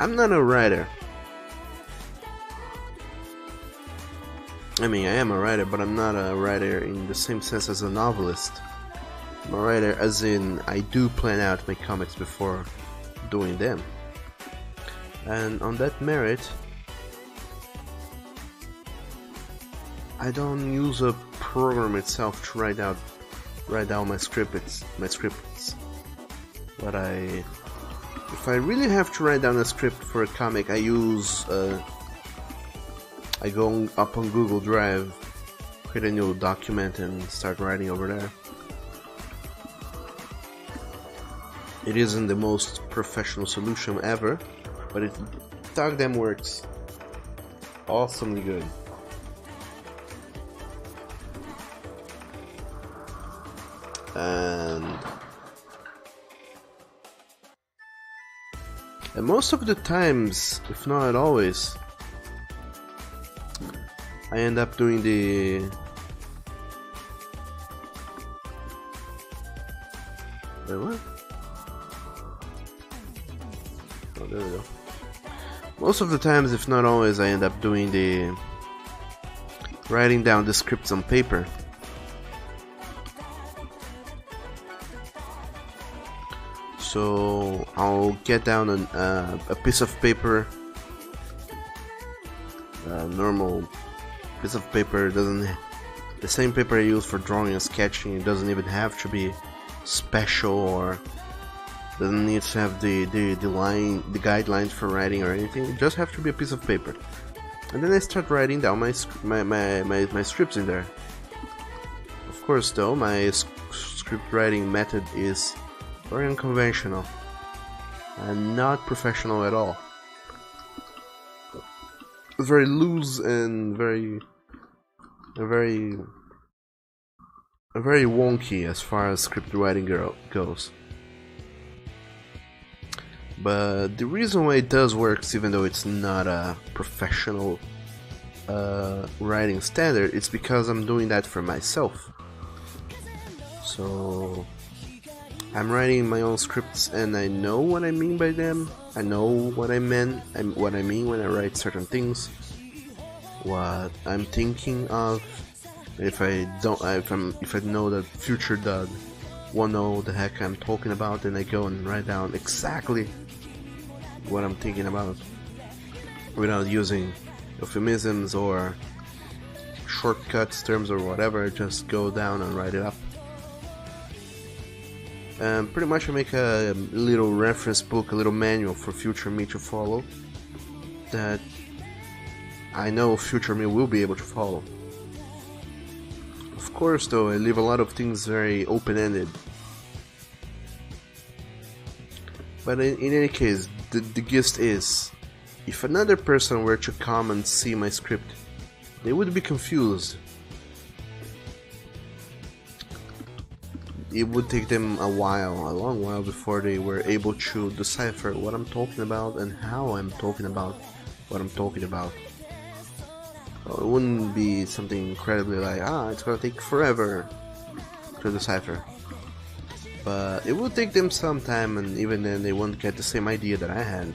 I'm not a writer. I mean, I am a writer, but I'm not a writer in the same sense as a novelist. I'm a writer as in I do plan out my comics before doing them, and on that merit I don't use a program itself to write down my scripts. But if I really have to write down a script for a comic, I go up on Google Drive, create a new document, and start writing over there. It isn't the most professional solution ever, but it goddamn works awesomely good. And most of the times, if not always, I end up doing the wait, what? Oh, there we go. Most of the times, if not always, I end up doing the writing down the scripts on paper. So I'll get down a piece of paper, a normal piece of paper. Doesn't the same paper I use for drawing and sketching. It doesn't even have to be special, or doesn't need to have the guidelines for writing or anything. It just have to be a piece of paper. And then I start writing down my scripts in there. Of course, though, my script writing method is very unconventional and not professional at all. Very loose and very wonky as far as script writing goes. But the reason why it does work, even though it's not a professional writing standard, it's because I'm doing that for myself. So I'm writing my own scripts, and I know what I mean by them. I know what I mean when I write certain things, what I'm thinking of. If I know that future Doug won't know the heck I'm talking about, then I go and write down exactly what I'm thinking about without using euphemisms or shortcuts, terms, or whatever. Just go down and write it up. And pretty much I make a little reference book, a little manual for future me to follow, that I know future me will be able to follow. Of course, though, I leave a lot of things very open-ended. But in any case, the gist is, if another person were to come and see my script, they would be confused. It would take them a long while, before they were able to decipher what I'm talking about and how I'm talking about what I'm talking about. Well, it wouldn't be something incredibly like, it's gonna take forever to decipher. But it would take them some time, and even then they won't get the same idea that I had.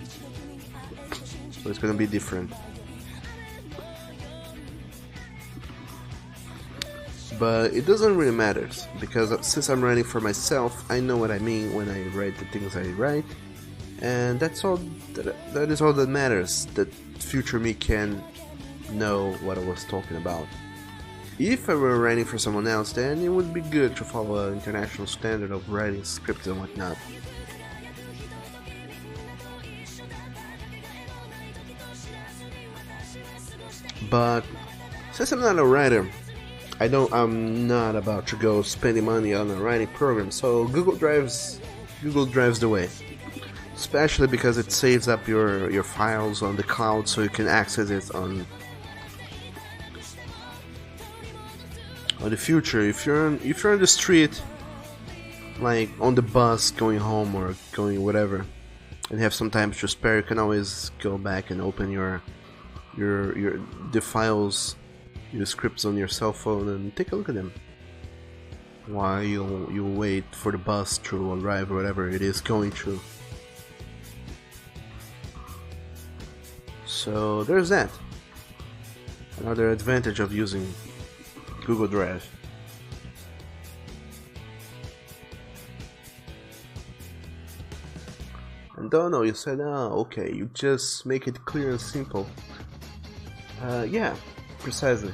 So it's gonna be different. But it doesn't really matter, because since I'm writing for myself, I know what I mean when I write the things I write, and that's all. That is all that matters. That future me can know what I was talking about. If I were writing for someone else, then it would be good to follow an international standard of writing scripts and whatnot. But since I'm not a writer, I'm not about to go spending money on a writing program, so Google drives the way. Especially because it saves up your files on the cloud, so you can access it on the future. If you're on the street, like on the bus going home or going whatever, and have some time to spare, you can always go back and open the files, your scripts on your cell phone, and take a look at them while you wait for the bus to arrive or whatever it is going to. So there's that. Another advantage of using Google Drive. And Dono, you said, okay, you just make it clear and simple. Yeah, precisely.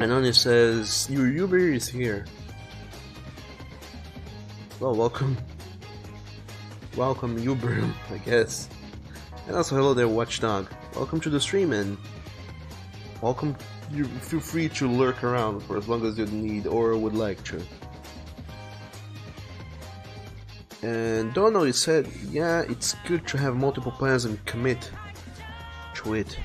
And Anya says, your Uber is here. Well, welcome Uber, I guess. And also, hello there, Watchdog. Welcome to the stream, and welcome. You feel free to lurk around for as long as you need or would like to. And Dono, you said, yeah, it's good to have multiple plans and commit to it.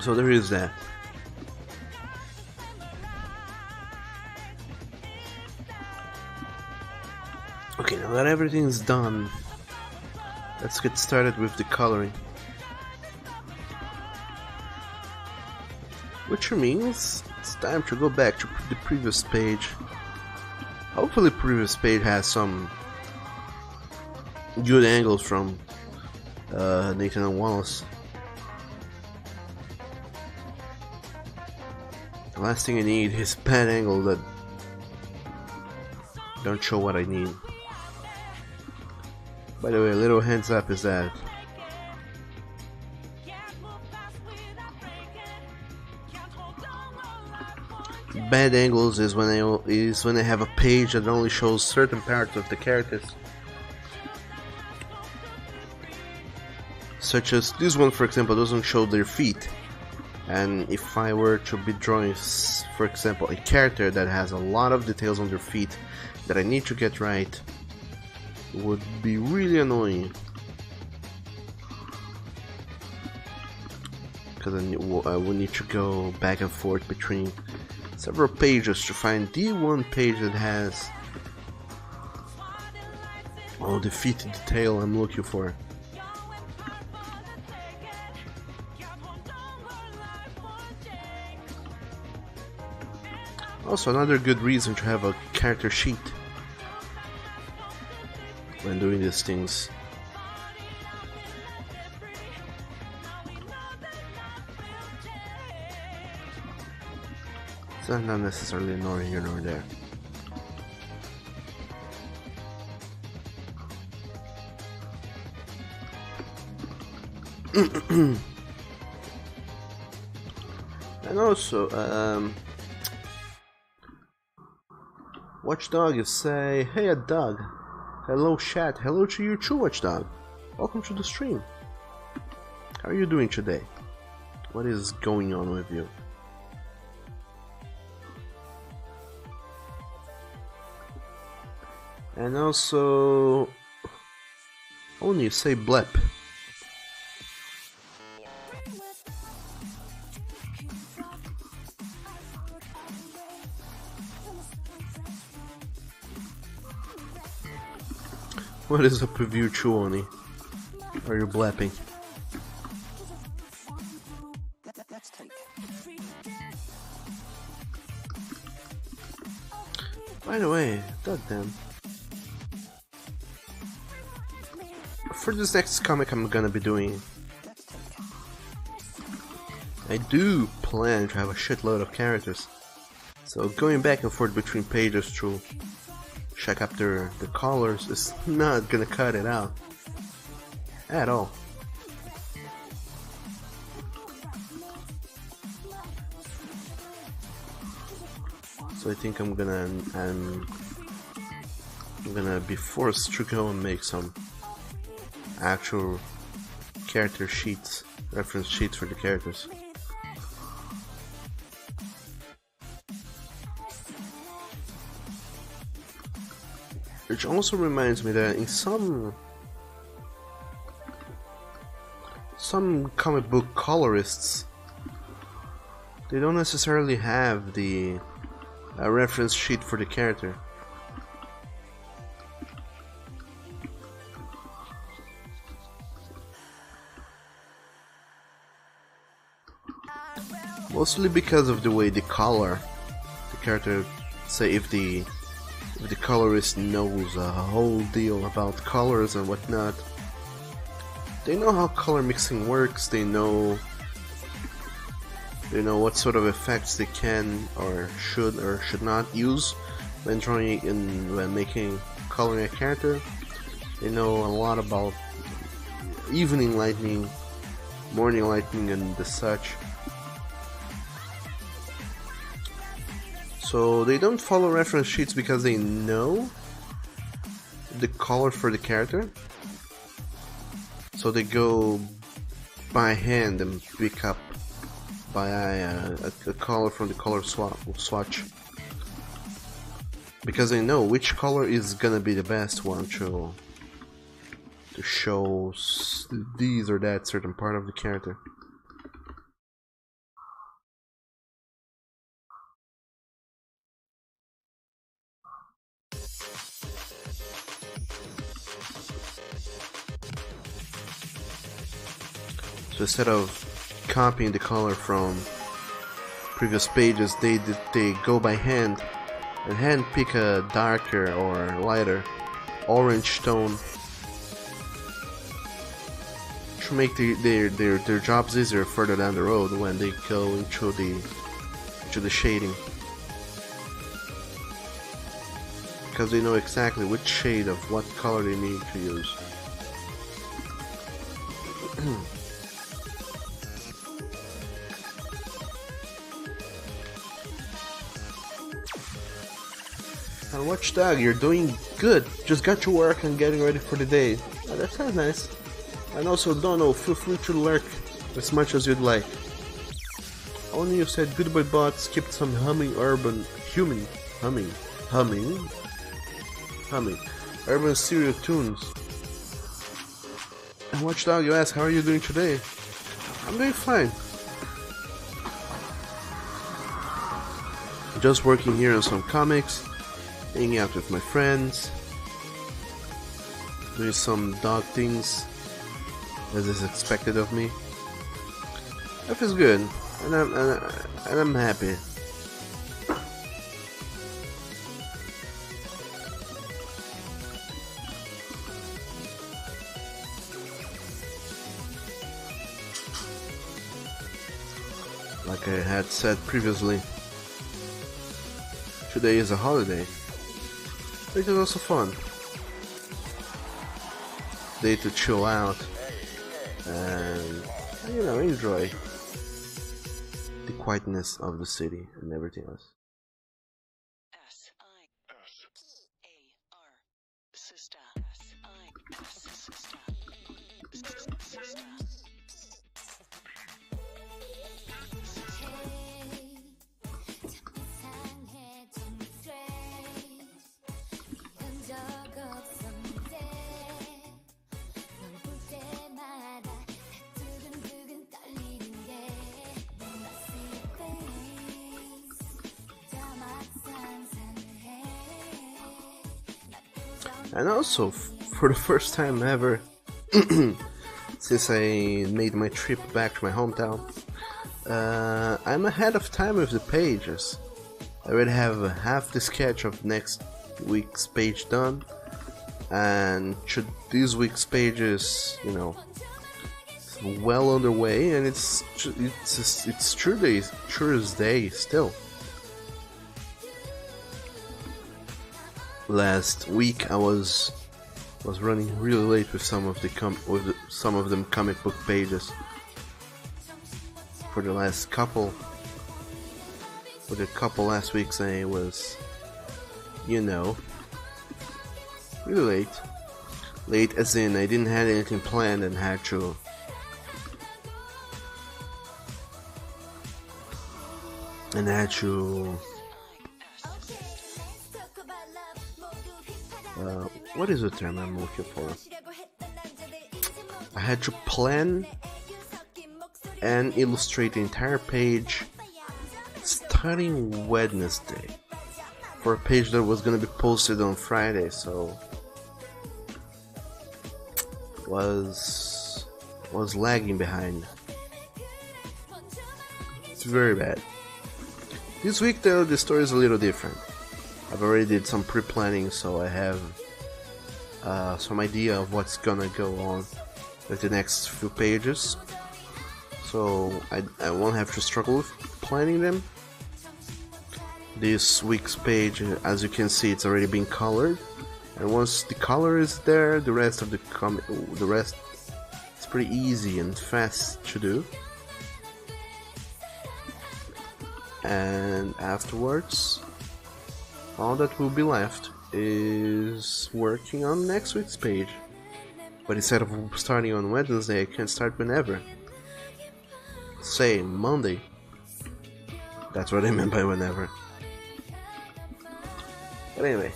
So there is that. Okay, now that everything's done, let's get started with the coloring. Which means it's time to go back to the previous page. Hopefully the previous page has some good angles from Nathan and Wallace. The last thing I need is bad angle that don't show what I need. By the way, a little heads up is that bad angles is when I have a page that only shows certain parts of the characters. Such as this one, for example, doesn't show their feet. And if I were to be drawing, for example, a character that has a lot of details on their feet that I need to get right, it would be really annoying. Because I would need to go back and forth between several pages to find the one page that has all the feet detail I'm looking for. Also, another good reason to have a character sheet when doing these things. It's not necessarily annoying here nor there. And also, Watchdog, you say, hey a dog. Hello chat, hello to you too, Watchdog. Welcome to the stream. How are you doing today? What is going on with you? And also, only say blep. What is up with you, Chuoni? Are you blapping? By the way, goddamn. For this next comic I'm gonna be doing, I do plan to have a shitload of characters. So going back and forth between pages to check up the colors is not gonna cut it out at all. So I think I'm gonna be forced to go and make some actual character sheets, reference sheets for the characters. Which also reminds me that in some comic book colorists, they don't necessarily have the reference sheet for the character. Mostly because of the way the color, the character, say if the colorist knows a whole deal about colors and whatnot, they know how color mixing works, they know what sort of effects they can or should not use when drawing and when coloring a character. They know a lot about evening lighting, morning lighting and the such. So they don't follow reference sheets because they know the color for the character. So they go by hand and pick up by eye a color from the color swatch. Because they know which color is gonna be the best one to show these or that certain part of the character. So instead of copying the color from previous pages, they go by hand and hand pick a darker or lighter orange tone to make their jobs easier further down the road when they go into the shading, because they know exactly which shade of what color they need to use. And Watchdog, you're doing good. Just got to work and getting ready for the day. Oh, that sounds nice. And also, Dono, feel free to lurk as much as you'd like. Only you said goodbye bot, skipped some humming urban urban stereo tunes. And Watchdog, you ask, how are you doing today? I'm doing fine. Just working here on some comics, hanging out with my friends, doing some dog things as is expected of me. Life is good, and I'm happy. Like I had said previously, today is a holiday, which is also fun. Day to chill out and, you know, enjoy the quietness of the city and everything else. Sister. And also, for the first time ever, since I made my trip back to my hometown, I'm ahead of time with the pages. I already have half the sketch of next week's page done, and this week's pages, you know, well underway, and it's true as day still. Last week I was running really late with some of them comic book pages. For the couple last weeks I was, you know, really late as in I didn't have anything planned and had to what is the term I'm looking for? I had to plan and illustrate the entire page starting Wednesday for a page that was going to be posted on Friday, so was lagging behind. It's very bad. This week though, the story is a little different. I've already did some pre-planning, so I have some idea of what's gonna go on with the next few pages, so I won't have to struggle with planning them. This week's page, as you can see, it's already been colored, and once the color is there, the rest is pretty easy and fast to do. And afterwards, all that will be left is working on next week's page. But instead of starting on Wednesday, I can start whenever. Say Monday. That's what I meant by whenever. But anyway.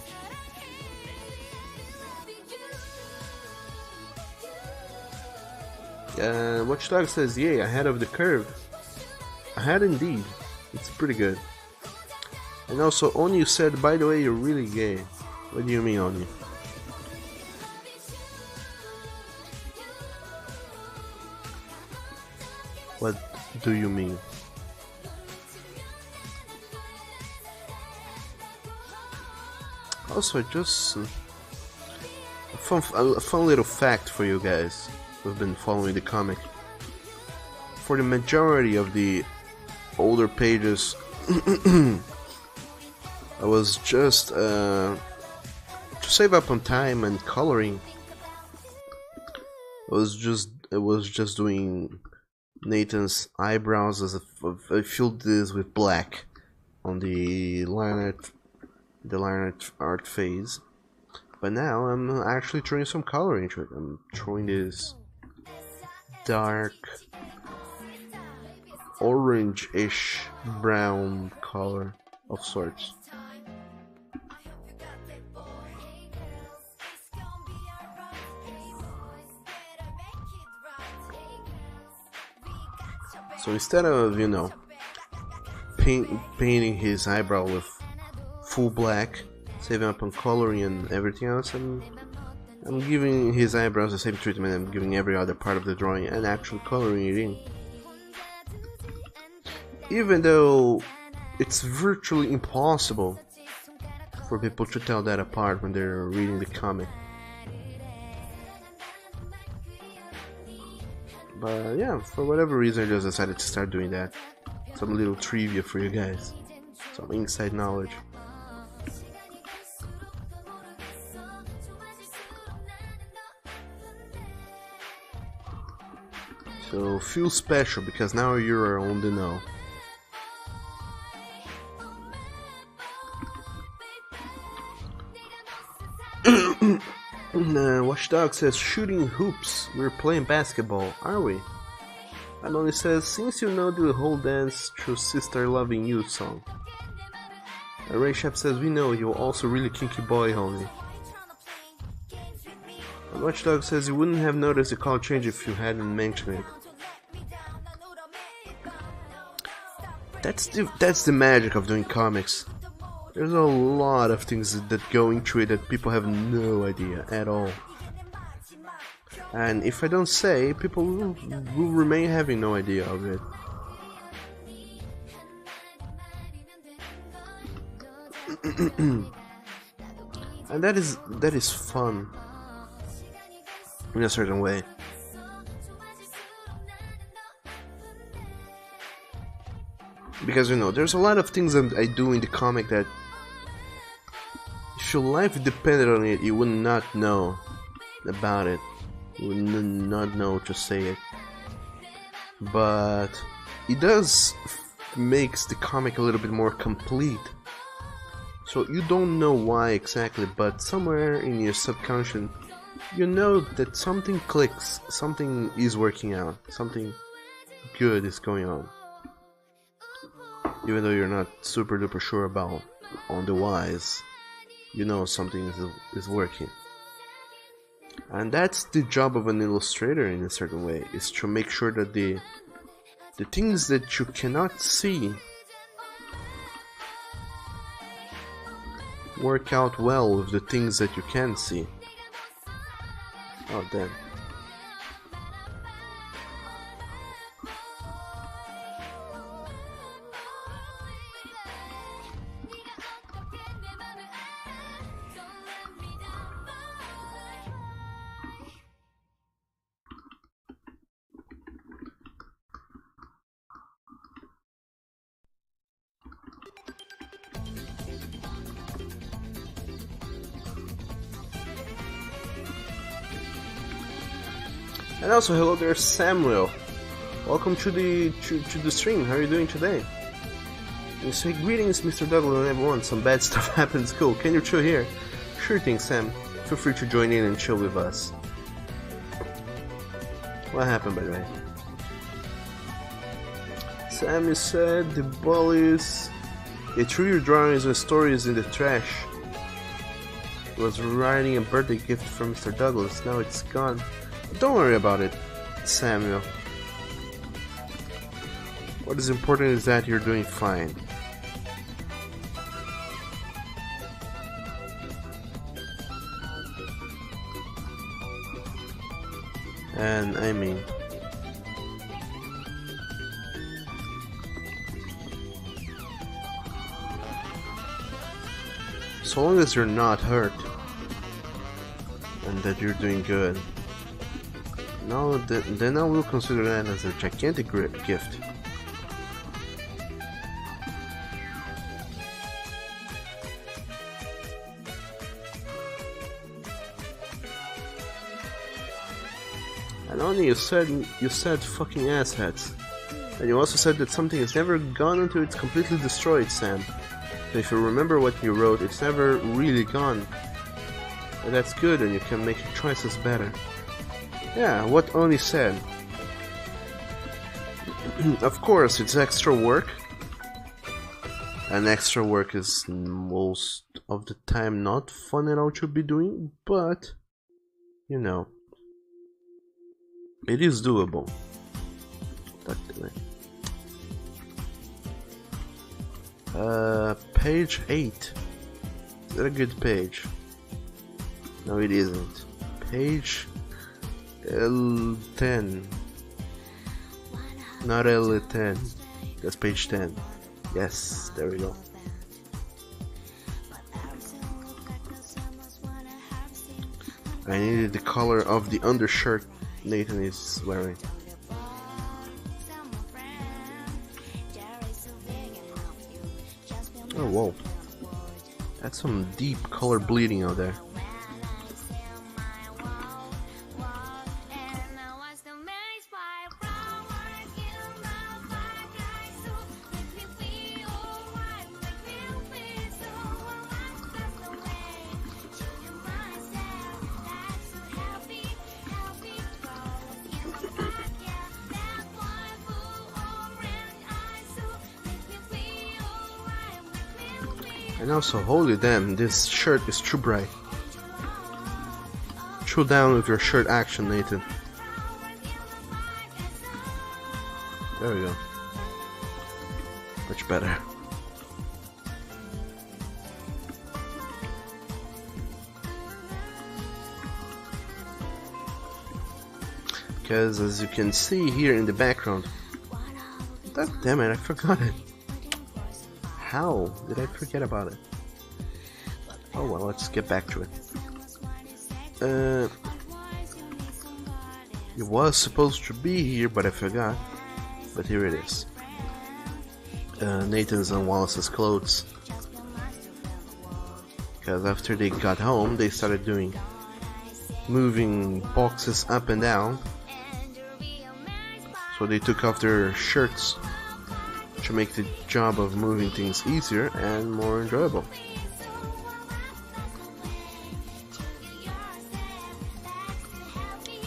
Watchdog says, yay, ahead of the curve. Ahead indeed. It's pretty good. And also, Onyu said, by the way, you're really gay. What do you mean, Onyu? What do you mean? Also, just a fun little fact for you guys. who've been following the comic. For the majority of the older pages, I was just to save up on time and coloring. I was just doing Nathan's eyebrows as I filled this with black on the line art phase. But now I'm actually throwing some color into it. I'm throwing this dark orange-ish brown color of sorts. So instead of, you know, painting his eyebrow with full black, saving up on coloring and everything else, I'm giving his eyebrows the same treatment I'm giving every other part of the drawing and actually coloring it in. Even though it's virtually impossible for people to tell that apart when they're reading the comic. But yeah, for whatever reason I just decided to start doing that. Some little trivia for you guys. Some inside knowledge. So feel special because now you're on the know. Watchdog says shooting hoops. We're playing basketball, are we? Anony says since you know the whole dance through Sister Loving You song. Ray Shep says we know you're also really kinky boy, homie. And Watchdog says you wouldn't have noticed the color change if you hadn't mentioned it. That's the magic of doing comics. There's a lot of things that go into it that people have no idea at all. And if I don't say, people will remain having no idea of it. And that is fun in a certain way. Because, you know, there's a lot of things that I do in the comic that if your life depended on it, you would not know about it. You would not know to say it. But it does makes the comic a little bit more complete. So you don't know why exactly, but somewhere in your subconscious, you know that something clicks, something is working out, something good is going on. Even though you're not super duper sure about on the whys, you know something is working. And that's the job of an illustrator in a certain way, is to make sure that the things that you cannot see work out well with the things that you can see. Oh damn. And also, hello there, Samuel. Welcome to the stream. How are you doing today? You say greetings, Mr. Douglas, and everyone. Some bad stuff happens. Cool. Can you chill here? Sure thing, Sam. Feel free to join in and chill with us. What happened, by the way? Sam, you said the bullies. They threw your drawings and stories in the trash. It was writing a birthday gift from Mr. Douglas. Now it's gone. Don't worry about it, Samuel. What is important is that you're doing fine. And I mean, so long as you're not hurt and that you're doing good, Now then I will consider that as a gigantic gift. And only you said fucking asshats. And you also said that something is never gone until it's completely destroyed, Sam. So if you remember what you wrote, it's never really gone. And that's good, and you can make your choices better. Yeah, what Oni said. Of course, it's extra work. And extra work is most of the time not fun at all to be doing, but, you know, it is doable. Page 8. Is that a good page? No, it isn't. Page L10. Not L10. That's page 10. Yes, there we go. I needed the color of the undershirt Nathan is wearing. Oh, whoa. That's some deep color bleeding out there. And also, holy damn, this shirt is too bright. Chill down with your shirt action, Nathan. There we go. Much better. Because as you can see here in the background, God damn it, I forgot it. How did I forget about it? Oh well, let's get back to it. It was supposed to be here, but I forgot. But here it is. Nathan's and Wallace's clothes. Because after they got home, they started moving boxes up and down. So they took off their shirts to make the job of moving things easier and more enjoyable.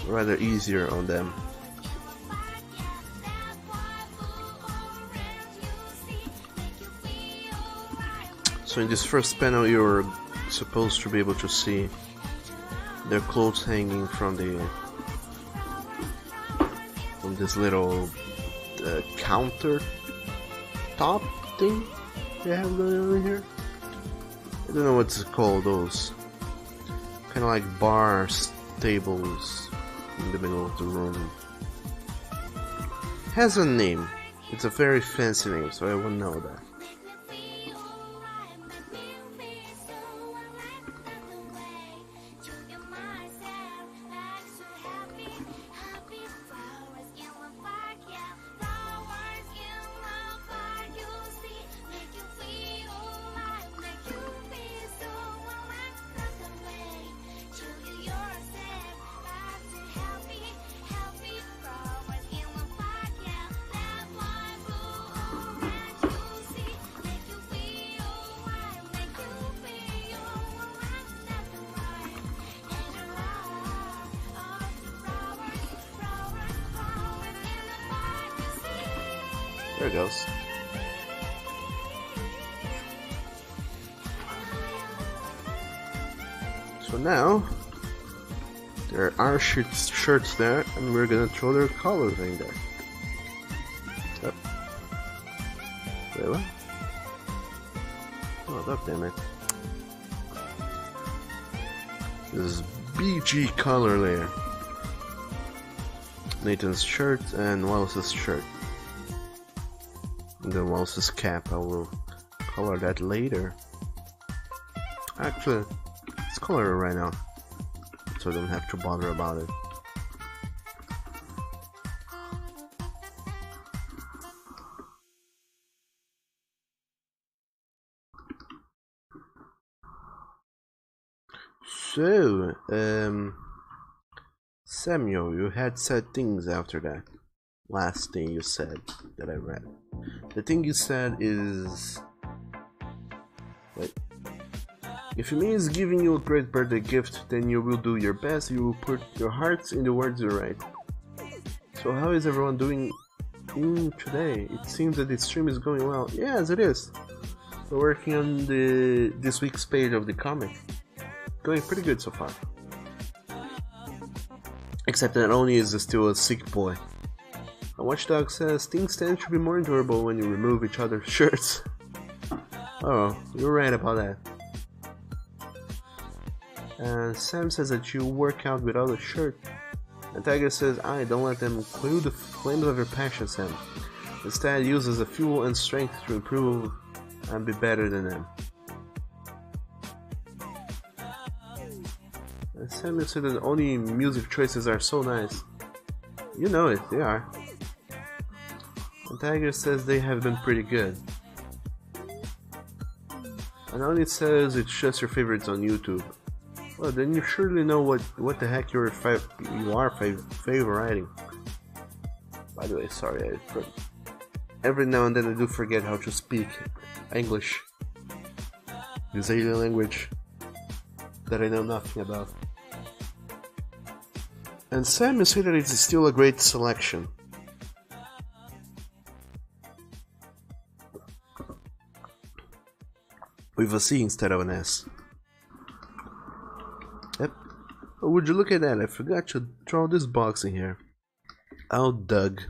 Rather easier on them. So in this first panel you're supposed to be able to see their clothes hanging from this little counter top thing they have going on here. I don't know what's called, those kind of like bar tables in the middle of the room. Has a name. It's a very fancy name, so I wouldn't know that. There it goes. So now there are shirts there, and we're gonna throw their colors in there. Yep. Wait, what? Oh, god damn it. This is BG color layer. Nathan's shirt and Wallace's shirt. And then Wallace's cap, I will color that later. Actually, let's color it right now, so I don't have to bother about it. So, Samuel, you had said things after that last thing you said that I read. The thing you said is, wait, if it means giving you a great birthday gift, then you will do your best. You will put your hearts in the words you write. So how is everyone doing today? It seems that the stream is going well. Yes, it is. We're working on this week's page of the comic. Going pretty good so far. Except that Oni is still a sick boy. A watchdog says things tend to be more enjoyable when you remove each other's shirts. Oh, you're right about that. And Sam says that you work out without a shirt. And Tiger says, don't let them clue the flames of your passion, Sam. Instead, use as a fuel and strength to improve and be better than them. And Samuel said that only music choices are so nice. You know it, they are. And Tiger says they have been pretty good. And Oni says it's just your favorites on YouTube. Well, then you surely know what the heck you are favoriting. By the way, sorry, every now and then I do forget how to speak English. This alien language that I know nothing about. And Sam said that it's still a great selection. With a C instead of an S. Yep. Oh, would you look at that? I forgot to draw this box in here. Oh, Doug.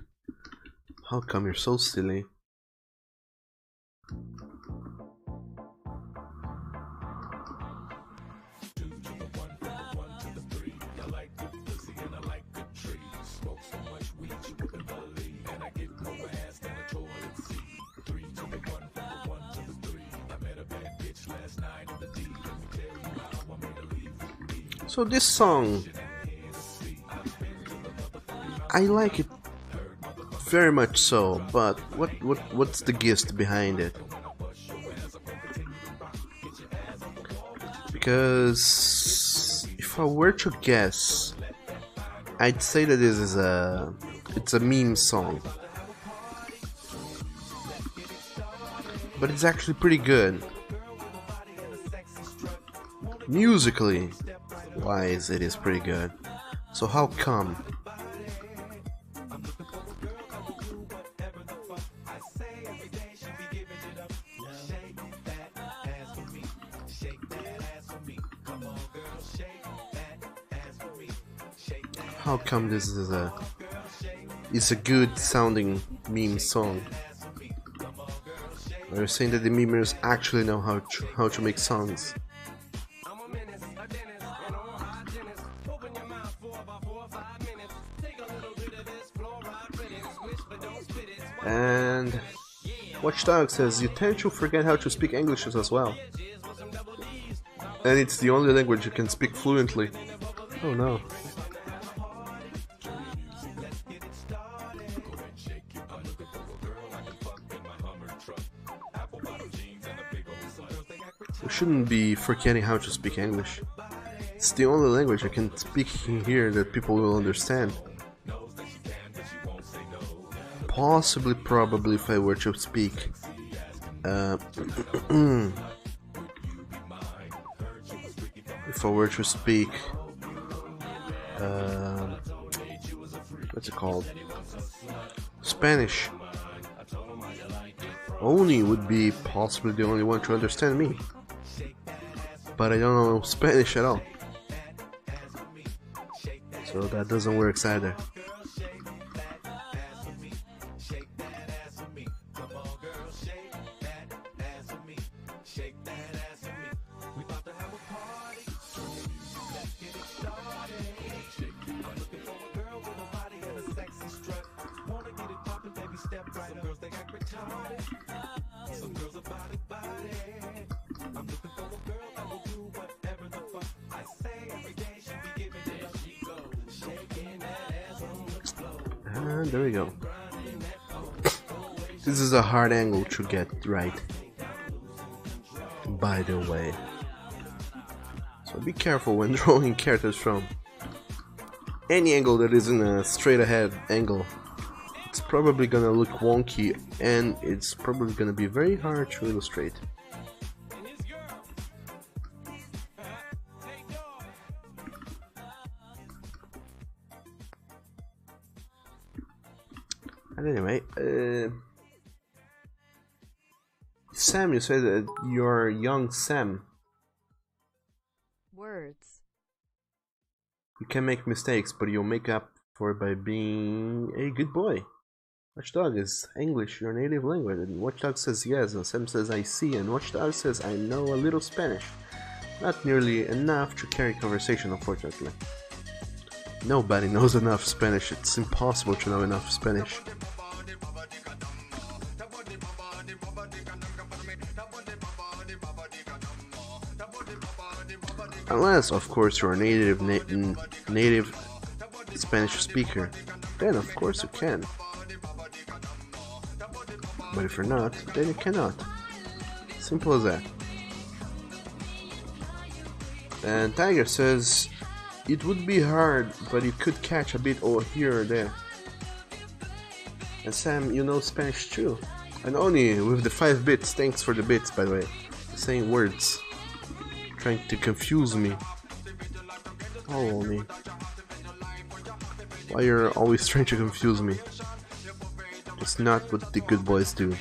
How come you're so silly? So this song, I like it very much so, but what's the gist behind it? Because if I were to guess, I'd say that this is it's a meme song, but it's actually pretty good musically wise. It is pretty good. So how come? How come this is a good sounding meme song? Are you saying that the memers actually know how to make songs? And Watchdog says you tend to forget how to speak English as well. And it's the only language you can speak fluently. Oh no. We shouldn't be forgetting how to speak English. It's the only language I can speak here that people will understand. Possibly, probably, if I were to speak if I were to speak what's it called? Spanish. Oni would be possibly the only one to understand me. But I don't know Spanish at all. So that doesn't work either. And there we go. This is a hard angle to get right, by the way. So Be careful when drawing characters from any angle that isn't a straight ahead angle. It's probably gonna look wonky and it's probably gonna be very hard to illustrate. And anyway, Sam, you said that you're young Sam. Words. You can make mistakes, but you'll make up for it by being a good boy. Watchdog is English, your native language, and Watchdog says yes, and Sam says I see, and Watchdog says I know a little Spanish. Not nearly enough to carry conversation, unfortunately. Nobody knows enough Spanish, it's impossible to know enough Spanish. Unless, of course, you're a native Spanish speaker, then of course you can. But if you're not, then you cannot. Simple as that. And Tiger says, it would be hard, but you could catch a bit over here or there. And Sam, you know Spanish too. And only with the 5 bits, thanks for the bits by the way. Saying words. Trying to confuse me. Oh, only. Why you're always trying to confuse me? It's not what the good boys do.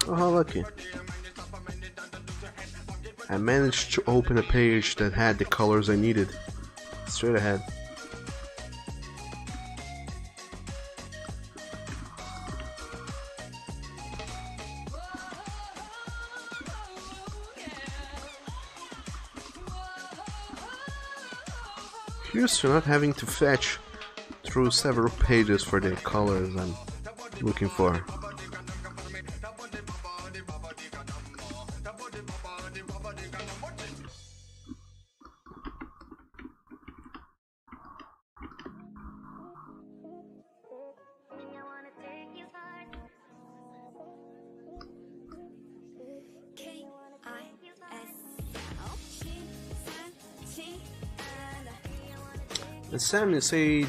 Oh, how lucky. I managed to open a page that had the colors I needed. Straight ahead. Here's to not having to fetch through several pages for the colors I'm looking for. And Sam, you say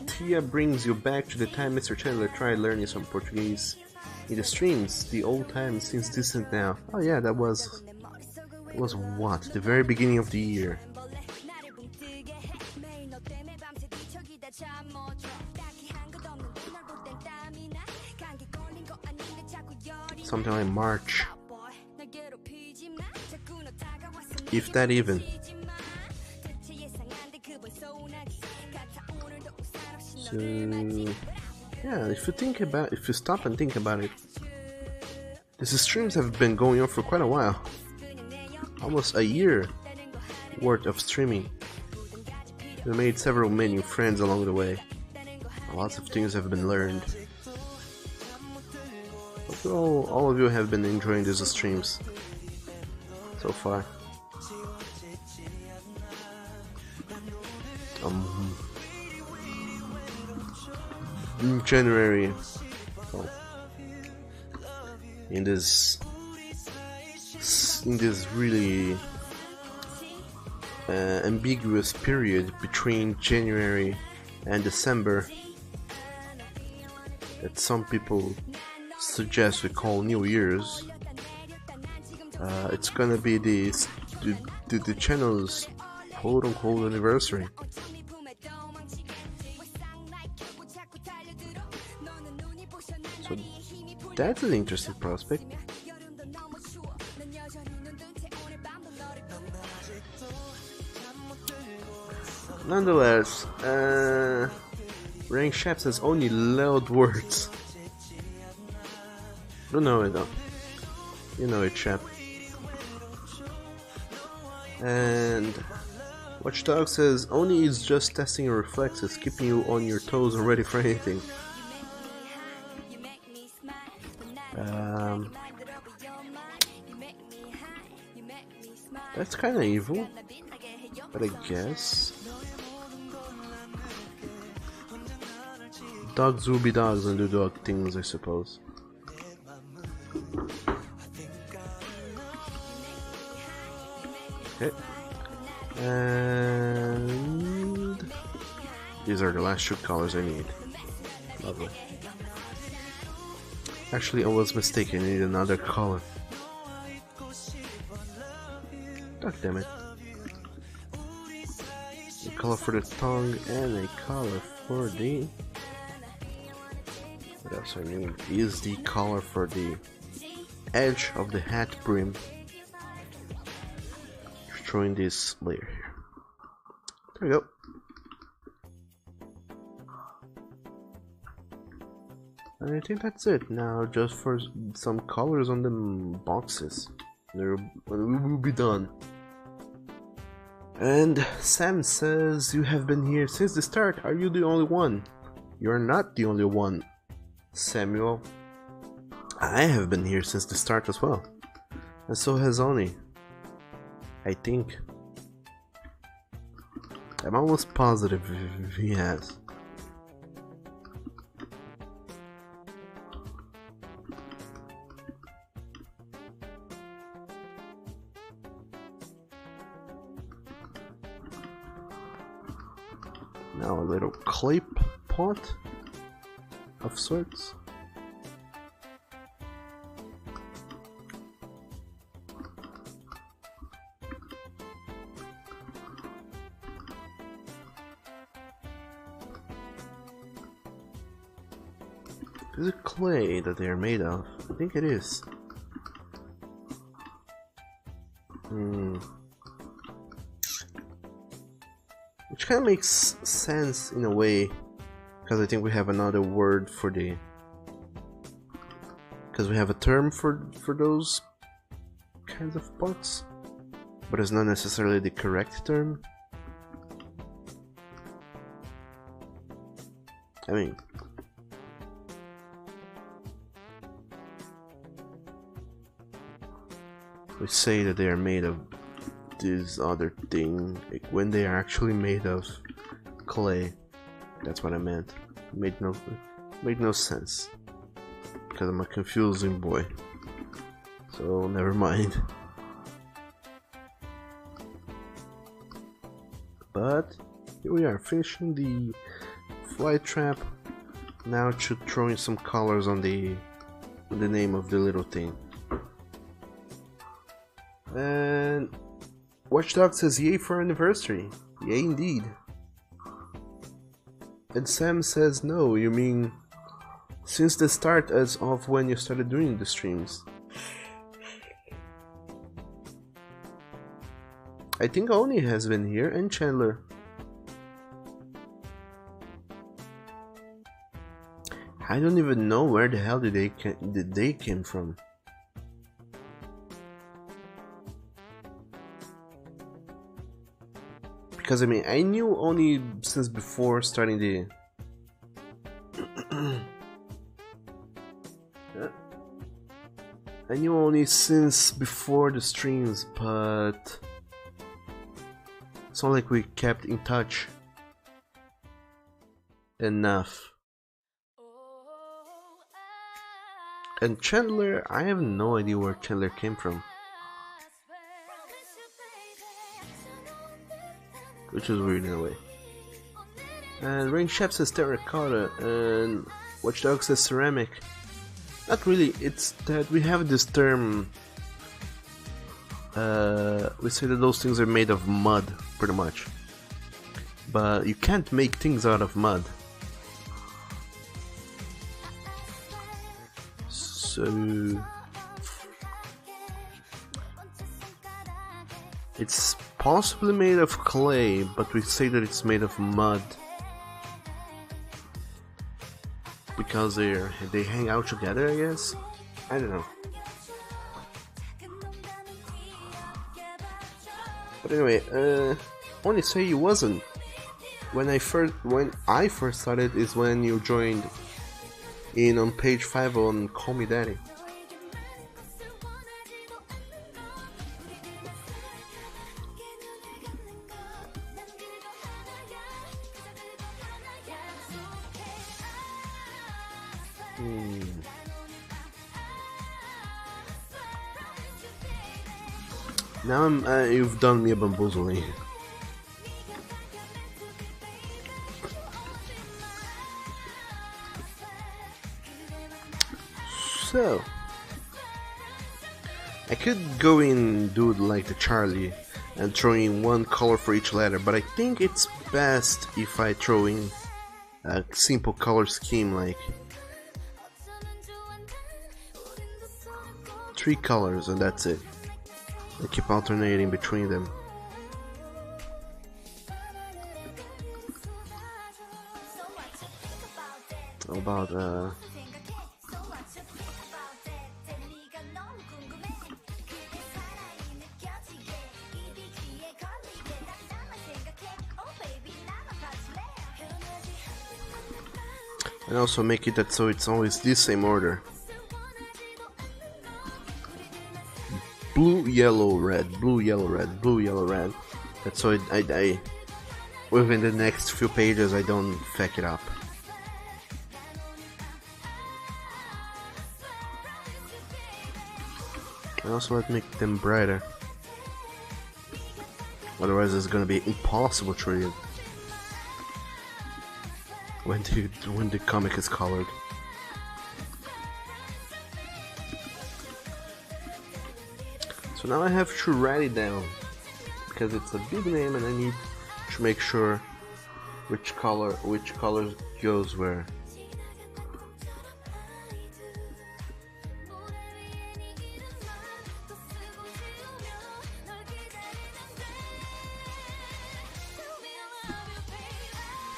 Tia brings you back to the time Mr. Chandler tried learning some Portuguese in the streams, the old time seems distant now. Oh yeah, that was what? The very beginning of the year. Something like March. If that even. So yeah, if you stop and think about it, these streams have been going on for quite a while. Almost a year worth of streaming. We made several many friends along the way. Lots of things have been learned. Hope all of you have been enjoying these streams so far. In January, in this really ambiguous period between January and December that some people suggest we call New Year's, it's gonna be the channel's quote-unquote anniversary. So that's an interesting prospect. Nonetheless, Rank Chef says only loud words. Don't know it though. You know it, Chef. And Watchdog says only is just testing your reflexes, keeping you on your toes and ready for anything. That's kind of evil, but I guess dogs will be dogs and do dog things, I suppose. And these are the last two colors I need. Lovely. Actually, I was mistaken. I need another color. God damn it. A color for the tongue and a color for the... What else I need is the color for the edge of the hat brim. Showing this layer here. There we go. And I think that's it. Now just for some colors on the boxes. We will be done. And Sam says, you have been here since the start. Are you the only one? You're not the only one, Samuel. I have been here since the start as well. And so has Oni. I think. I'm almost positive he has. Now a little clay pot of sorts. Is it clay that they are made of? I think it is. Which kind of makes sense in a way, because I think we have another word for the... Because we have a term for those kinds of pots, but it's not necessarily the correct term. I mean... We say that they are made of this other thing, like when they are actually made of clay. That's what I meant. Made no sense. Because I'm a confusing boy. So never mind. But here we are, finishing the fly trap. Now to throw in some colors on the name of the little thing. And Watchdog says yay for anniversary. Yay indeed. And Sam says no, you mean since the start, as of when you started doing the streams. I think Oni has been here and Chandler. I don't even know where the hell did they came from. Because I mean, I knew Oni since before starting the... I knew Oni since before the streams, but... It's not like we kept in touch enough. And Chandler, I have no idea where Chandler came from. Which is weird in a way. And Rain Chef says terracotta, and Watchdog says ceramic. Not really, it's that we have this term. We say that those things are made of mud, pretty much. But you can't make things out of mud. So... It's possibly made of clay, but we say that it's made of mud because they hang out together, I guess. I don't know. But anyway, I want to say it wasn't. When I first started is when you joined in on page 5 on Call Me Daddy. Now you've done me a bamboozling. So I could go in do like the Charlie and throw in one color for each letter, but I think it's best if I throw in a simple color scheme, like 3 colors and that's it. I keep alternating between them. How about and also make it that so it's always the same order. Blue, yellow, red, blue, yellow, red, blue, yellow, red. That's so I within the next few pages I don't fuck it up. And also let's make them brighter. Otherwise it's gonna be impossible to read when the comic is colored. So now I have to write it down because it's a big name and I need to make sure which color goes where.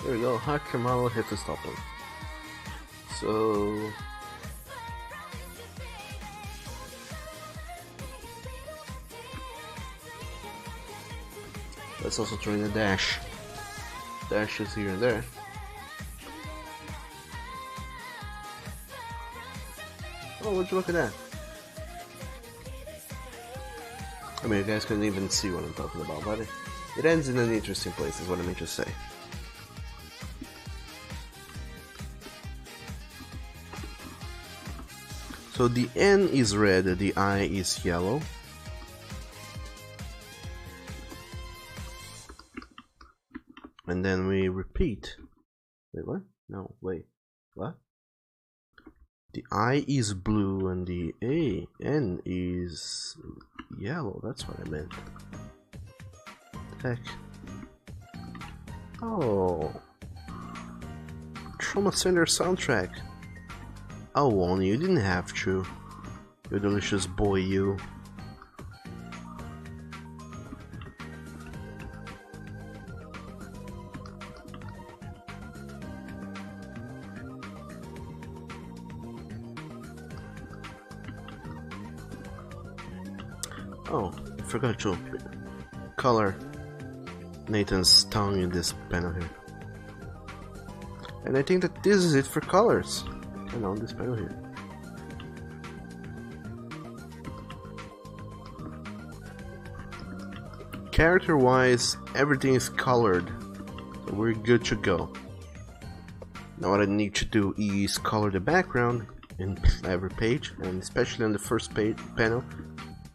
There we go, Hakamalo hit the stop one. So let's also throw in a dash. Dashes here and there. Oh, would you look at that? I mean, you guys couldn't even see what I'm talking about, but it ends in an interesting place, is what I mean to say. So the N is red, the I is yellow. And then we repeat. Wait, what? No, wait. What? The I is blue and the N is yellow. That's what I meant. Heck. Oh. Trauma Center soundtrack. Oh, Wally, you didn't have to. You delicious boy, you. Oh, I forgot to color Nathan's tongue in this panel here. And I think that this is it for colors. And on this panel here. Character wise, everything is colored. So we're good to go. Now what I need to do is color the background in every page, and especially on the first panel.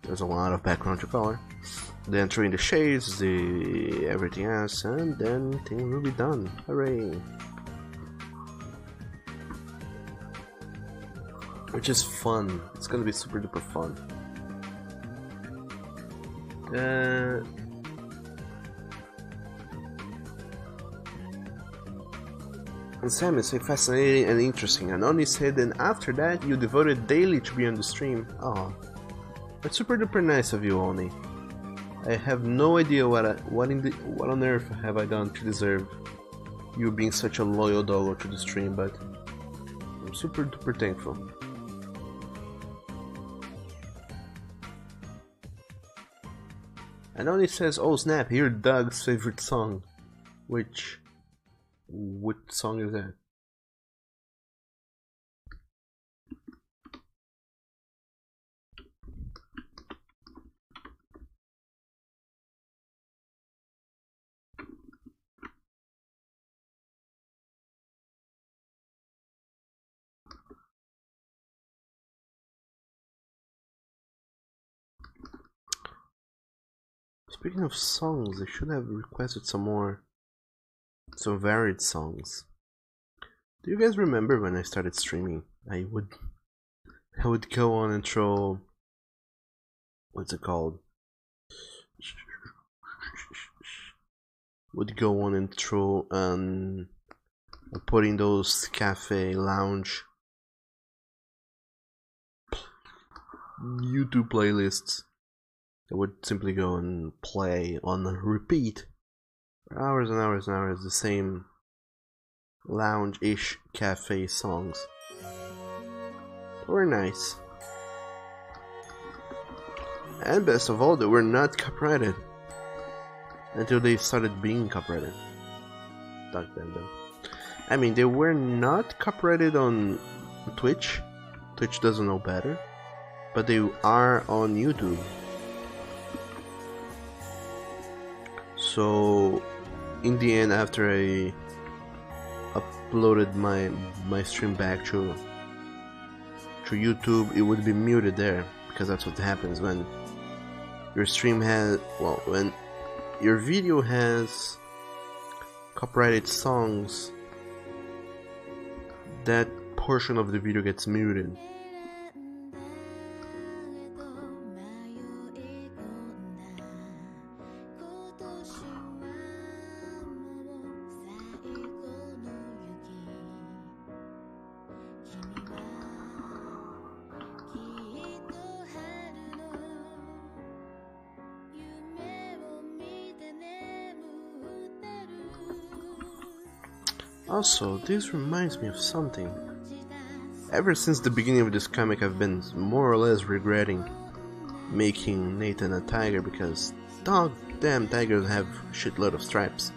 There's a lot of background to color. Then throw in the shades, the everything else, and then things will be done. Hooray! Which is fun. It's gonna be super duper fun. And Sam is so fascinating and interesting. And Oni said, and after that you devoted daily to be on the stream. Oh, that's super duper nice of you, Oni. I have no idea what on earth have I done to deserve you being such a loyal doggo to the stream, but I'm super duper thankful. And Oni says, oh snap, hear Doug's favorite song. Which song is that? Speaking of songs, I should have requested some varied songs. Do you guys remember when I started streaming? I would I would go on and throw, what's it called? Would go on and throw putting those cafe lounge YouTube playlists. I would simply go and play on repeat for hours and hours and hours the same lounge-ish cafe songs. They were nice. And best of all, they were not copyrighted. Until they started being copyrighted. Dog damn them. I mean, they were not copyrighted on Twitch. Twitch doesn't know better. But they are on YouTube. So, in the end, after I uploaded my stream back to YouTube, it would be muted there, because that's what happens when your stream has, well, when your video has copyrighted songs, that portion of the video gets muted. Also, this reminds me of something. Ever since the beginning of this comic, I've been more or less regretting making Nathan a tiger, because dog damn tigers have a shitload of stripes.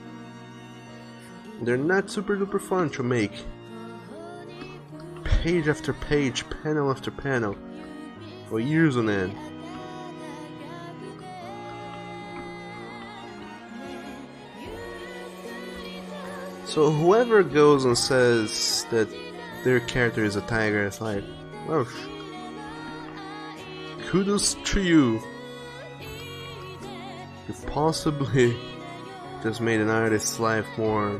They're not super duper fun to make. Page after page, panel after panel, for years on end. So whoever goes and says that their character is a tiger, it's like, well, kudos to you. You possibly just made an artist's life more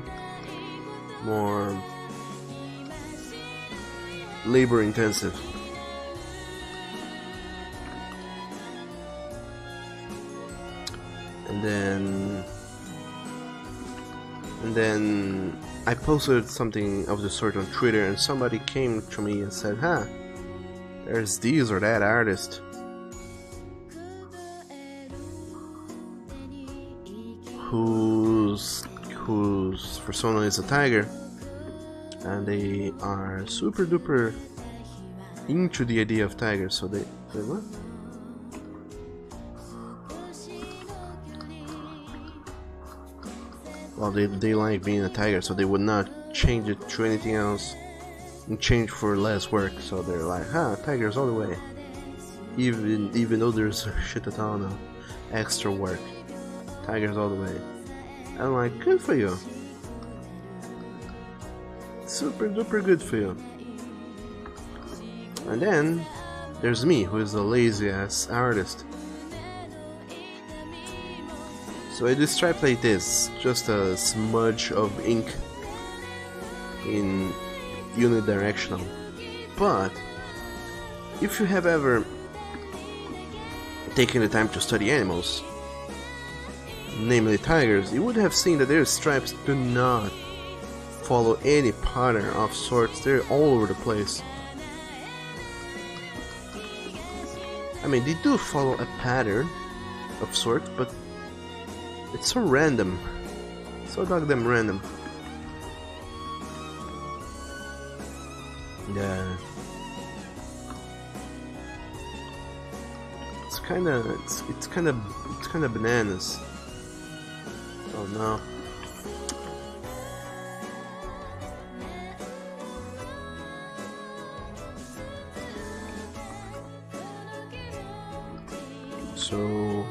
labor intensive. And then I posted something of the sort on Twitter, and somebody came to me and said, huh, there's this or that artist whose persona is a tiger, and they are super duper into the idea of tigers. So they what? Well, they like being a tiger, so they would not change it to anything else in change for less work. So they're like, huh, tigers all the way, even though there's a shit ton of extra work. Tigers all the way. I'm like, good for you. Super duper good for you. And then there's me, who is a lazy ass artist. So I do stripe like this, just a smudge of ink in unidirectional. But if you have ever taken the time to study animals, namely tigers, you would have seen that their stripes do not follow any pattern of sorts. They're all over the place. I mean, they do follow a pattern of sorts, but it's so random. So goddamn random. Yeah. It's kinda bananas. Oh no. So,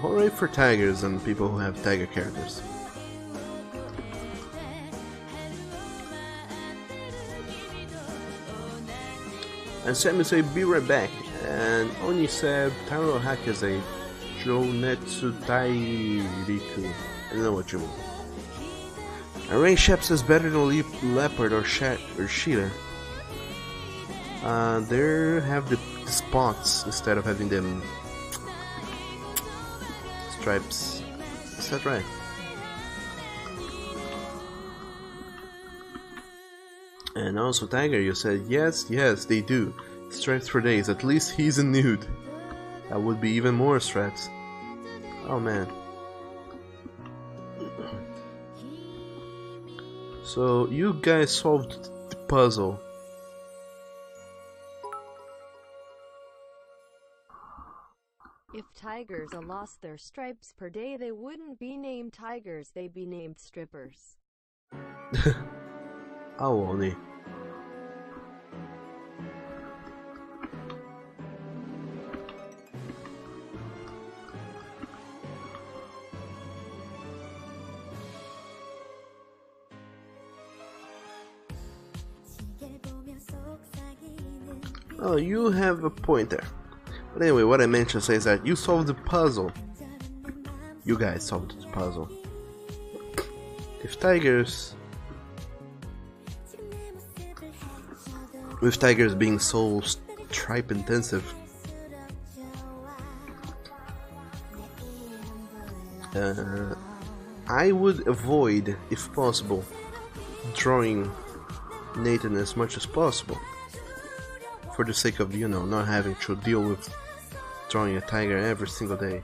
hooray for tigers and people who have tiger characters. And Sammy say, be right back. And Oni said, Taro Hakazei, Jounetsu Tairiku. I don't know what you mean. And Rain Shep says, better than leopard or cheetah. There have the spots instead of having them stripes. Is that right? And also Tiger, you said yes, they do. Stripes for days, at least he's a nude. That would be even more stripes. Oh man. So you guys solved the puzzle. If tigers lost their stripes per day, they wouldn't be named tigers, they'd be named strippers. Oh, only. Oh, you have a point there. But anyway, what I meant to say is that you solved the puzzle. You guys solved the puzzle. If tigers... With tigers being so stripe intensive, I would avoid, if possible, drawing Nathan as much as possible. For the sake of, you know, not having to deal with drawing a tiger every single day.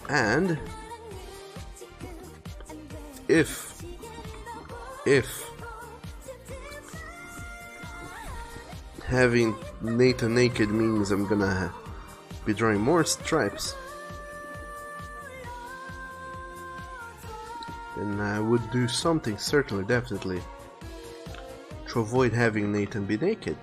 And if having Nathan naked means I'm gonna be drawing more stripes, then I would do something, certainly, definitely, to avoid having Nathan be naked.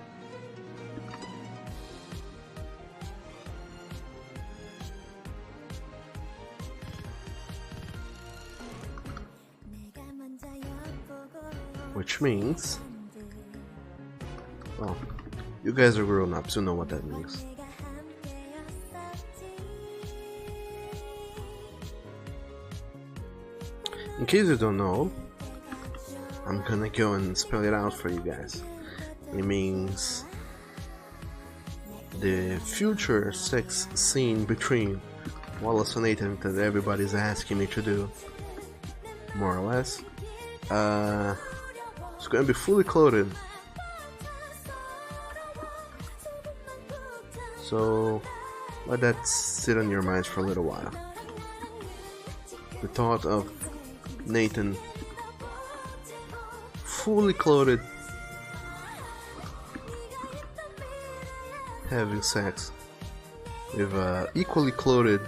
Which means, well, you guys are grown-ups, you know what that means. In case you don't know, I'm gonna go and spell it out for you guys. It means the future sex scene between Wallace and Nathan that everybody's asking me to do, more or less. It's gonna be fully clothed. So let that sit on your minds for a little while. The thought of Nathan fully clothed having sex with equally clothed,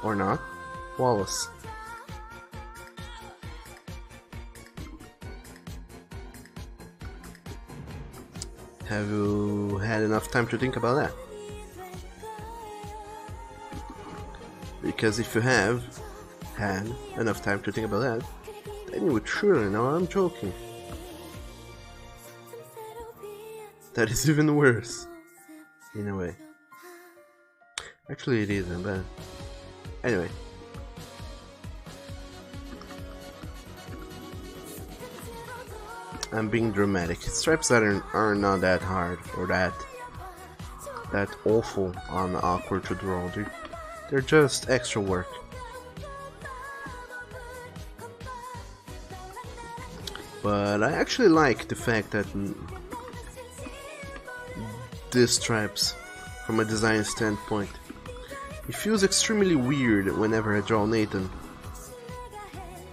or not, Wallace. Have you had enough time to think about that? Because if you have had enough time to think about that, then you would surely know I'm joking. That is even worse, in a way. Actually, it isn't, but anyway. I'm being dramatic. Stripes that are not that hard or that awful and awkward to draw. They're just extra work. But I actually like the fact that these stripes, from a design standpoint, it feels extremely weird whenever I draw Nathan.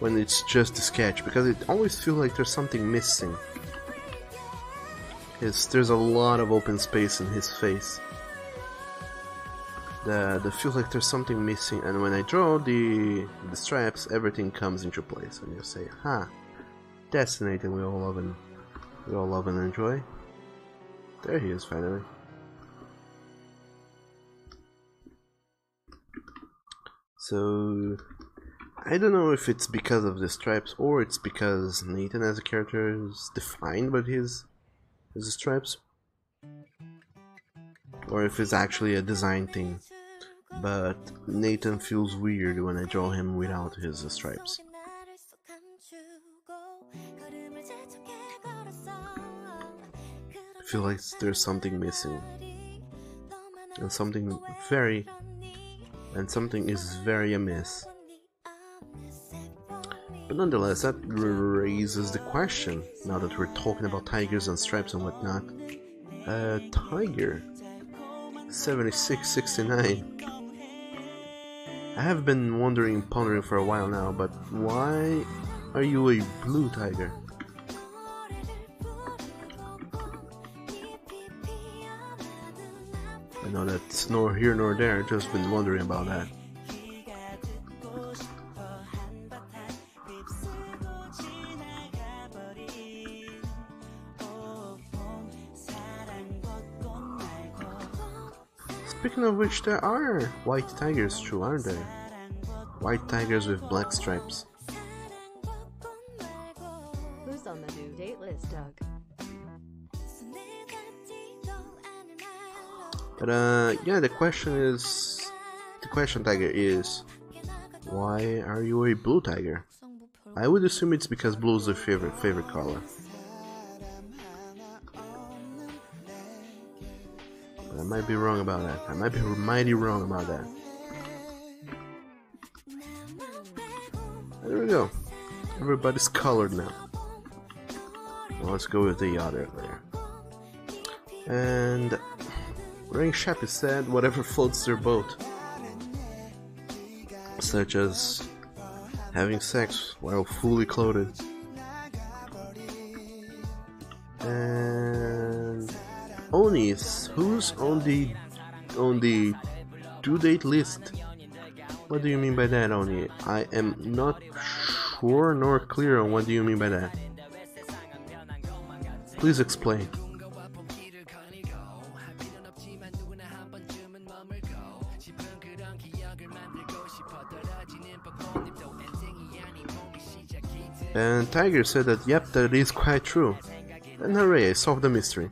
When it's just a sketch, because it always feels like there's something missing. There's a lot of open space in his face. That feels like there's something missing, and when I draw the stripes, everything comes into place, and you say, "Ha, that's the Nathan we all love and enjoy." There he is, finally. So I don't know if it's because of the stripes or it's because Nathan as a character is defined by his stripes, or if it's actually a design thing. But Nathan feels weird when I draw him without his stripes. feel like there's something missing, and something is very amiss. But nonetheless, that raises the question, now that we're talking about tigers and stripes and whatnot. Tiger 7669. I have been pondering for a while now, but why are you a blue tiger? I know that's nor here nor there, just been wondering about that. Speaking of which, there are white tigers too, aren't there? White tigers with black stripes. Who's on the due date list, Doug? But yeah, the question tiger is, why are you a blue tiger? I would assume it's because blue is your favorite color. But I might be wrong about that. I might be mighty wrong about that. There we go. Everybody's colored now. Well, let's go with the other layer. And Rain Shappy said whatever floats their boat, such as having sex while fully clothed. And Onis, who's on the due date list? What do you mean by that, Oni? I am not sure nor clear on what do you mean by that. Please explain. And Tiger said that yep, that is quite true. And hooray, I solved the mystery.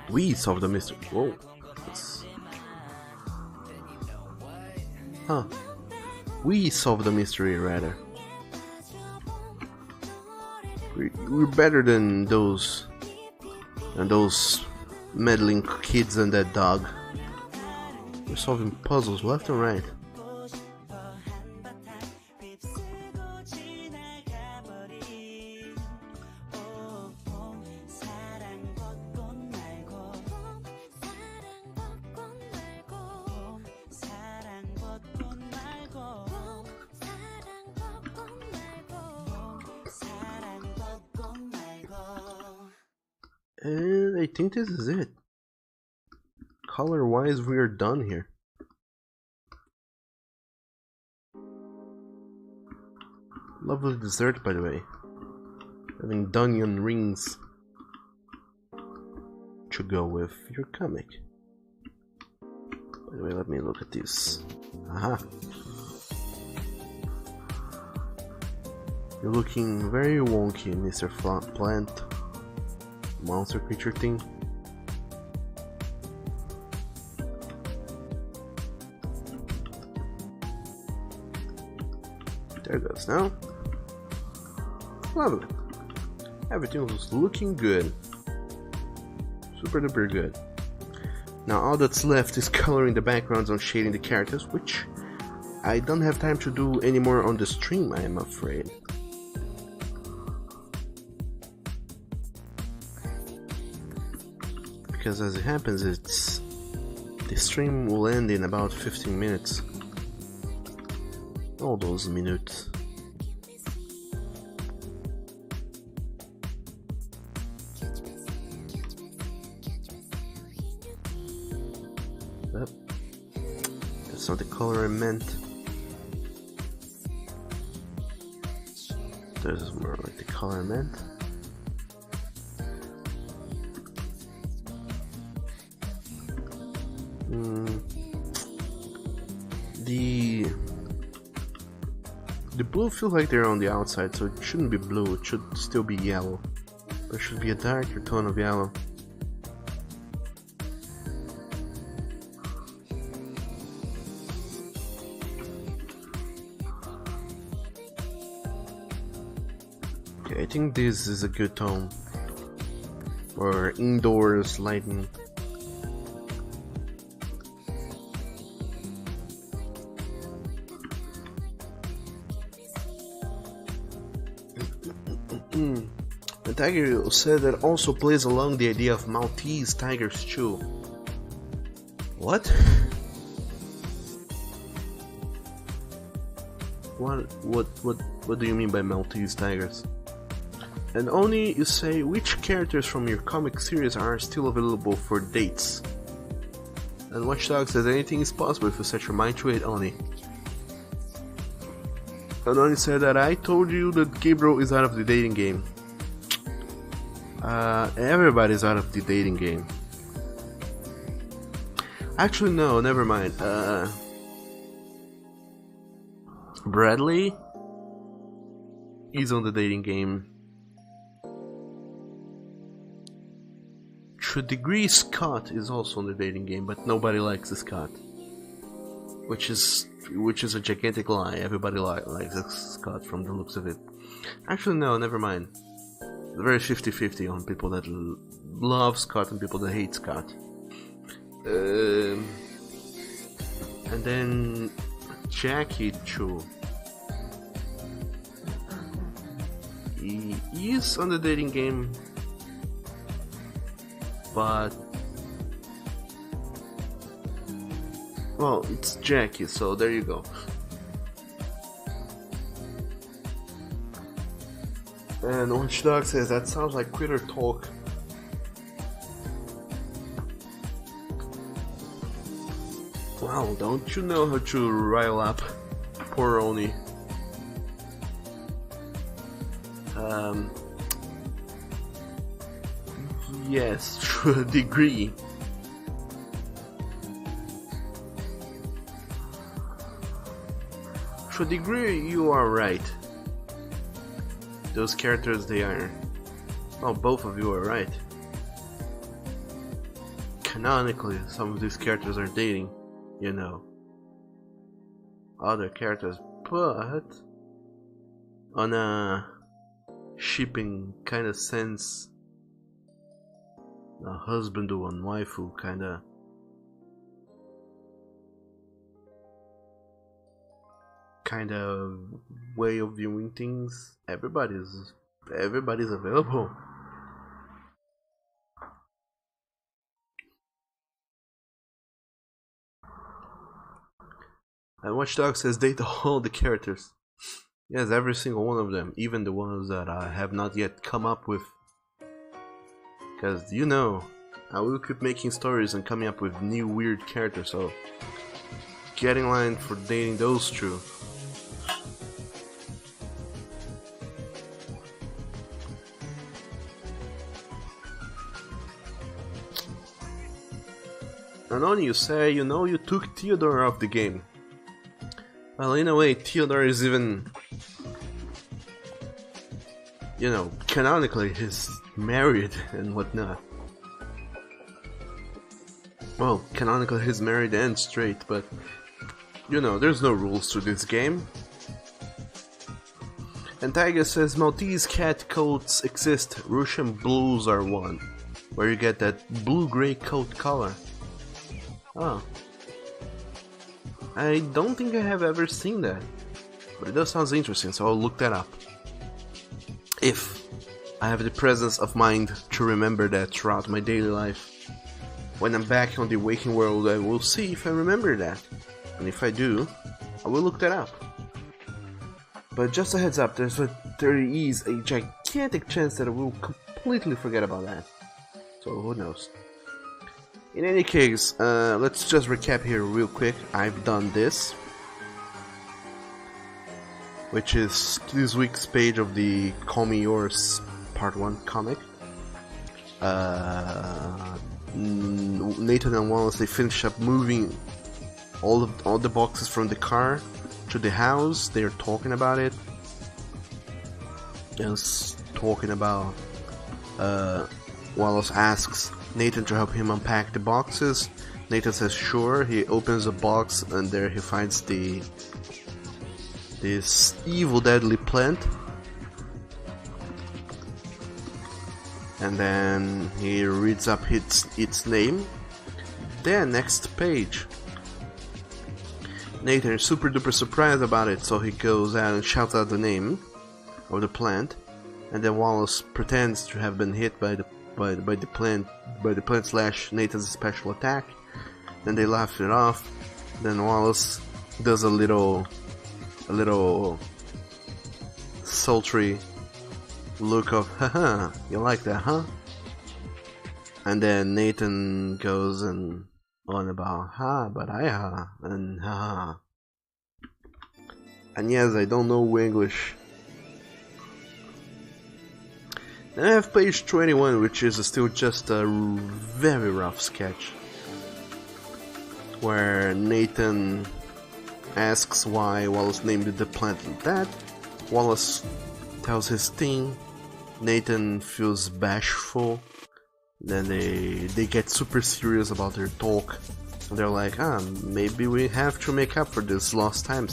We solved the mystery. Whoa. Huh. We solved the mystery, rather. We're better than those meddling kids and that dog. We're solving puzzles left and right. And I think this is it. Color wise, we are done here. Lovely dessert, by the way. Having Dunyan rings to go with your comic. By the way, let me look at this. Aha. You're looking very wonky, Mr. Plant. Monster creature thing. There it goes now. Lovely. Everything was looking good. Super duper good. Now all that's left is coloring the backgrounds and shading the characters, which I don't have time to do anymore on the stream, I am afraid. Because as it happens, the stream will end in about 15 minutes. All those minutes. Yep. That's not the color I meant. This is more like the color I meant. The blue feels like they're on the outside, so it shouldn't be blue, it should still be yellow. But it should be a darker tone of yellow. Okay, I think this is a good tone. or indoors lighting. The tiger said that also plays along the idea of Maltese tigers too. What? What do you mean by Maltese tigers? And Oni, you say, which characters from your comic series are still available for dates? And Watchdog says anything is possible if you set your mind to it, Oni. And Oni said that I told you that Gabriel is out of the dating game. Everybody's out of the dating game. Actually, no, never mind. Bradley is on the dating game. To a degree, Scott is also on the dating game, but nobody likes Scott, which is a gigantic lie. Everybody likes Scott from the looks of it. Actually, no, never mind. Very 50-50 on people that love Scott and people that hate Scott. And then Jackie Chu. He is on the dating game, but well, it's Jackie, so there you go. And Watchdog says that sounds like quitter talk. Wow, don't you know how to rile up poor Oni? Yes, to a degree. To a degree, you are right. Those characters, they are... well, both of you are right. Canonically, some of these characters are dating, you know. Other characters, but... on a shipping kind of sense, a husband and waifu kind of way of viewing things. Everybody's available. And Watchdog says date all the characters. Yes, every single one of them, even the ones that I have not yet come up with. Because, you know, I will keep making stories and coming up with new weird characters, so get in line for dating those two. And only you say, you know, you took Theodore off the game. Well, in a way, Theodore is even... you know, canonically, he's married and whatnot. Well, canonically, he's married and straight, but... you know, there's no rules to this game. And Tiger says Maltese cat coats exist. Russian blues are one, where you get that blue-gray coat color. Oh. I don't think I have ever seen that, but it does sound interesting, so I'll look that up. If I have the presence of mind to remember that throughout my daily life. When I'm back on the waking world, I will see if I remember that. And if I do, I will look that up. But just a heads up, there is a gigantic chance that I will completely forget about that. So who knows. In any case, let's just recap here real quick. I've done this, which is this week's page of the Call Me Yours Part 1 comic. Nathan and Wallace, they finished up moving all the boxes from the car to the house. They're talking about it. Just talking about Wallace asks Nathan to help him unpack the boxes. Nathan says sure. He opens a box and there he finds this evil deadly plant. and then he reads up its name. Then next page, Nathan is super duper surprised about it, so he goes out and shouts out the name of the plant, and then Wallace pretends to have been hit by the plant slash Nathan's special attack. Then they laugh it off. Then Wallace does a little sultry look of, haha, you like that, huh? And then Nathan goes on about, ha, but I ha, and ha. And yes, I don't know English. Then I have page 21, which is still just a very rough sketch, where Nathan asks why Wallace named the plant like that. Wallace tells his thing. Nathan feels bashful. Then they get super serious about their talk. And they're like, maybe we have to make up for this lost time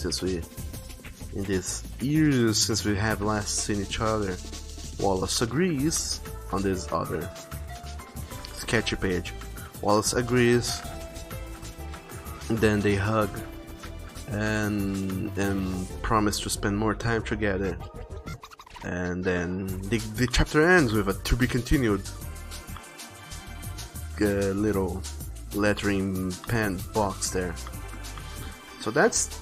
in these years since we have last seen each other. Wallace agrees on this other sketchy page. Wallace agrees. Then they hug and promise to spend more time together. And then the chapter ends with a to be continued little lettering pen box there. So that's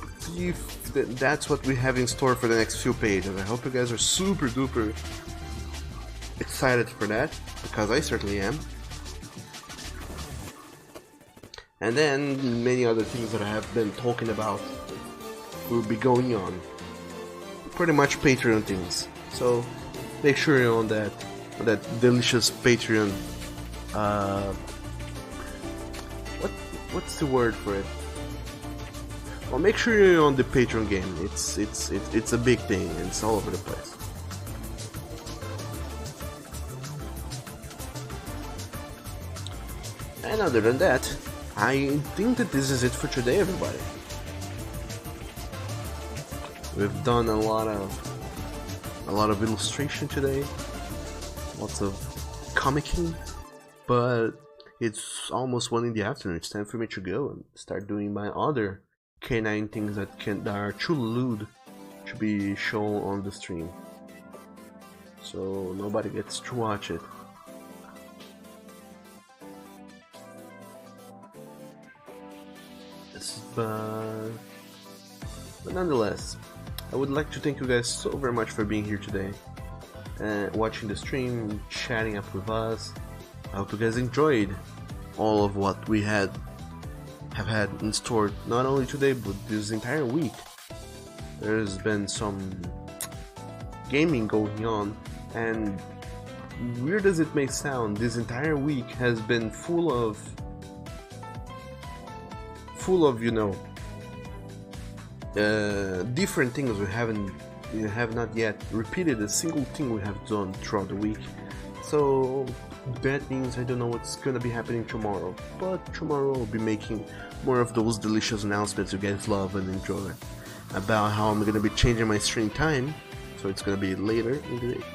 what we have in store for the next few pages. I hope you guys are super duper excited for that, because I certainly am. And then many other things that I have been talking about will be going on. Pretty much Patreon things. So make sure you're on that delicious Patreon. What's the word for it? Well, make sure you're on the Patreon game. It's a big thing and it's all over the place. And other than that, I think that this is it for today, everybody. We've done a lot of illustration today, lots of comicking, but it's almost 1 in the afternoon. It's time for me to go and start doing my other canine things that are too lewd to be shown on the stream, so nobody gets to watch it. But nonetheless, I would like to thank you guys so very much for being here today and watching the stream, chatting up with us. I hope you guys enjoyed all of what we have had in store, not only today but this entire week. There's been some gaming going on, and weird as it may sound, this entire week has been full of different things. We have not yet repeated a single thing we have done throughout the week. So that means I don't know what's gonna be happening tomorrow. But tomorrow I'll be making more of those delicious announcements you guys love and enjoy about how I'm gonna be changing my stream time, so it's gonna be later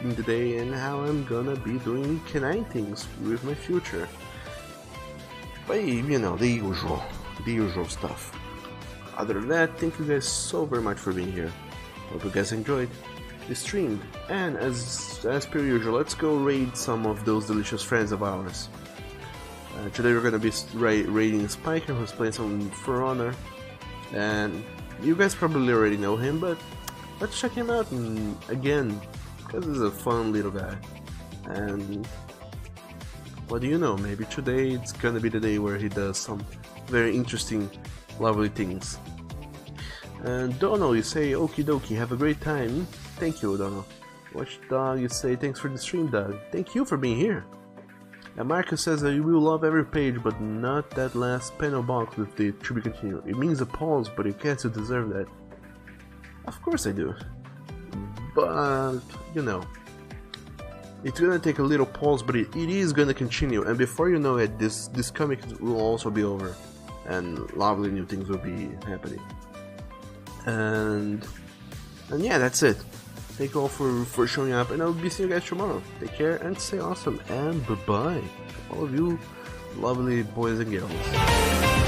in the day, and how I'm gonna be doing canine things with my future. But you know, the usual stuff. Other than that, thank you guys so very much for being here. Hope you guys enjoyed the stream, and as per usual, let's go raid some of those delicious friends of ours. Today we're gonna be raiding Spiker, who's playing some For Honor, and you guys probably already know him, but let's check him out again, because he's a fun little guy. And what do you know, maybe today it's gonna be the day where he does some very interesting, lovely things. And Dono, you say, okie dokie, have a great time. Thank you, Dono. Watchdog, you say, thanks for the stream, Doug. Thank you for being here. And Marcus says that you will love every page, but not that last panel box with the to be continued. It means a pause, but you can't still deserve that. Of course I do. But, you know, it's gonna take a little pause, but it is gonna continue. And before you know it, this comic will also be over, and lovely new things will be happening. And yeah, that's it. Thank you all for showing up, and I'll be seeing you guys tomorrow. Take care and stay awesome, and bye-bye, all of you lovely boys and girls.